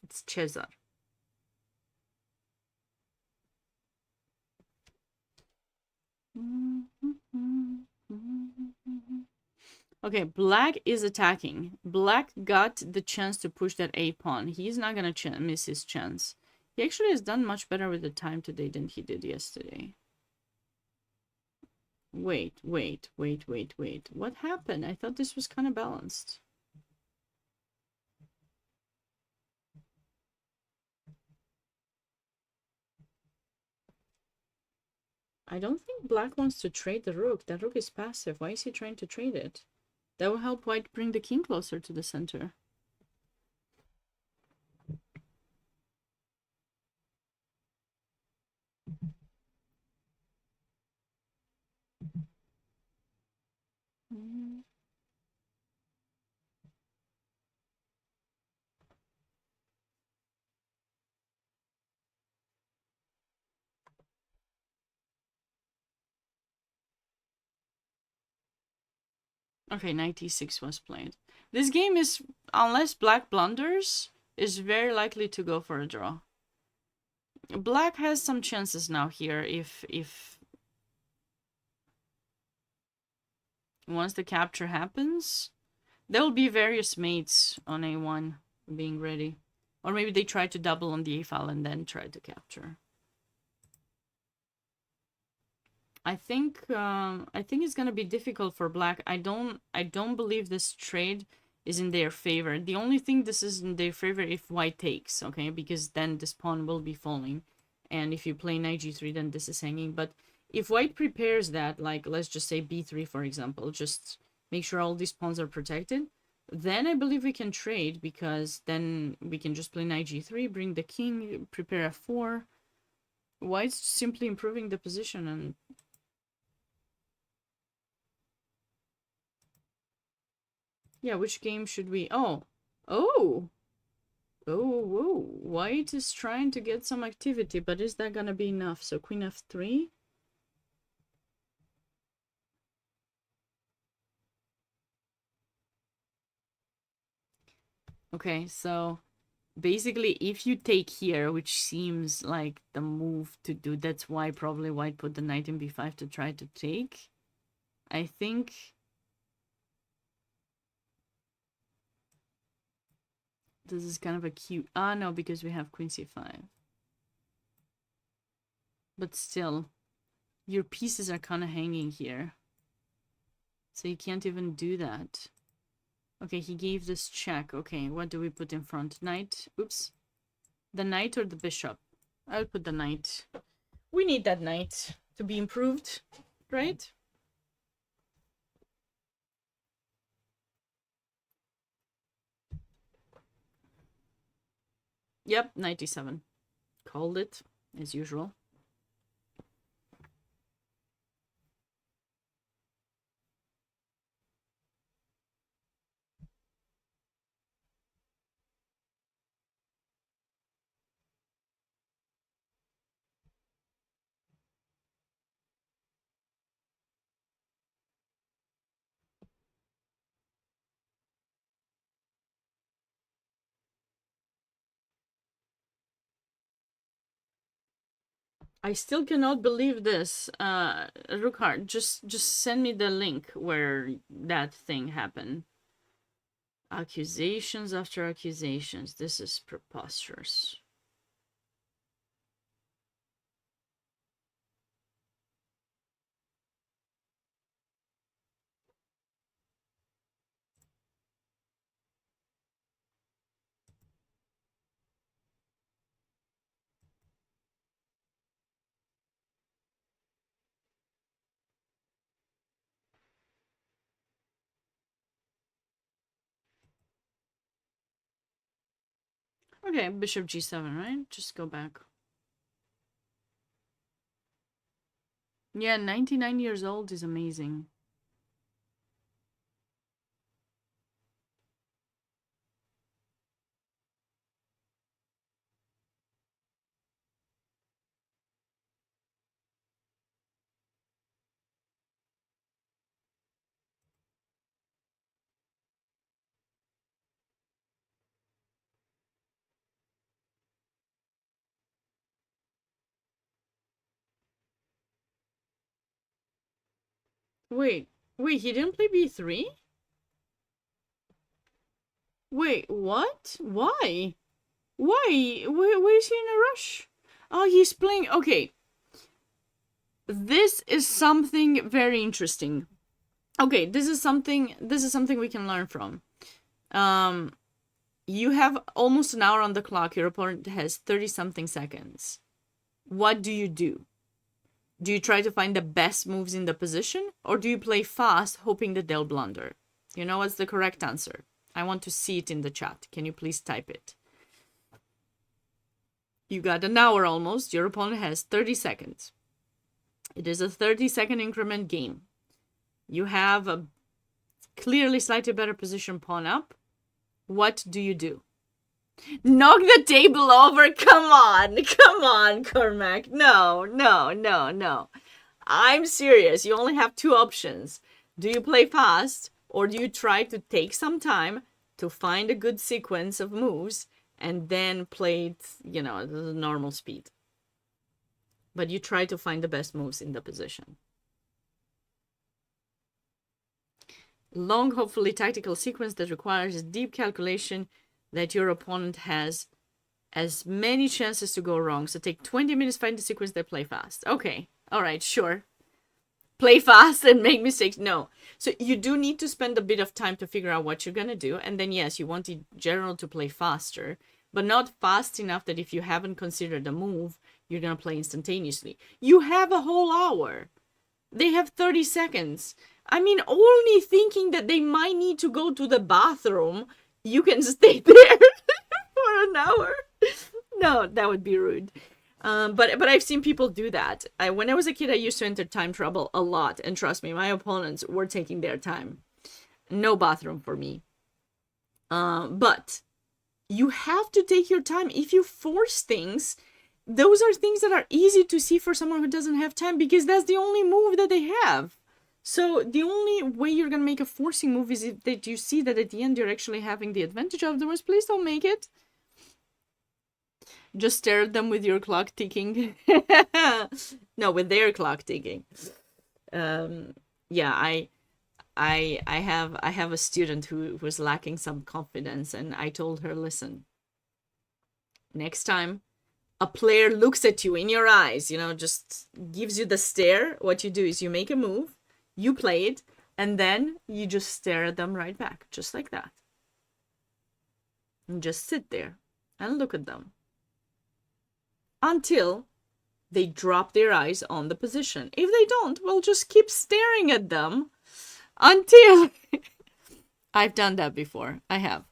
A: It's Cesar. Okay, black is attacking. Black got the chance to push that A pawn. He's not gonna miss his chance. He actually has done much better with the time today than he did yesterday. Wait. What happened? I thought this was kind of balanced. I don't think black wants to trade the rook. That rook is passive. Why is he trying to trade it? That will help white bring the king closer to the center. Okay, knight e6 was played. This game is, unless black blunders, is very likely to go for a draw. Black has some chances now here if once the capture happens, there will be various mates on a1 being ready. Or maybe they try to double on the a file and then try to capture. I think it's gonna be difficult for black. I don't believe this trade is in their favor. The only thing this is in their favor if white takes, okay? Because then this pawn will be falling. And if you play knight g3, then this is hanging. But if white prepares that, like let's just say b3, for example, just make sure all these pawns are protected, then I believe we can trade, because then we can just play knight g3, bring the king, prepare f4. White's simply improving the position. And yeah, which game should we... Oh! Whoa. White is trying to get some activity, but is that gonna be enough? So queen f3? Okay, so basically if you take here, which seems like the move to do, that's why probably white put the knight in b5 to try to take. I think... this is kind of a cute... Ah, no, because we have queen c5. But still, your pieces are kind of hanging here. So you can't even do that. Okay, he gave this check. Okay, what do we put in front? Knight? Oops. The knight or the bishop? I'll put the knight. We need that knight to be improved, right? Yep, 97. Called it, as usual. I still cannot believe this. Rukhard, just send me the link where that thing happened. Accusations after accusations. This is preposterous. Okay, bishop g7, right? Just go back. Yeah, 99 years old is amazing. Wait, wait, he didn't play b3? Wait, what? Why? Why? Why is he in a rush? Oh, he's playing... Okay. This is something very interesting. Okay, this is something we can learn from. You have almost an hour on the clock. Your opponent has 30-something seconds. What do you do? Do you try to find the best moves in the position? Or do you play fast, hoping that they'll blunder? You know what's the correct answer? I want to see it in the chat. Can you please type it? You got an hour almost. Your opponent has 30 seconds. It is a 30-second increment game. You have a clearly slightly better position pawn up. What do you do? Knock the table over? Come on, Cormac. No. I'm serious. You only have two options. Do you play fast, or do you try to take some time to find a good sequence of moves and then play it, you know, at the normal speed? But you try to find the best moves in the position. Long, hopefully tactical sequence that requires deep calculation that your opponent has as many chances to go wrong. So take 20 minutes, find the sequence, that play fast. Okay, all right, sure. Play fast and make mistakes. No. So you do need to spend a bit of time to figure out what you're going to do. And then, yes, you want the general to play faster, but not fast enough that if you haven't considered a move, you're going to play instantaneously. You have a whole hour. They have 30 seconds. I mean, only thinking that they might need to go to the bathroom, you can stay there for an hour. No, that would be rude. But I've seen people do that. When I was a kid, I used to enter time trouble a lot. And trust me, my opponents were taking their time. No bathroom for me. But you have to take your time. If you force things, those are things that are easy to see for someone who doesn't have time, because that's the only move that they have. So the only way you're going to make a forcing move is if that you see that at the end you're actually having the advantage. Otherwise, please don't make it. Just stare at them with your clock ticking. No, with their clock ticking. Yeah, I have a student who was lacking some confidence, and I told her, listen, next time a player looks at you in your eyes, you know, just gives you the stare, what you do is you make a move, you play it, and then you just stare at them right back, just like that. And just sit there and look at them until they drop their eyes on the position. If they don't, well, just keep staring at them until... I've done that before. I have.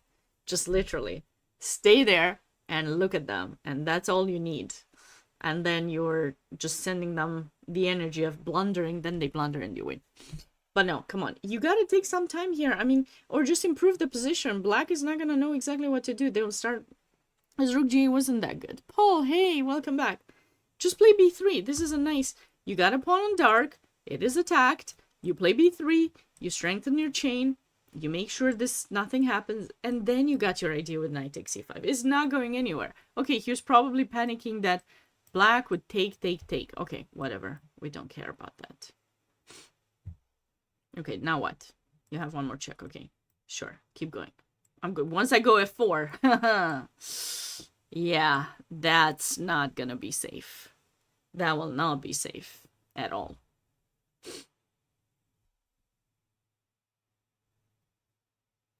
A: Just literally stay there and look at them, and that's all you need. And then you're just sending them the energy of blundering, then they blunder and you win. But no, come on, you gotta take some time here. I mean, or just improve the position. Black is not gonna know exactly what to do. They will start... As Rook G wasn't that good. Paul, hey, welcome back. Just play b3. This is a nice... You got a pawn on dark. It is attacked. You play b3. You strengthen your chain. You make sure nothing happens, and then you got your idea with knight takes c5. It's not going anywhere. Okay, he was probably panicking that black would take. Okay, whatever. We don't care about that. Okay, now what? You have one more check. Okay, sure. Keep going. I'm good. Once I go f4, yeah, that's not gonna be safe. That will not be safe at all.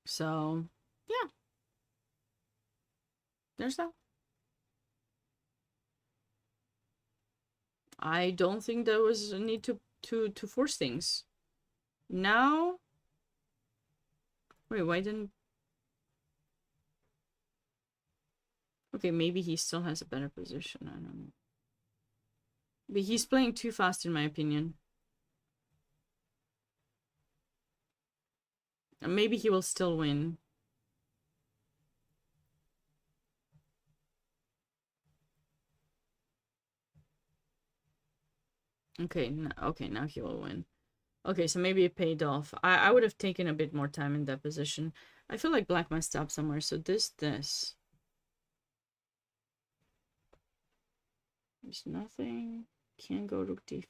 A: So, yeah. There's that. I don't think there was a need to force things. Now... Wait, why didn't... Okay, maybe he still has a better position. I don't know. But he's playing too fast, in my opinion. And maybe he will still win. Okay, now he will win. Okay, so maybe it paid off. I would have taken a bit more time in that position. I feel like black messed up somewhere, so this. There's nothing. Can't go rook d.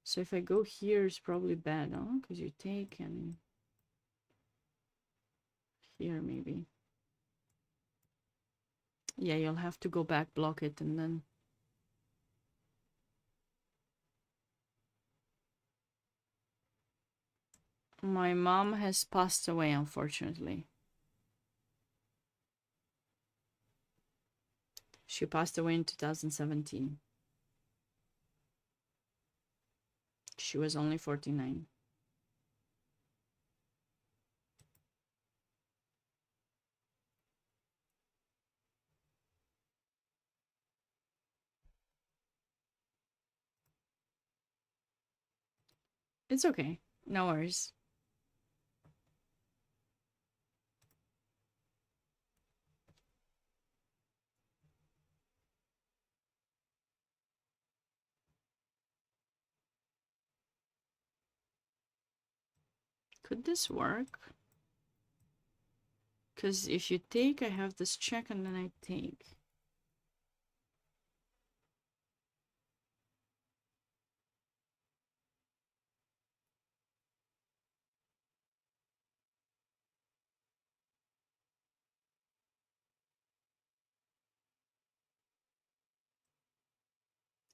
A: So if I go here, it's probably bad, huh? Because you take and here maybe. Yeah, you'll have to go back, block it, and then... My mom has passed away, unfortunately. She passed away in 2017. She was only 49. It's okay. No worries. Could this work? Because if you take, I have this check and then I take.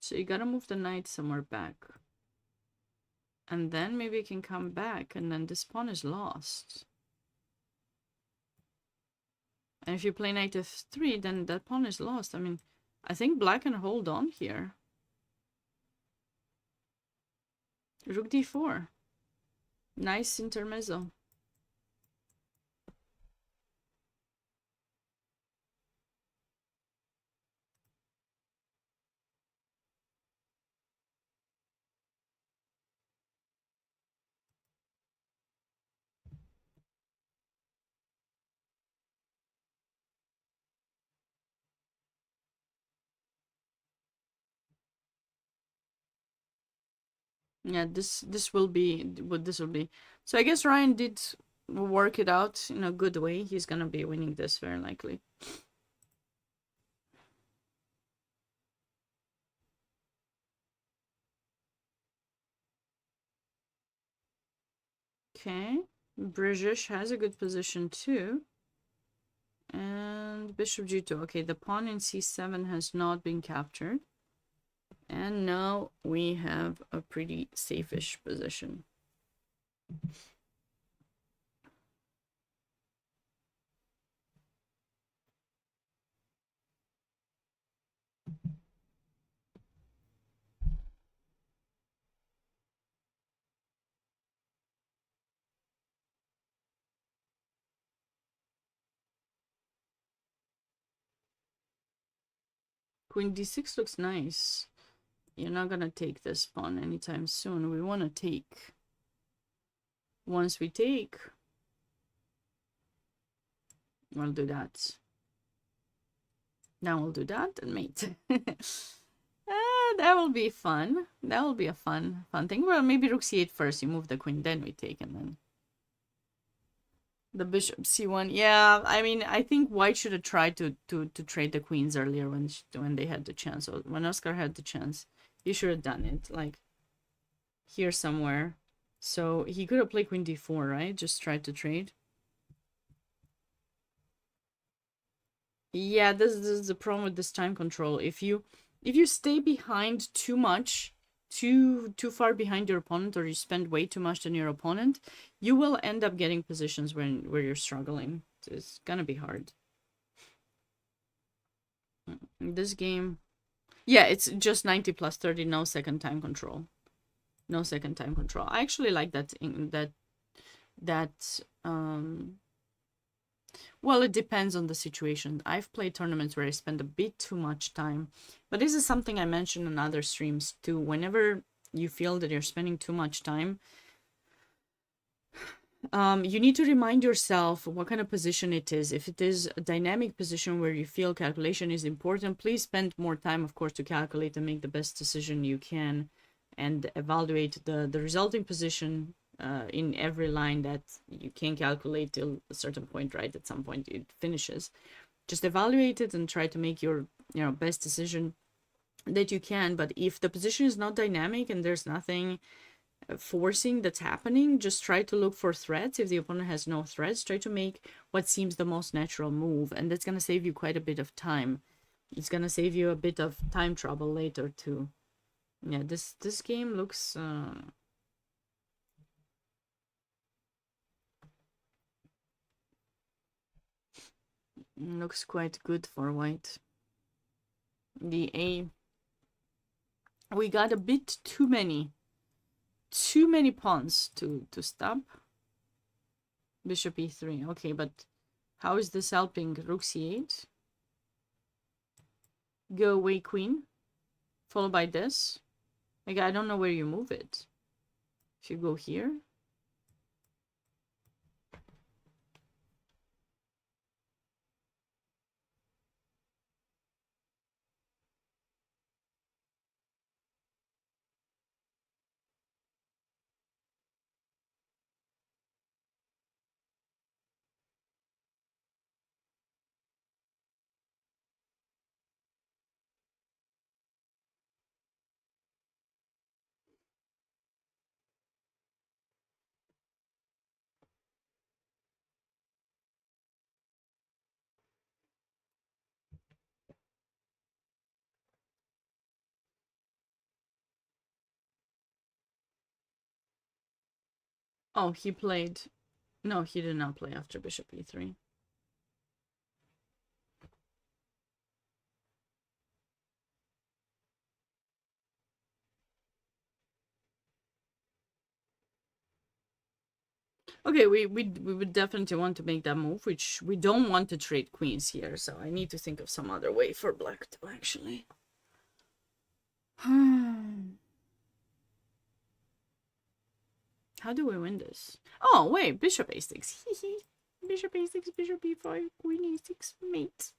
A: So you gotta move the knight somewhere back. And then maybe you can come back and then this pawn is lost. And if you play knight f3, then that pawn is lost. I mean, I think black can hold on here. Rook d4. Nice intermezzo. Yeah, this will be what this will be. So I guess Ryan did work it out in a good way. He's gonna be winning this very likely. Okay, British has a good position too. And bishop g2. Okay, the pawn in c7 has not been captured. And now we have a pretty safe-ish position. Queen d6 looks nice. You're not gonna take this pawn anytime soon. We want to take. Once we take, we'll do that. Now we'll do that and mate. That will be fun. That will be a fun thing. Well, maybe rook c8 first. You move the queen, then we take, and then the bishop c1. Yeah, I mean, I think white should have tried to trade the queens earlier when they had the chance. So when Oscar had the chance, he should have done it like here somewhere. So he could have played queen d4, right? Just tried to trade. Yeah, this is the problem with this time control. If you stay behind too much, too far behind your opponent, or you spend way too much on your opponent, you will end up getting positions where you're struggling. It's gonna be hard. In this game, yeah, it's just 90 plus 30, no second time control. No second time control. I actually like that well, it depends on the situation. I've played tournaments where I spend a bit too much time, but this is something I mentioned in other streams too. Whenever you feel that you're spending too much time, you need to remind yourself what kind of position it is. If it is a dynamic position where you feel calculation is important, please spend more time, of course, to calculate and make the best decision you can and evaluate the resulting position in every line that you can calculate till a certain point, right? At some point it finishes. Just evaluate it and try to make your best decision that you can. But if the position is not dynamic and there's nothing forcing that's happening, just try to look for threats. If the opponent has no threats, try to make what seems the most natural move, and that's going to save you quite a bit of time. It's going to save you a bit of time trouble later too. Yeah, this game looks looks quite good for white. The A, we got a bit too many pawns to stop. Bishop e3. Okay, but how is this helping? Rook c8. Go away queen. Followed by this. Like, I don't know where you move it. If you go here. Oh, he played. No, he did not play after bishop e3. Okay, we would definitely want to make that move, which we don't want to trade queens here, so I need to think of some other way for black to actually. How do we win this? Oh, wait, bishop a6. Bishop a6, bishop e5, queen e6, mate.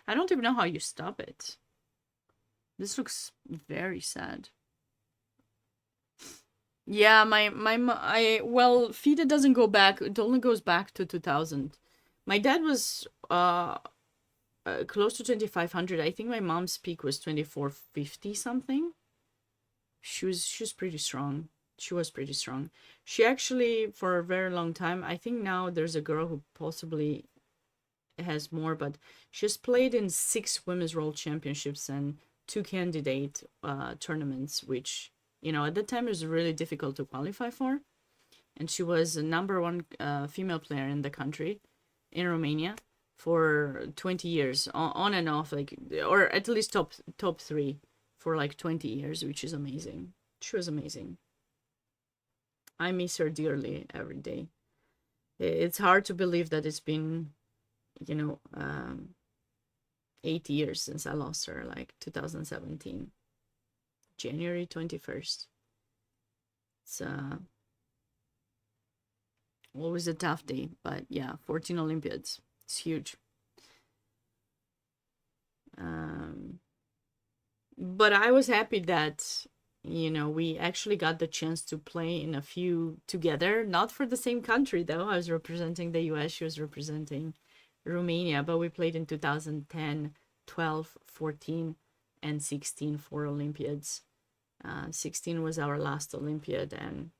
A: I don't even know how you stop it. This looks very sad. Yeah, well, FIDE doesn't go back. It only goes back to 2000. My dad was close to 2500. I think my mom's peak was 2450 something. She was pretty strong. She was pretty strong. She actually, for a very long time, I think now there's a girl who possibly has more, but she's played in 6 women's world championships and 2 candidate tournaments, which, you know, at the time it was really difficult to qualify for. And she was a #1 female player in the country, in Romania, for 20 years, on and off, like, or at least top 3 for like 20 years, which is amazing. She was amazing. I miss her dearly every day. It's hard to believe that it's been, you know, 8 years since I lost her, like 2017, January 21st. It's always a tough day, but yeah, 14 Olympiads. It's huge. But I was happy that, you know, we actually got the chance to play in a few together, not for the same country though. I was representing the US, she was representing Romania, but we played in 2010, 12, 14, and 16 for Olympiads. 16 was our last Olympiad, and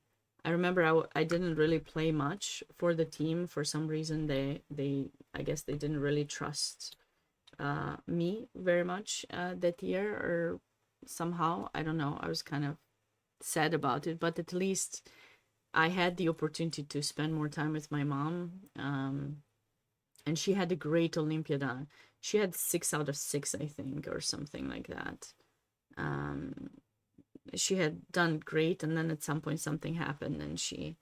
A: I remember I didn't really play much for the team. For some reason, I guess they didn't really trust me very much that year, or somehow, I don't know. I was kind of sad about it, but at least I had the opportunity to spend more time with my mom. And she had a great Olympiad. She had 6 out of 6, I think, or something like that. She had done great, and then at some point something happened, and she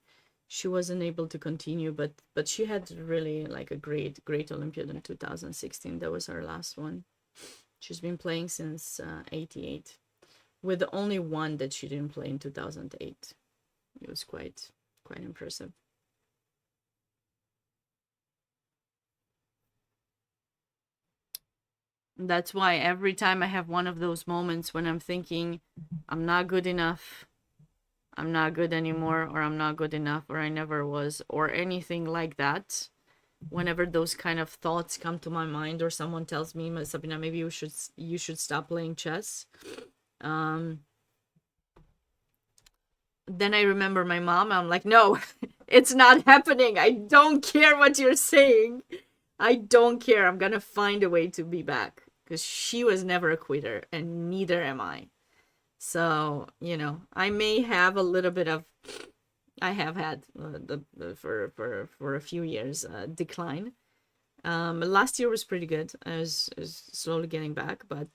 A: wasn't able to continue. But she had really like a great Olympiad in 2016. That was her last one. She's been playing since 88, with the only one that she didn't play in 2008. It was quite impressive. That's why every time I have one of those moments when I'm thinking I'm not good enough, I'm not good anymore, or I'm not good enough, or I never was, or anything like that, whenever those kind of thoughts come to my mind, or someone tells me, Sabina, maybe you should stop playing chess. Um, then I remember my mom. I'm like, no, it's not happening. I don't care what you're saying. I don't care. I'm gonna find a way to be back, because she was never a quitter, and neither am I. So, I may have a little bit of, I have had for a few years decline. Last year was pretty good. I was slowly getting back, but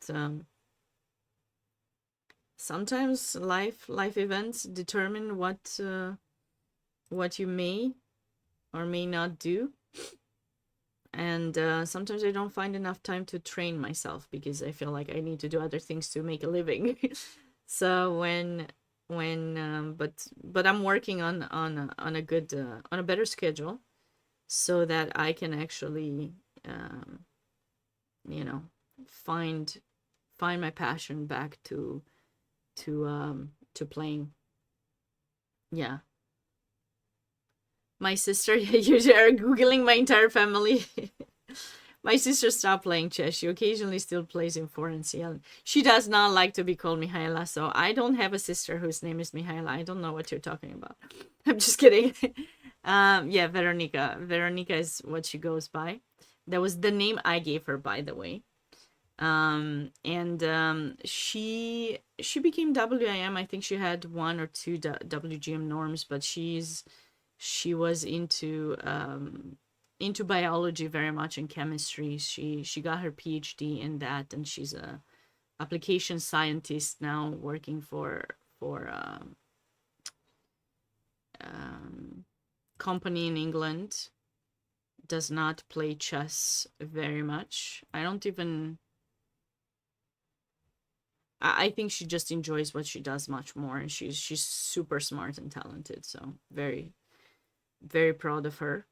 A: sometimes life events determine what you may or may not do. And sometimes I don't find enough time to train myself, because I feel like I need to do other things to make a living. So but I'm working on a good on a better schedule, so that I can actually um, you know find my passion back to playing. Yeah. My sister, you are googling my entire family. My sister stopped playing chess. She occasionally still plays in Foreign. She does not like to be called Mihaela, so I don't have a sister whose name is Mihaela. I don't know what you're talking about. I'm just kidding. Yeah, Veronica. Veronica is what she goes by. That was the name I gave her, by the way. And she became WIM. I think she had one or two WGM norms, but she was into biology very much, and chemistry. She got her PhD in that, and she's a application scientist now, working for company in England. Does not play chess very much. I think she just enjoys what she does much more, and she's super smart and talented. So very, very proud of her.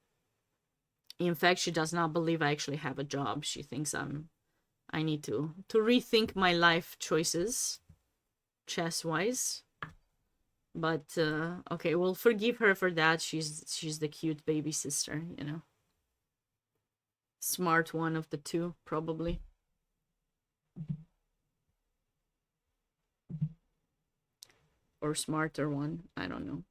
A: In fact, she does not believe I actually have a job. She thinks I need to rethink my life choices, chess wise. But okay, we'll forgive her for that. She's the cute baby sister, smart one of the two, probably. Or smarter one, I don't know.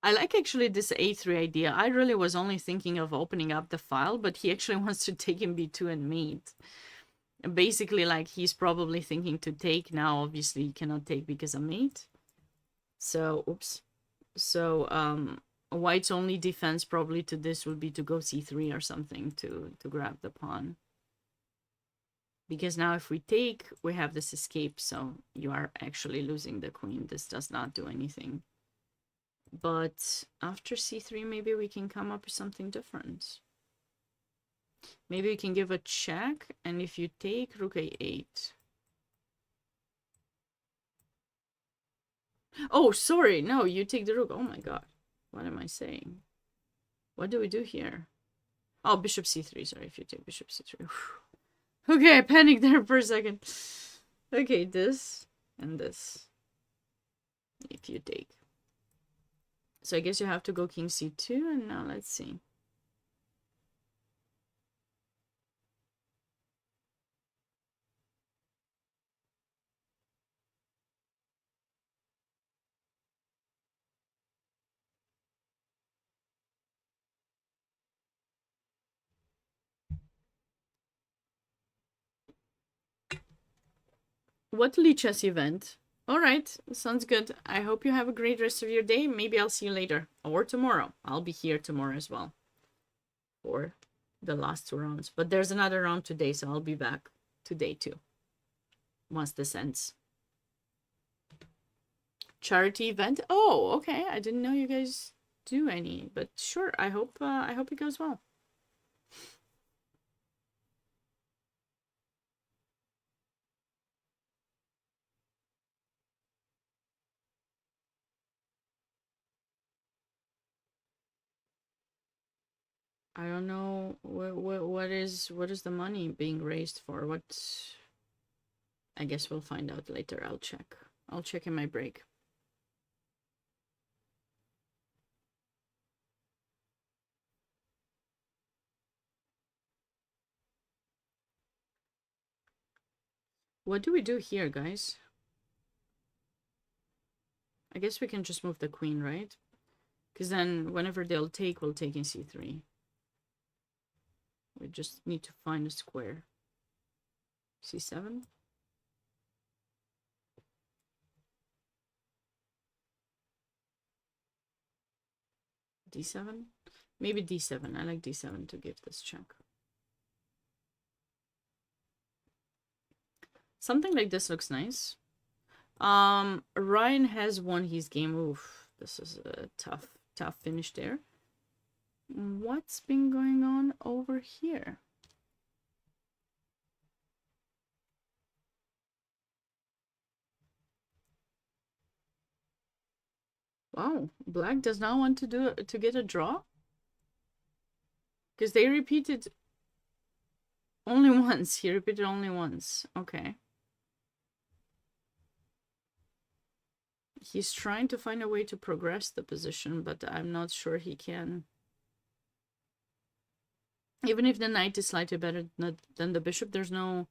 A: I like actually this A3 idea. I really was only thinking of opening up the file, but he actually wants to take in B2 and mate. Basically, like, he's probably thinking to take now. Obviously, he cannot take because of mate. So, oops. So, white's only defense probably to this would be to go C3 or something to grab the pawn. Because now if we take, we have this escape, so you are actually losing the queen. This does not do anything. But after c3, maybe we can come up with something different. Maybe we can give a check, and if you take, rook a8. Oh, sorry, no, you take the rook. Oh my god, what am I saying? What do we do here? Oh, bishop c3, sorry, if you take bishop c3. Okay, I panicked there for a second. Okay, this and this. If you take. So I guess you have to go king c2, and now let's see. What Lichess event? Alright, sounds good. I hope you have a great rest of your day. Maybe I'll see you later. Or tomorrow. I'll be here tomorrow as well. For the last 2 rounds. But there's another round today, so I'll be back today too. Once this ends. Charity event? Oh, okay. I didn't know you guys do any. But sure, I hope it goes well. I don't know what is the money being raised for? What? I guess we'll find out later. I'll check. I'll check in my break. What do we do here, guys? I guess we can just move the queen, right? Because then whenever they'll take, we'll take in c3. We just need to find a square. c7. d7. Maybe d7. I like d7 to give this check. Something like this looks nice. Ryan has won his game. Oof, this is a tough finish there. What's been going on over here? Wow, black does not want to get a draw? Because they repeated only once. He repeated only once. Okay. He's trying to find a way to progress the position, but I'm not sure he can. Even if the knight is slightly better than the bishop, there's no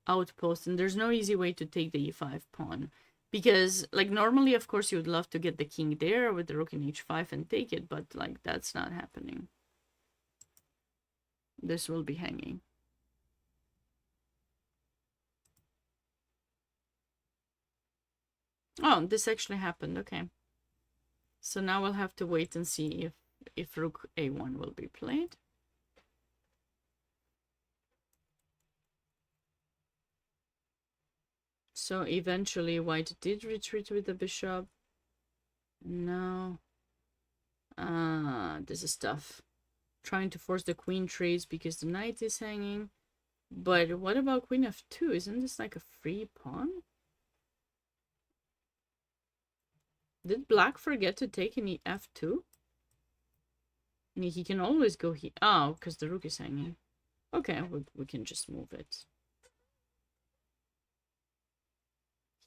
A: outpost, and there's no easy way to take the e5 pawn. Because, like, normally, of course, you would love to get the king there with the rook in h5 and take it, but, like, that's not happening. This will be hanging. Oh, this actually happened. Okay. So now we'll have to wait and see if rook a1 will be played. So eventually white did retreat with the bishop. No. This is tough. Trying to force the queen trades because the knight is hanging. But what about queen f2? Isn't this like a free pawn? Did black forget to take any f2? I mean, he can always go here. Oh, because the rook is hanging. Okay, we can just move it.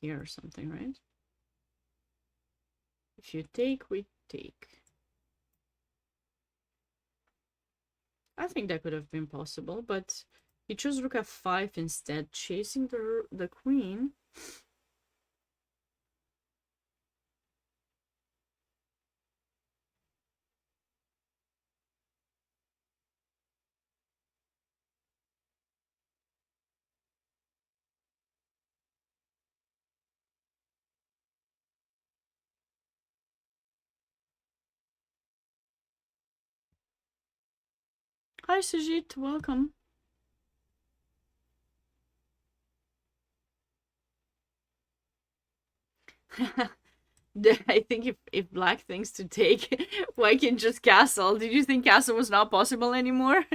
A: Here or something, right? If you take, we take. I think that could have been possible, but he chose rook f5 instead, chasing the queen. Hi, Sujit, welcome. I think if black thinks to take, why can't just castle? Did you think castle was not possible anymore?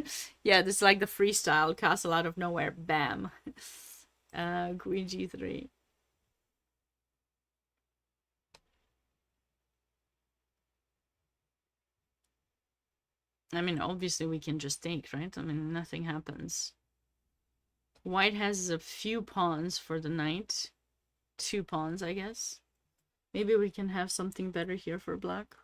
A: Yeah, this is like the freestyle castle out of nowhere. Bam. Queen g3. I mean, obviously we can just take, right? I mean, nothing happens. White has a few pawns for the knight. 2 pawns, I guess. Maybe we can have something better here for black.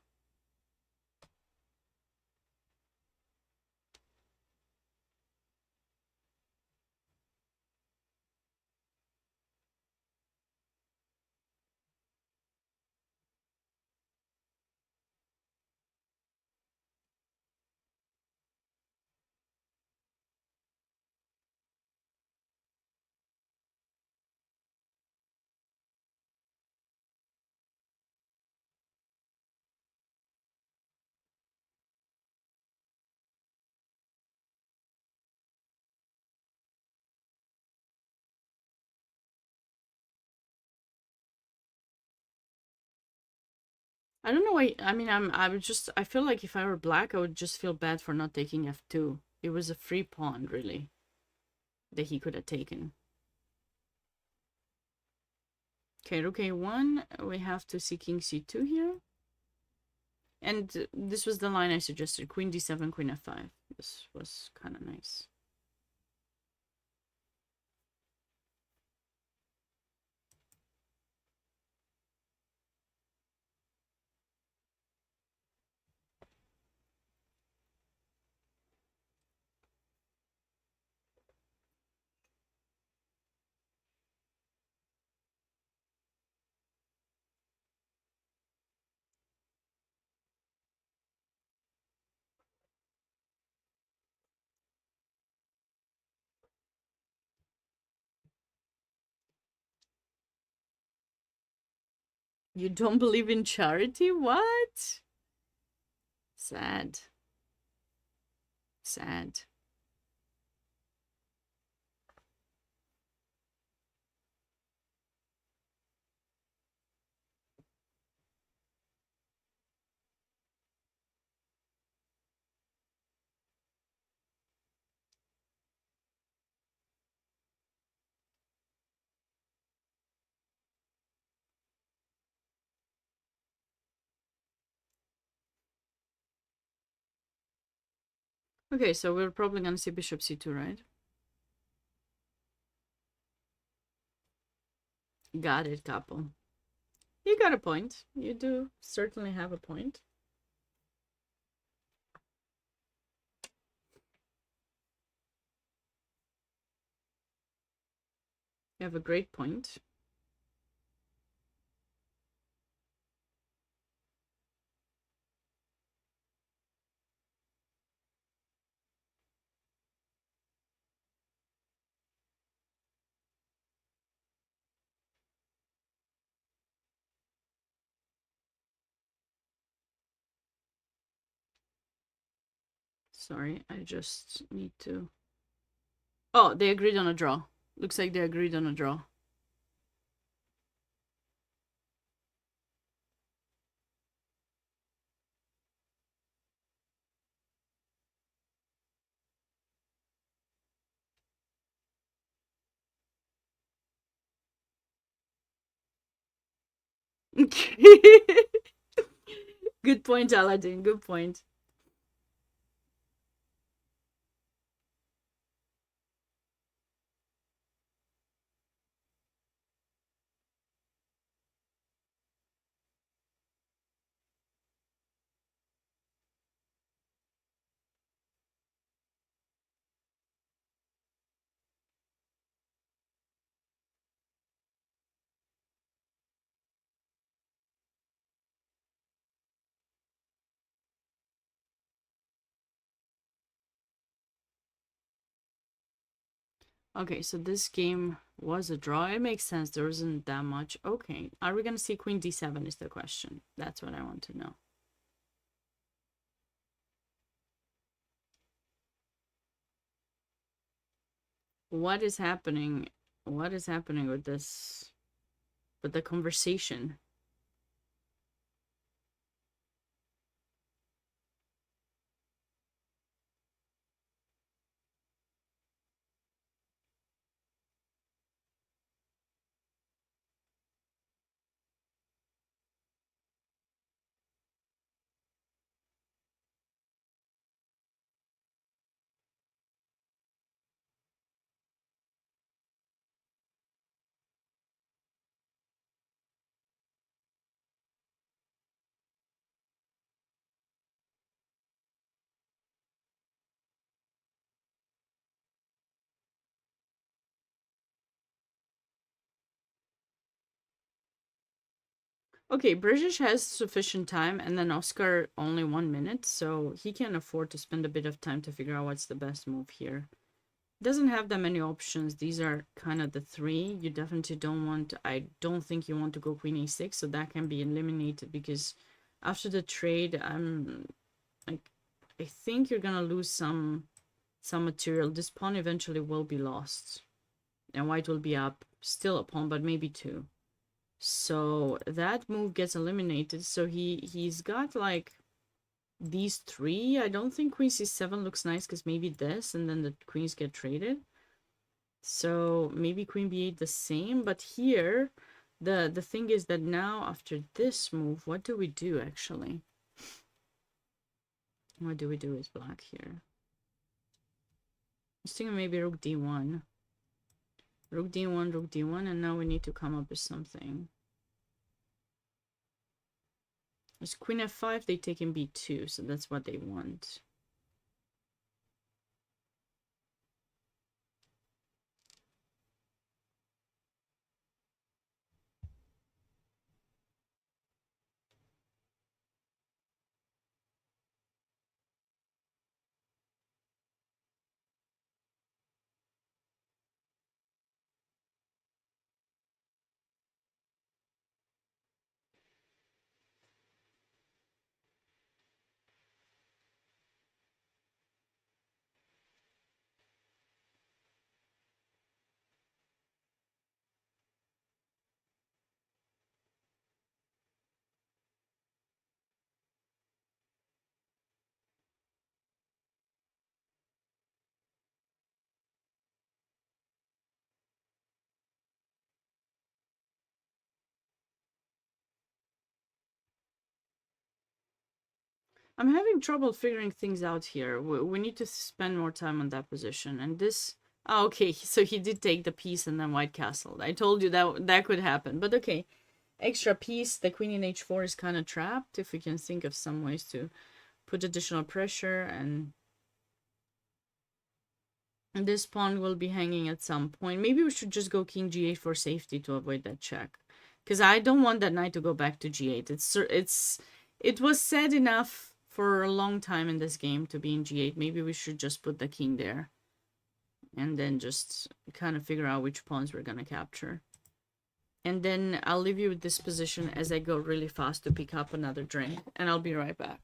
A: I don't know why. I mean, I feel like if I were black, I would just feel bad for not taking f2. It was a free pawn, really, that he could have taken. Okay, rook a1. We have to see king c2 here. And this was the line I suggested. Queen d7, queen f5. This was kind of nice. You don't believe in charity? What? Sad. Sad. Okay, so we're probably gonna see bishop c2, right? Got it, Capo. You got a point. You do certainly have a point. You have a great point. Sorry, I just need to... Oh, they agreed on a draw. Looks like they agreed on a draw. Good point, Aladdin. Good point. Okay, so this game was a draw. It makes sense. There isn't that much. Okay, are we going to see queen d7 is the question. That's what I want to know. What is happening? What is happening with this? With the conversation? Okay, British has sufficient time, and then Oscar only 1 minute, so he can afford to spend a bit of time to figure out what's the best move here. Doesn't have that many options. These are kind of the three. You definitely don't want... I don't think you want to go queen a6, so that can be eliminated, because after the trade, I think you're gonna lose some material. This pawn eventually will be lost, and white will be up, still a pawn, but maybe two. So that move gets eliminated. So he's got like these three. I don't think queen c7 looks nice, because maybe this, and then the queens get traded. So maybe queen b8 the same. But here, the thing is that now after this move, what do we do actually? What do we do with black here? I was thinking maybe rook d1. Rook d1, and now we need to come up with something. There's queen f5, they take in b2, so that's what they want. I'm having trouble figuring things out here. We need to spend more time on that position. And this... Oh, okay, so he did take the piece and then white castled. I told you that that could happen. But okay, extra piece. The queen in h4 is kind of trapped. If we can think of some ways to put additional pressure. And this pawn will be hanging at some point. Maybe we should just go king g8 for safety to avoid that check. Because I don't want that knight to go back to g8. It was said enough for a long time in this game to be in g8. Maybe we should just put the king there. And then just kind of figure out which pawns we're going to capture. And then I'll leave you with this position as I go really fast to pick up another drink. And I'll be right back.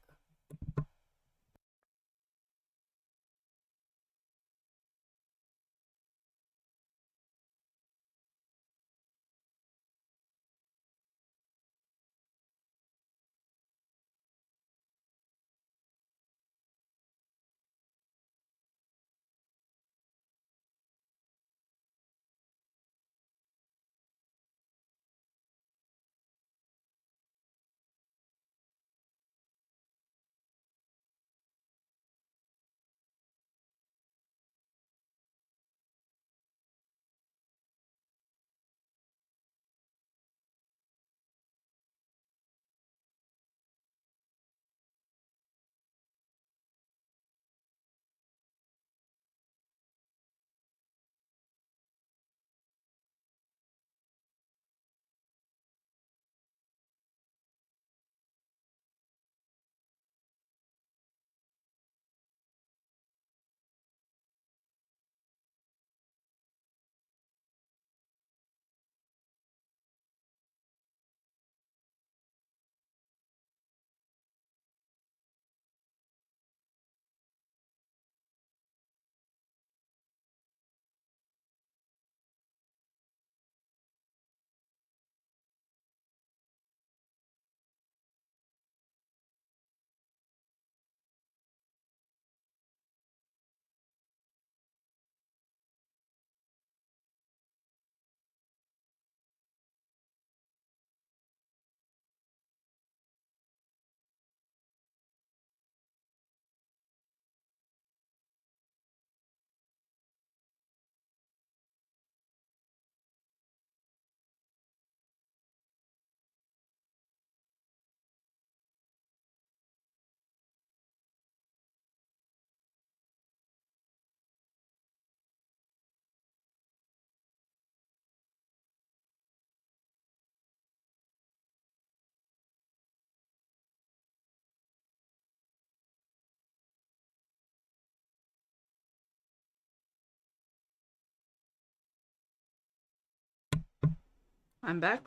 A: I'm back.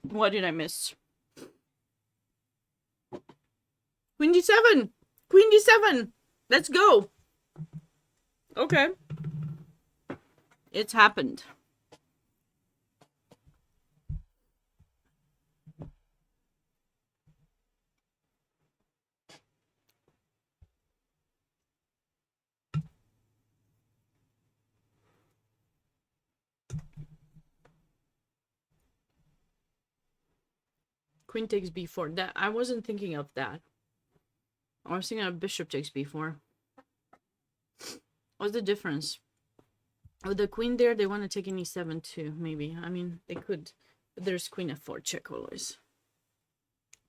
A: What did I miss? Queen d7! Queen d7! Let's go! Okay. It's happened. Queen takes b4. That I wasn't thinking of that. I was thinking of bishop takes b4. What's the difference? With the queen there, they want to take an e7 too, maybe. I mean, they could. But there's queen f4 check always.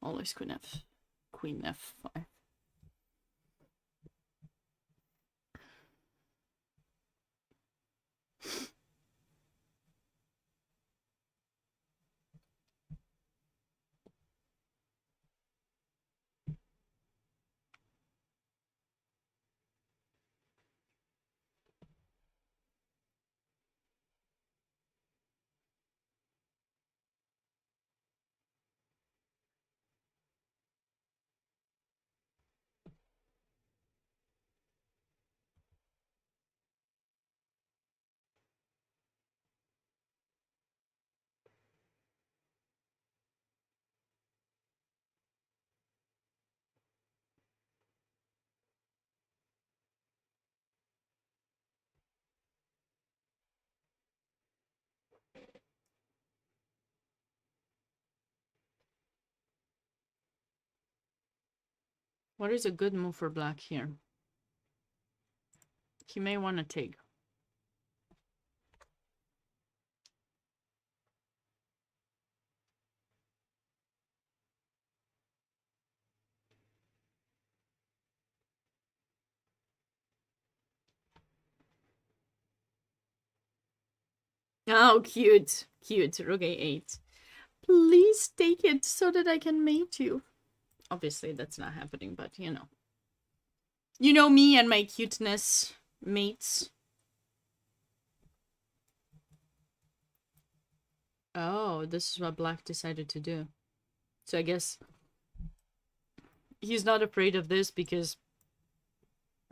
A: Always queen f5. What is a good move for black here? He may want to take. Oh, cute. Cute. Rook a8. Please take it so that I can mate you. Obviously, that's not happening, but you know. You know me and my cuteness, mates. Oh, this is what black decided to do. So I guess he's not afraid of this because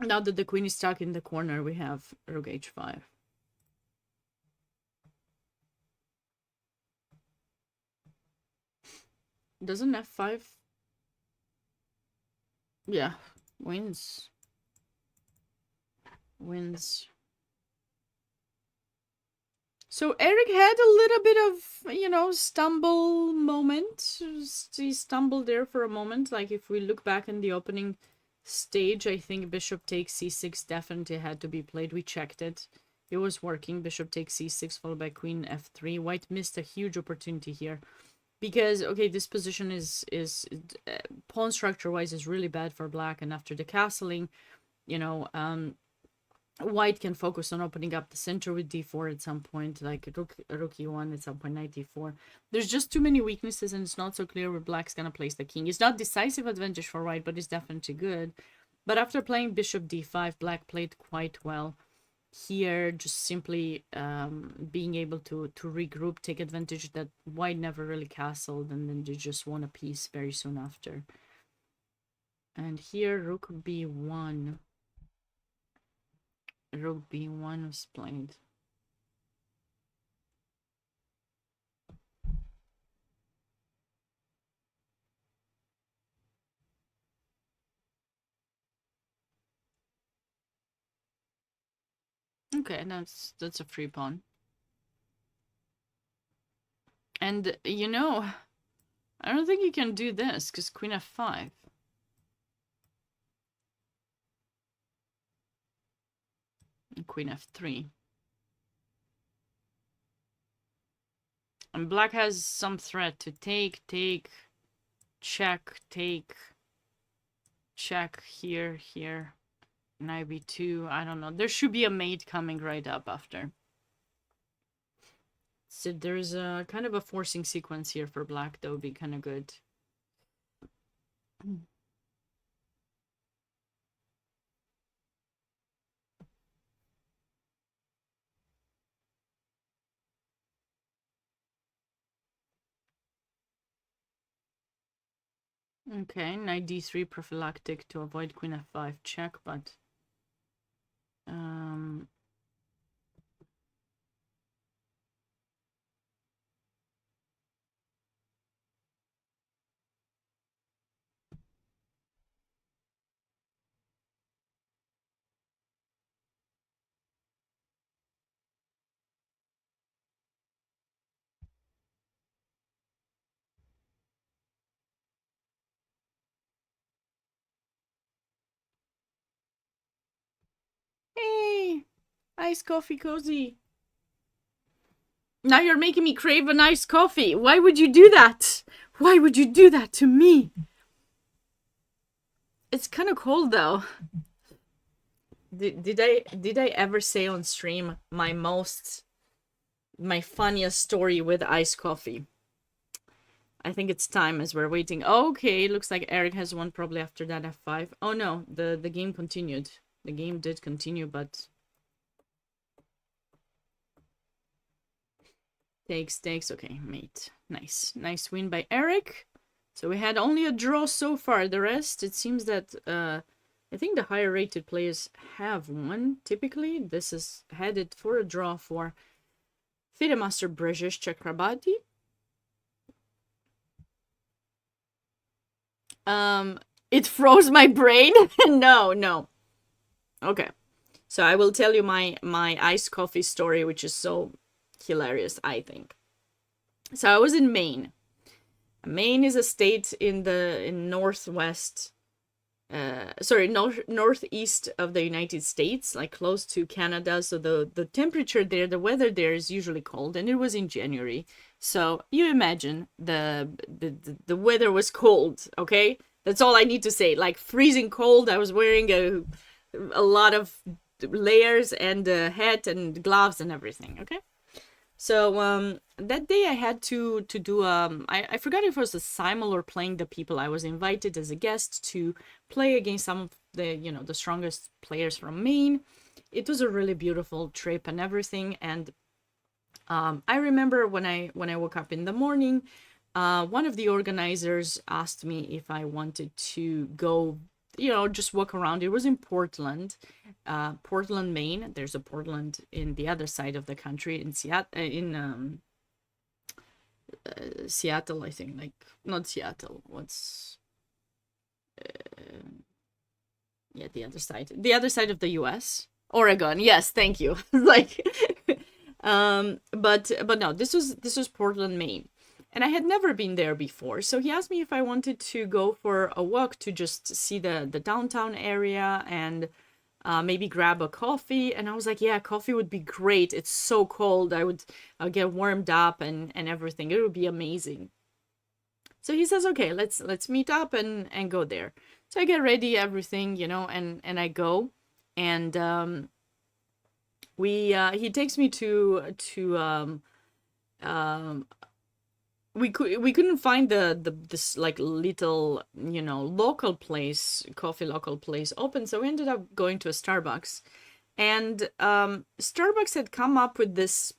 A: now that the queen is stuck in the corner, we have rook h5. Doesn't f5? Yeah, wins. Wins. So Eric had a little bit of, you know, stumble moment. He stumbled there for a moment. Like if we look back in the opening stage, I think bishop takes c6 definitely had to be played. We checked it. It was working. Bishop takes c6 followed by queen f3. White missed a huge opportunity here. Because, okay, this position is pawn structure-wise is really bad for black. And after the castling, you know, White can focus on opening up the center with d4 at some point, like rook e1 at some point, knight d4. There's just too many weaknesses, and it's not so clear where black's gonna place the king. It's not decisive advantage for white, but it's definitely good. But after playing bishop d5, black played quite well here, just simply being able to regroup, take advantage that white never really castled, and then they just won a piece very soon after. And here, rook b1. Rook b1 was played. Okay, that's a free pawn. And, you know, I don't think you can do this, because queen f5. And queen f3. And black has some threat to take, check, take, check, here, knight b2, I don't know. There should be a mate coming right up after. So there's a kind of a forcing sequence here for black that would be kind of good. Okay, knight d3 prophylactic to avoid queen f5 check, but Hey, iced coffee cozy. Now you're making me crave a nice coffee. Why would you do that? Why would you do that to me? It's kind of cold though. Did I ever say on stream my funniest story with iced coffee? I think it's time as we're waiting. Okay, looks like Eric has one probably after that F5. Oh no, the game continued. The game did continue, but takes. Okay, mate. Nice win by Eric. So we had only a draw so far. The rest, it seems that I think the higher rated players have won. Typically, this is headed for a draw for Fidemaster Brzezic Chakrabarti. It froze my brain. No. Okay. So I will tell you my iced coffee story, which is so hilarious, I think. So I was in Maine. Maine is a state in northwest, northeast of the United States, like close to Canada. So the temperature there, the weather there is usually cold, and it was in January. So you imagine the weather was cold, okay? That's all I need to say. Like freezing cold. I was wearing a lot of layers and a hat and gloves and everything, okay? So that day I had to do I forgot if it was a simul or playing the people. I was invited as a guest to play against some of the strongest players from Maine. It was a really beautiful trip and everything, and I remember when I woke up in the morning, one of the organizers asked me if I wanted to go, just walk around. It was in Portland, Maine. There's a Portland in the other side of the country, in Seattle, I think. Like, not Seattle. What's the other side of the U.S. Oregon. Yes, thank you. Like, but no, this was Portland, Maine. And I had never been there before. So he asked me if I wanted to go for a walk to just see the downtown area and maybe grab a coffee. And I was like, yeah, coffee would be great. It's so cold. I'll get warmed up and everything. It would be amazing. So he says, okay, let's meet up and go there. So I get ready, everything, and I go. And he takes me to we couldn't find this like little local place, coffee local place open, so we ended up going to a Starbucks, and Starbucks had come up with this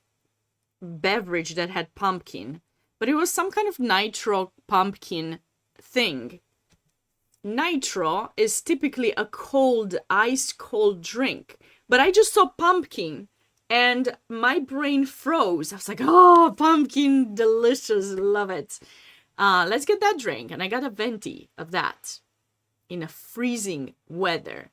A: beverage that had pumpkin, but it was some kind of nitro pumpkin thing. Nitro is typically a cold, ice cold drink, but I just saw pumpkin and my brain froze. I was like, oh, pumpkin, delicious, love it. Let's get that drink. And I got a venti of that in a freezing weather.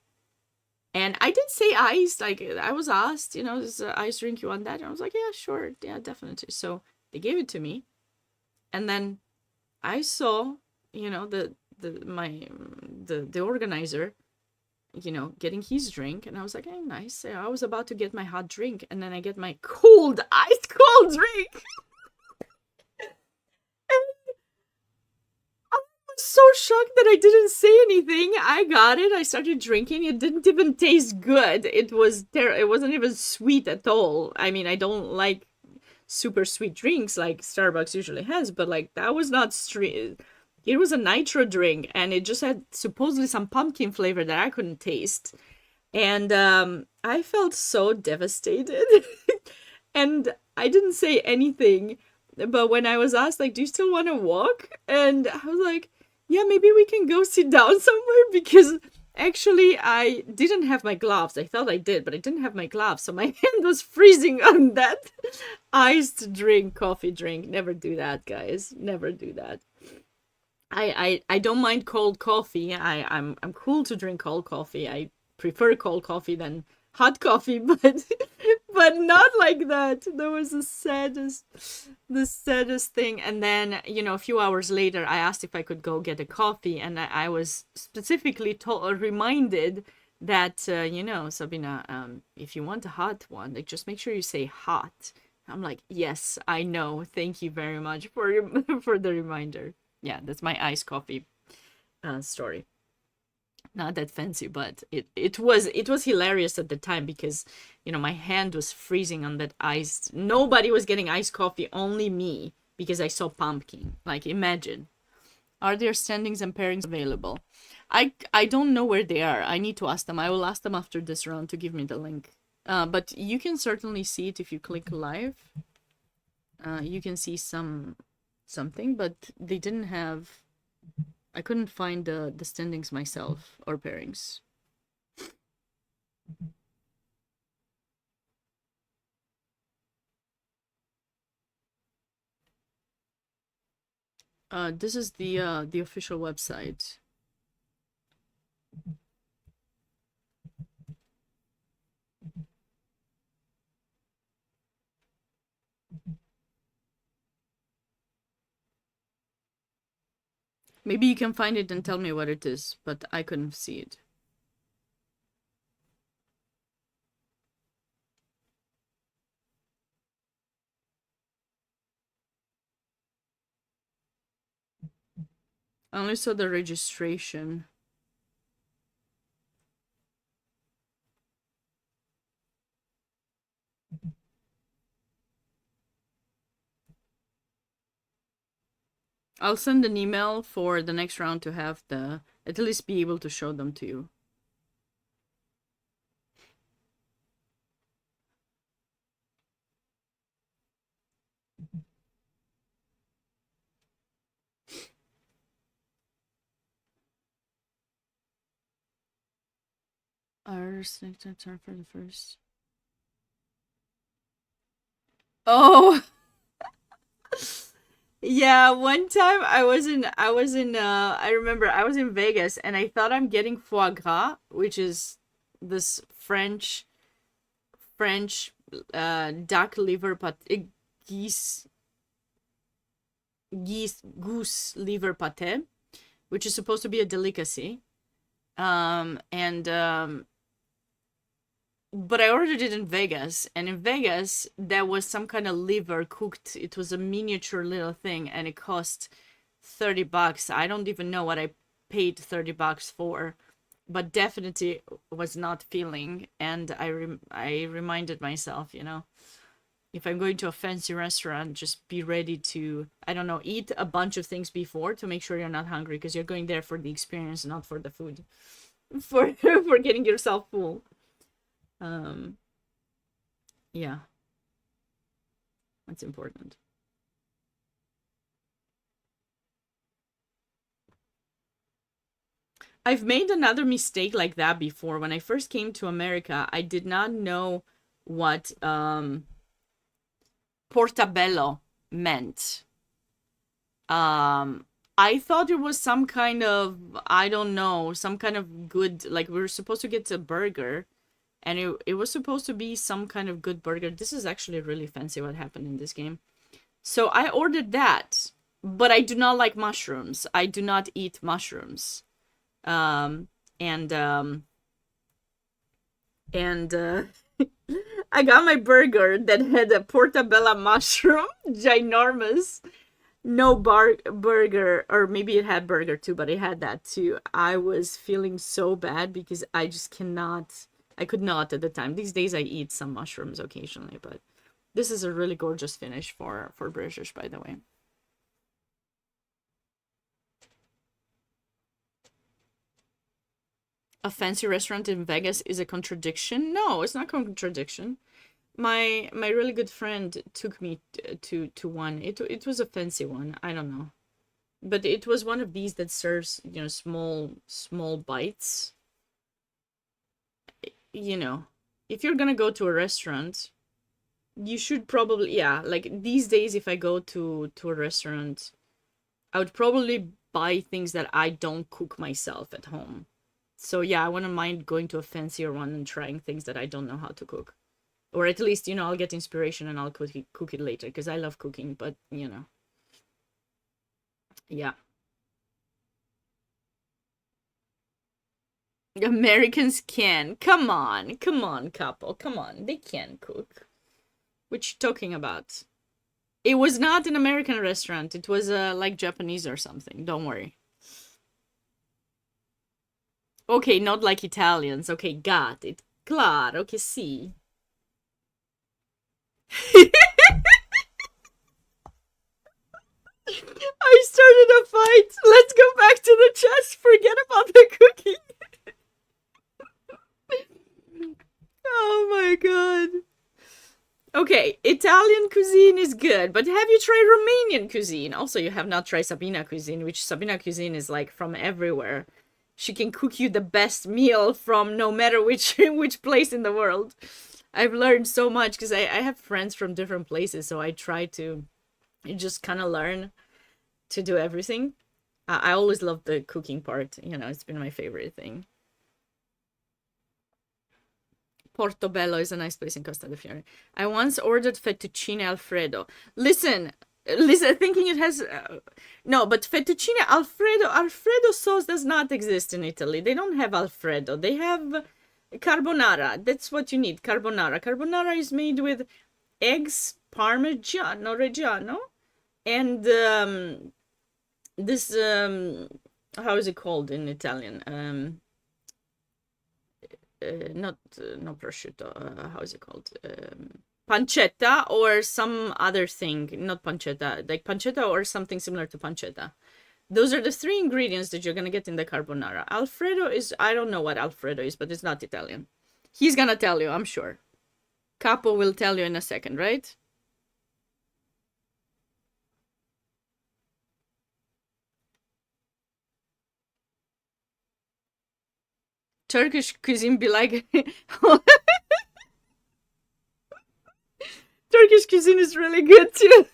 A: And I did say ice, like I was asked, is an ice drink, you want that? And I was like, yeah, sure, yeah, definitely. So they gave it to me. And then I saw, the organizer, getting his drink, and I was like, hey, nice. I was about to get my hot drink, and then I get my cold, ice cold drink. And I was so shocked that I didn't say anything. I got it. I started drinking. It didn't even taste good. It wasn't even sweet at all. I mean, I don't like super sweet drinks like Starbucks usually has, but like that was not street. It was a nitro drink, and it just had supposedly some pumpkin flavor that I couldn't taste. And I felt so devastated. And I didn't say anything. But when I was asked, like, do you still want to walk? And I was like, yeah, maybe we can go sit down somewhere, because actually I didn't have my gloves. I thought I did, but I didn't have my gloves. So my hand was freezing on that iced drink, coffee drink. Never do that, guys. Never do that. I don't mind cold coffee. I'm cool to drink cold coffee. I prefer cold coffee than hot coffee, but not like that. That was the saddest thing. And then, a few hours later, I asked if I could go get a coffee, and I was specifically reminded that Sabina, if you want a hot one, like just make sure you say hot. I'm like, yes, I know. Thank you very much for for the reminder. Yeah, that's my iced coffee story. Not that fancy, but it was hilarious at the time because my hand was freezing on that ice. Nobody was getting iced coffee, only me, because I saw pumpkin. Like, imagine. Are there standings and pairings available? I don't know where they are. I need to ask them. I will ask them after this round to give me the link. But you can certainly see it if you click live. You can see something, but they didn't have. I couldn't find the standings myself or pairings. This is the official website. Maybe you can find it and tell me what it is, but I couldn't see it. I only saw the registration. I'll send an email for the next round to have at least be able to show them to you. Our next turn for the first. Oh, yeah. One time I remember I was in Vegas and I thought I'm getting foie gras, which is this French duck liver geese goose liver pate, which is supposed to be a delicacy. And But I ordered it in Vegas, and in Vegas there was some kind of liver cooked. It was a miniature little thing, and it cost $30. I don't even know what I paid $30 for, but definitely was not feeling. And I reminded myself, if I'm going to a fancy restaurant, just be ready to, I don't know, eat a bunch of things before to make sure you're not hungry, because you're going there for the experience, not for the food, for getting yourself full. Um, yeah, that's important. I've made another mistake like that before. When I first came to America, I did not know what portabello meant. I thought it was some kind of, I don't know, some kind of good, like we were supposed to get a burger, and it was supposed to be some kind of good burger. This is actually really fancy what happened in this game. So I ordered that, but I do not like mushrooms. I do not eat mushrooms. Um, and and I got my burger that had a portabella mushroom, ginormous. No burger, or maybe it had burger too, but it had that too. I was feeling so bad because I just cannot. I could not at the time. These days I eat some mushrooms occasionally, but this is a really gorgeous finish for British, by the way. A fancy restaurant in Vegas is a contradiction? No, it's not a contradiction. My really good friend took me to one. It was a fancy one. I don't know. But it was one of these that serves, small bites. You know, if you're gonna go to a restaurant, you should probably, yeah, like these days if I go to a restaurant, I would probably buy things that I don't cook myself at home. So yeah, I wouldn't mind going to a fancier one and trying things that I don't know how to cook. Or at least, I'll get inspiration and I'll cook it later because I love cooking, but yeah. Americans can. Come on, couple. Come on, they can cook. What you talking about? It was not an American restaurant. It was like Japanese or something. Don't worry. Okay, not like Italians. Okay, got it. Claro che sì. I started a fight. Let's go back to the chest. Forget about the cooking. Oh my god. Okay, Italian cuisine is good, but have you tried Romanian cuisine? Also, you have not tried Sabina cuisine, which Sabina cuisine is like from everywhere. She can cook you the best meal from no matter which which place in the world. I've learned so much because I have friends from different places, so I try to just kind of learn to do everything. I always love the cooking part. You know, it's been my favorite thing. Portobello is a nice place in Costa del Fiore. I once ordered fettuccine Alfredo. Listen, thinking it has no, but fettuccine Alfredo sauce does not exist in Italy. They don't have Alfredo. They have carbonara. That's what you need. Carbonara. Carbonara is made with eggs, Parmigiano Reggiano, and this how is it called in Italian? Not prosciutto. How is it called? Pancetta or some other thing. Not pancetta, like pancetta or something similar to pancetta. Those are the three ingredients that you're gonna get in the carbonara. Alfredo is, I don't know what Alfredo is, but it's not Italian. He's gonna tell you, I'm sure. Capo will tell you in a second, right? Turkish cuisine be like Turkish cuisine is really good too.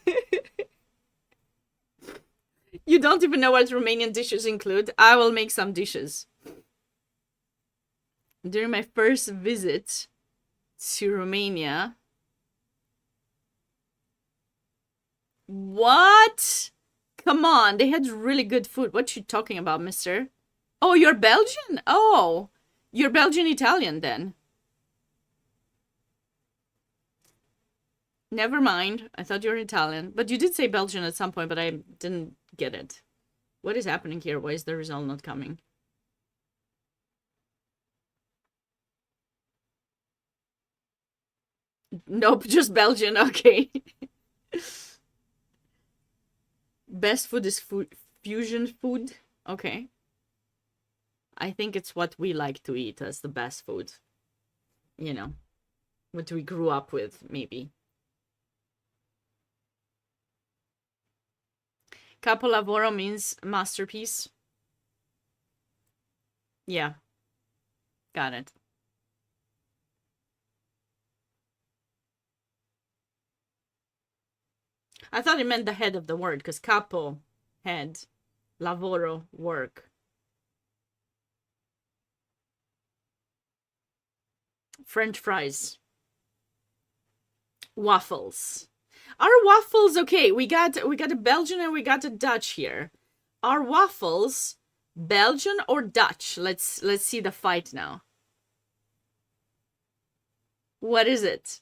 A: You don't even know what Romanian dishes include. I will make some dishes. During my first visit to Romania. What? Come on, they had really good food. What you talking about, mister? Oh, you're Belgian? Oh, you're Belgian Italian then. Never mind. I thought you were Italian. But you did say Belgian at some point, but I didn't get it. What is happening here? Why is the result not coming? Nope, just Belgian. Okay. Best food is fusion food. Okay. I think it's what we like to eat as the best food. You know, what we grew up with, maybe. Capolavoro means masterpiece. Yeah, got it. I thought it meant the head of the word, because capo, head, lavoro, work. French fries. Waffles. Our waffles, okay, we got a Belgian and we got a Dutch here. Our waffles Belgian or Dutch? Let's see the fight now. What is it?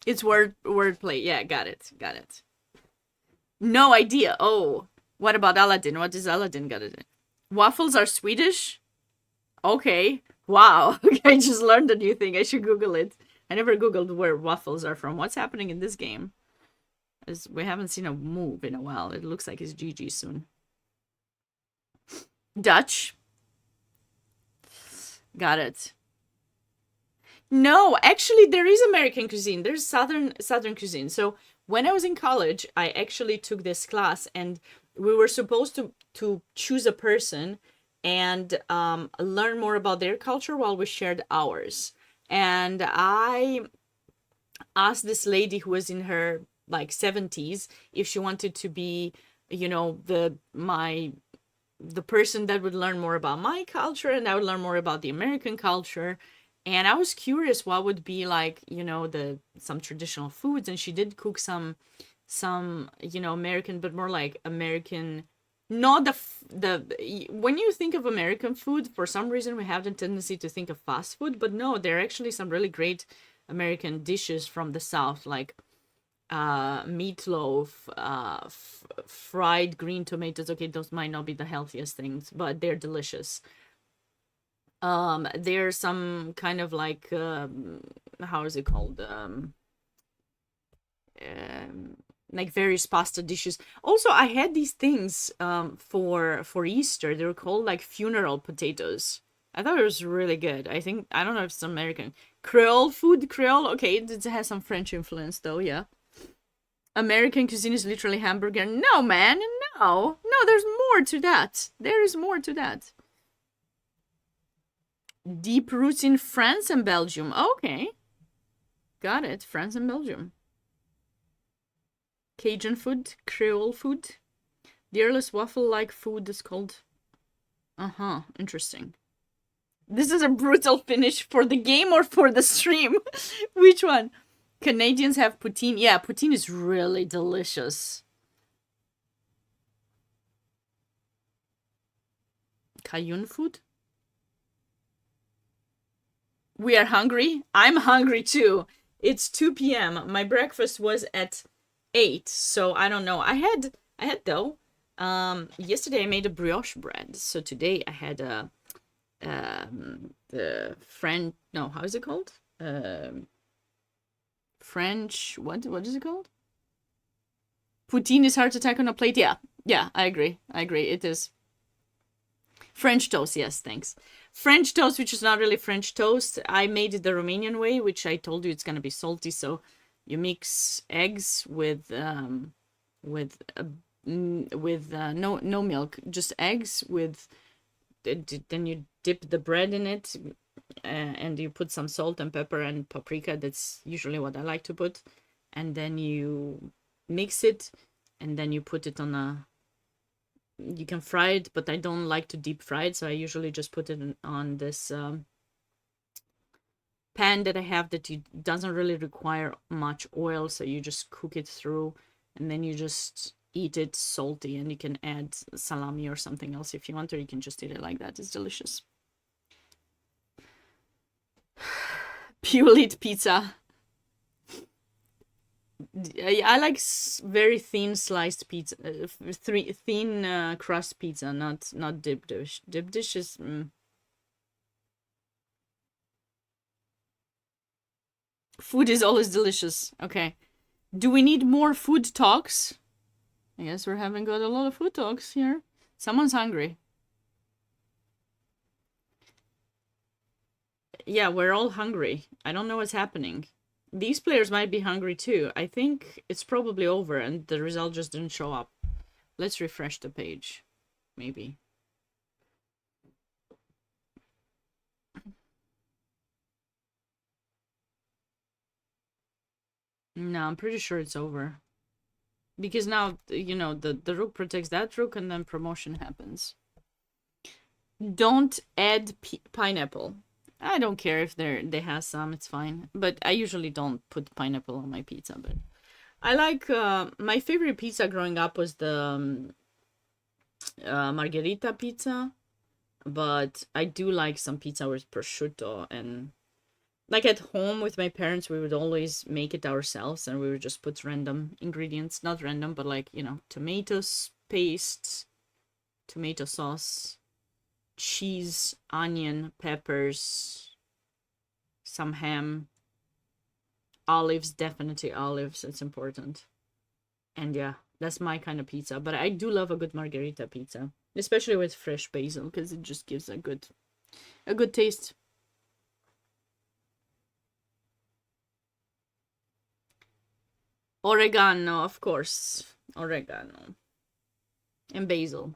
A: It's wordplay. Yeah, got it. Got it. No idea. Oh, what about Aladdin? What does Aladdin got it? Waffles are Swedish? Okay. Wow. I just learned a new thing. I should Google it. I never Googled where waffles are from. What's happening in this game? As we haven't seen a move in a while. It looks like it's GG soon. Dutch. Got it. No, actually there is American cuisine. There's southern cuisine. So when I was in college, I actually took this class and we were supposed to choose a person and learn more about their culture while we shared ours. And I asked this lady who was in her like 70s if she wanted to be, the person that would learn more about my culture and I would learn more about the American culture. And I was curious what would be like, the some traditional foods. And she did cook some American, but more like American not when you think of American food, for some reason we have the tendency to think of fast food, but no, there are actually some really great American dishes from the South, like meatloaf, fried green tomatoes. Okay, those might not be the healthiest things, but they're delicious. There's some kind of like how is it called? Um, like various pasta dishes. Also, I had these things for Easter. They were called like funeral potatoes. I thought it was really good. I think I don't know if it's American Creole food. Creole, okay, it has some French influence though. Yeah, American cuisine is literally hamburger. No, man, no. There's more to that. There is more to that. Deep roots in France and Belgium. Okay, got it. France and Belgium. Cajun food, Creole food. The earliest waffle-like food is called... Uh-huh, interesting. This is a brutal finish for the game or for the stream? Which one? Canadians have poutine. Yeah, poutine is really delicious. Cajun food? We are hungry. I'm hungry too. It's 2 p.m. My breakfast was at 8, so I don't know. I had though. Yesterday I made a brioche bread. So today I had the French, no, how is it called? French, what is it called? Poutine is hard to tack on a plate. Yeah, I agree. It is. French toast, yes, thanks. French toast, which is not really French toast. I made it the Romanian way, which I told you it's gonna be salty. So you mix eggs with no milk, just eggs with. Then you dip the bread in it, and you put some salt and pepper and paprika. That's usually what I like to put, and then you mix it, and then you put it on a. You can fry it, but I don't like to deep fry it, so I usually just put it on this pan that I have that doesn't really require much oil, so you just cook it through, and then you just eat it salty, and you can add salami or something else if you want, or you can just eat it like that. It's delicious. Pulite pizza. I like very thin sliced pizza, thin crust pizza, not dip dish. Dip dish is. Food is always delicious. Okay, do we need more food talks? I guess we're having got a lot of food talks here. Someone's hungry. Yeah, we're all hungry. I don't know what's happening. These players might be hungry too. I think it's probably over and the result just didn't show up. Let's refresh the page. Maybe. No, I'm pretty sure it's over. Because now, you know, the rook protects that rook and then promotion happens. Don't add pineapple. I don't care if they have some, it's fine. But I usually don't put pineapple on my pizza. But I like, my favorite pizza growing up was the margherita pizza. But I do like some pizza with prosciutto, and like at home with my parents, we would always make it ourselves, and we would just put random ingredients, not random, but like, you know, tomatoes paste, tomato sauce, cheese, onion, peppers, some ham, olives, definitely olives, it's important. And yeah, that's my kind of pizza. But I do love a good margherita pizza, especially with fresh basil, because it just gives a good taste. Oregano, of course. Oregano. And basil.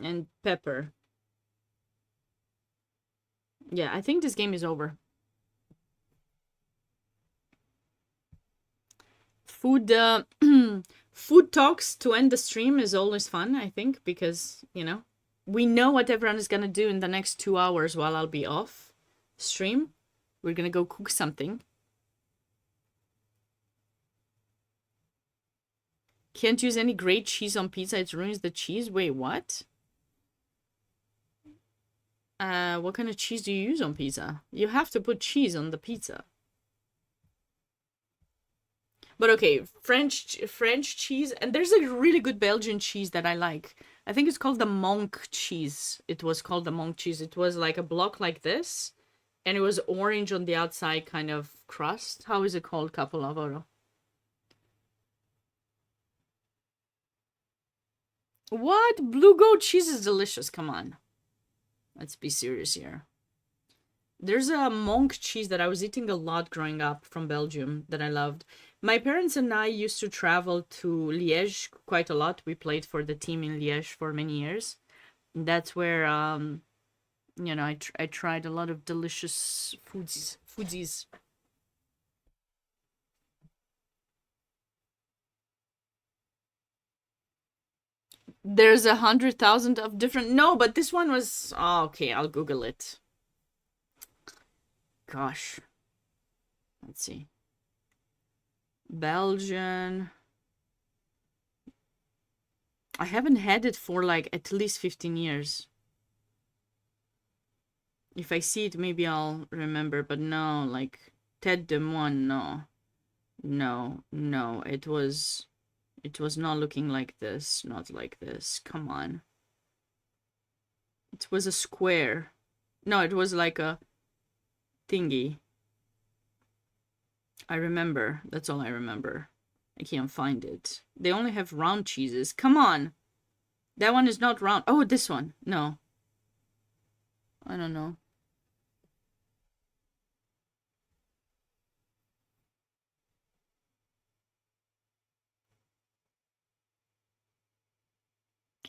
A: And pepper. Yeah, I think this game is over. Food food talks to end the stream is always fun, I think, because, you know, we know what everyone is gonna do in the next 2 hours while I'll be off stream. We're gonna go cook something. Can't use any great cheese on pizza. It ruins the cheese. Wait, what? What kind of cheese do you use on pizza? You have to put cheese on the pizza. But okay, French cheese, and there's a really good Belgian cheese that I like. I think it's called the monk cheese. It was called the monk cheese. It was like a block like this, and it was orange on the outside, kind of crust. How is it called, capolavoro? What? Blue goat cheese is delicious. Come on. Let's be serious here. There's a monk cheese that I was eating a lot growing up from Belgium that I loved. My parents and I used to travel to Liège quite a lot. We played for the team in Liège for many years. That's where, you know, I tried a lot of delicious foodies. There's 100,000 of different. No, but this one was. Oh, okay, I'll Google it. Gosh. Let's see. Belgian. I haven't had it for like at least 15 years. If I see it, maybe I'll remember, but no, like Tête de Moine, no. No, it was not looking like this, not like this. Come on. It was a square. No, it was like a thingy. I remember. That's all I remember. I can't find it. They only have round cheeses. Come on. That one is not round. Oh, this one. No. I don't know.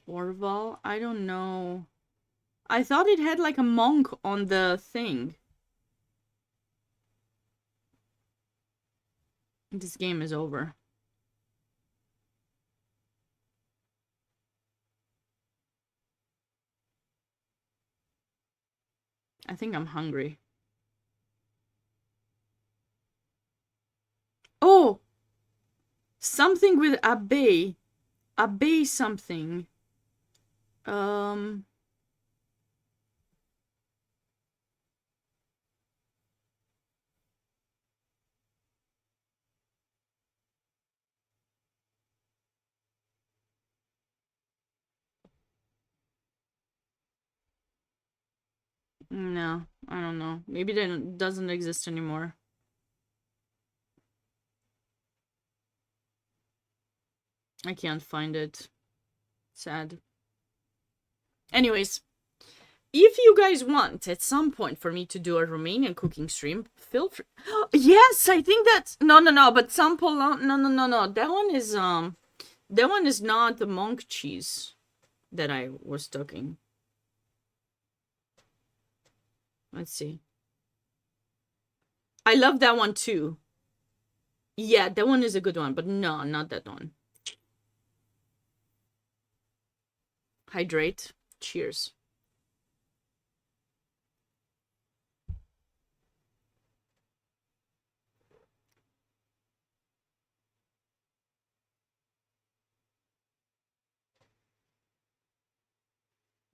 A: Orval? I don't know. I thought it had like a monk on the thing. This game is over. I think I'm hungry. Oh! Something with abbé. Abbé something. No, I don't know. Maybe it doesn't exist anymore. I can't find it. Sad. Anyways, if you guys want at some point for me to do a Romanian cooking stream, feel free. Yes, I think that's no, but some Poland. No. That one is not the monk cheese that I was talking. Let's see. I love that one too. Yeah, that one is a good one, but no, not that one. Hydrate. Cheers.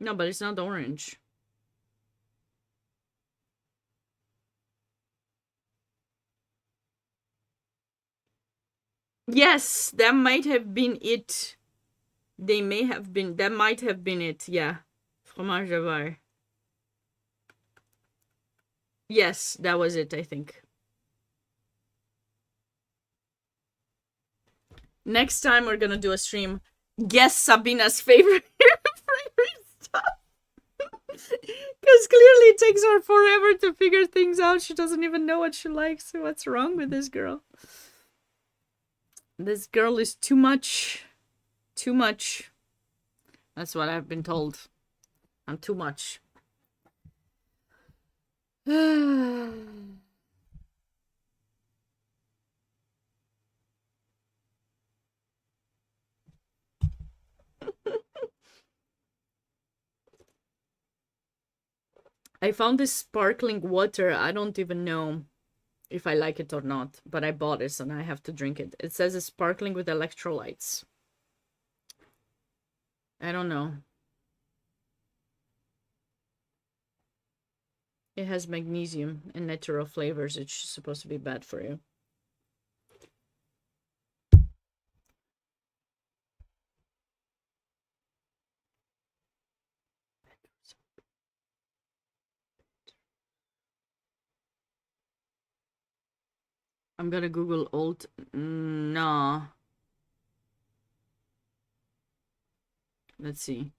A: No, but it's not orange. Yes, that might have been it. They may have been. That might have been it. Yeah. Fromage de Var. Yes, that was it, I think. Next time we're gonna do a stream. Guess Sabina's favorite stuff. Because clearly it takes her forever to figure things out. She doesn't even know what she likes. What's wrong with this girl? This girl is too much. Too much. That's what I've been told. I'm too much. I found this sparkling water. I don't even know if I like it or not, but I bought it and I have to drink it. It says it's sparkling with electrolytes. I don't know. It has magnesium and natural flavors. It's supposed to be bad for you. I'm gonna Google old. No. Let's see.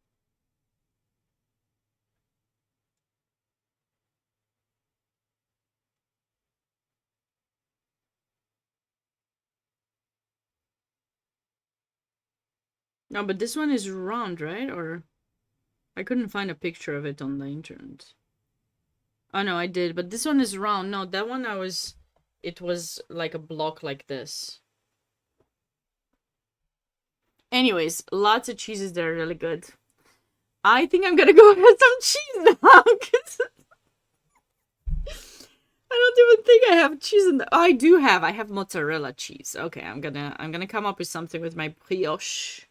A: No, but this one is round, right? Or I couldn't find a picture of it on the internet. Oh no, I did, but this one is round. No, that one it was like a block like this. Anyways, lots of cheeses that are really good. I think I'm gonna go have some cheese now, 'cause I don't even think I have cheese in the. Oh, I do have. I have mozzarella cheese. Okay, I'm gonna come up with something with my brioche,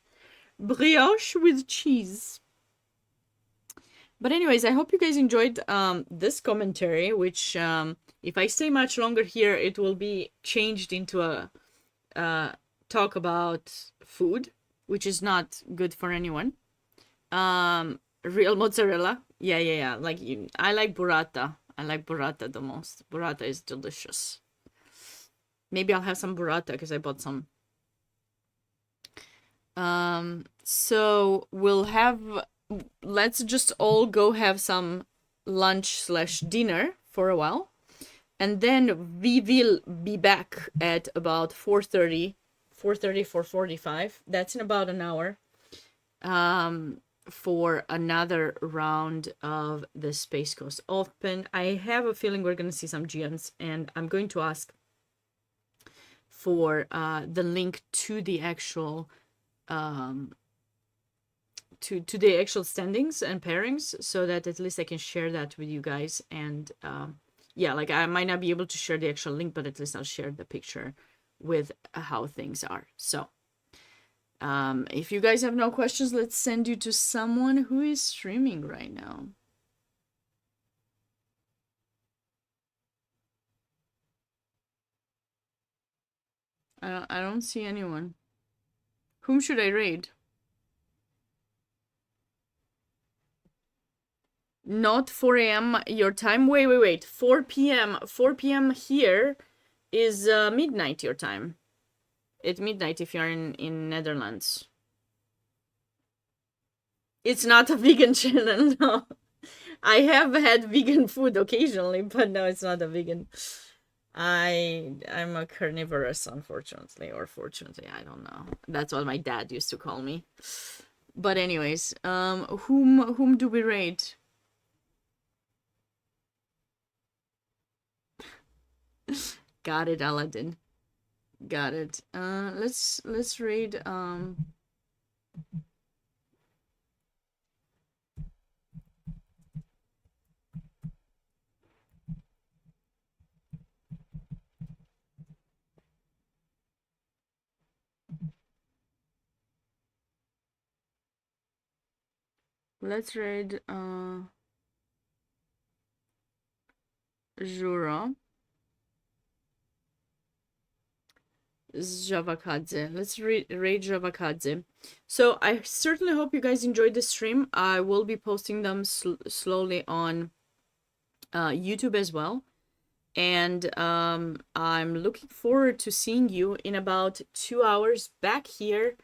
A: brioche with cheese. But anyways, I hope you guys enjoyed this commentary. Which, if I stay much longer here, it will be changed into a talk about food, which is not good for anyone. Real mozzarella. Yeah. Like I like burrata. I like burrata the most. Burrata is delicious. Maybe I'll have some burrata because I bought some. So we'll have. Let's just all go have some lunch/dinner for a while, and then we will be back at about 4:30, 4:45. That's in about an hour. For another round of the Space Coast Open. I have a feeling we're going to see some GMs, and I'm going to ask for the link to the actual to the actual standings and pairings, so that at least I can share that with you guys. And yeah, like I might not be able to share the actual link, but at least I'll share the picture with how things are. So if you guys have no questions, let's send you to someone who is streaming right now. I don't see anyone. Whom should I raid? Not 4 a.m. your time. Wait. 4 p.m. 4 p.m. here is midnight your time. It's midnight if you're in Netherlands. It's not a vegan channel, no. I have had vegan food occasionally, but no, it's not a vegan. I'm a carnivorous, unfortunately, or fortunately, I don't know. That's what my dad used to call me. But anyways, whom do we raid? Got it, Aladdin. Got it. Let's raid Jura. Javakadze. Let's raid Javakadze. So I certainly hope you guys enjoyed the stream. I will be posting them slowly on YouTube as well. And I'm looking forward to seeing you in about 2 hours back here.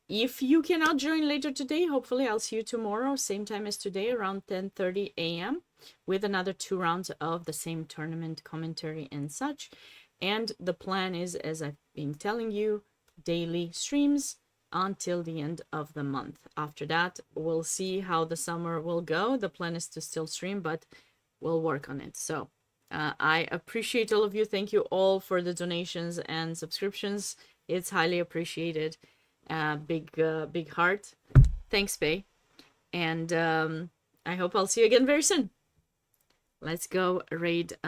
A: If you cannot join later today, hopefully I'll see you tomorrow, same time as today, around 10:30 a.m. with another 2 rounds of the same tournament commentary and such. And the plan is, as I've been telling you, daily streams until the end of the month. After that, we'll see how the summer will go. The plan is to still stream, but we'll work on it. So I appreciate all of you. Thank you all for the donations and subscriptions. It's highly appreciated. Big heart. Thanks, Faye. And I hope I'll see you again very soon. Let's go raid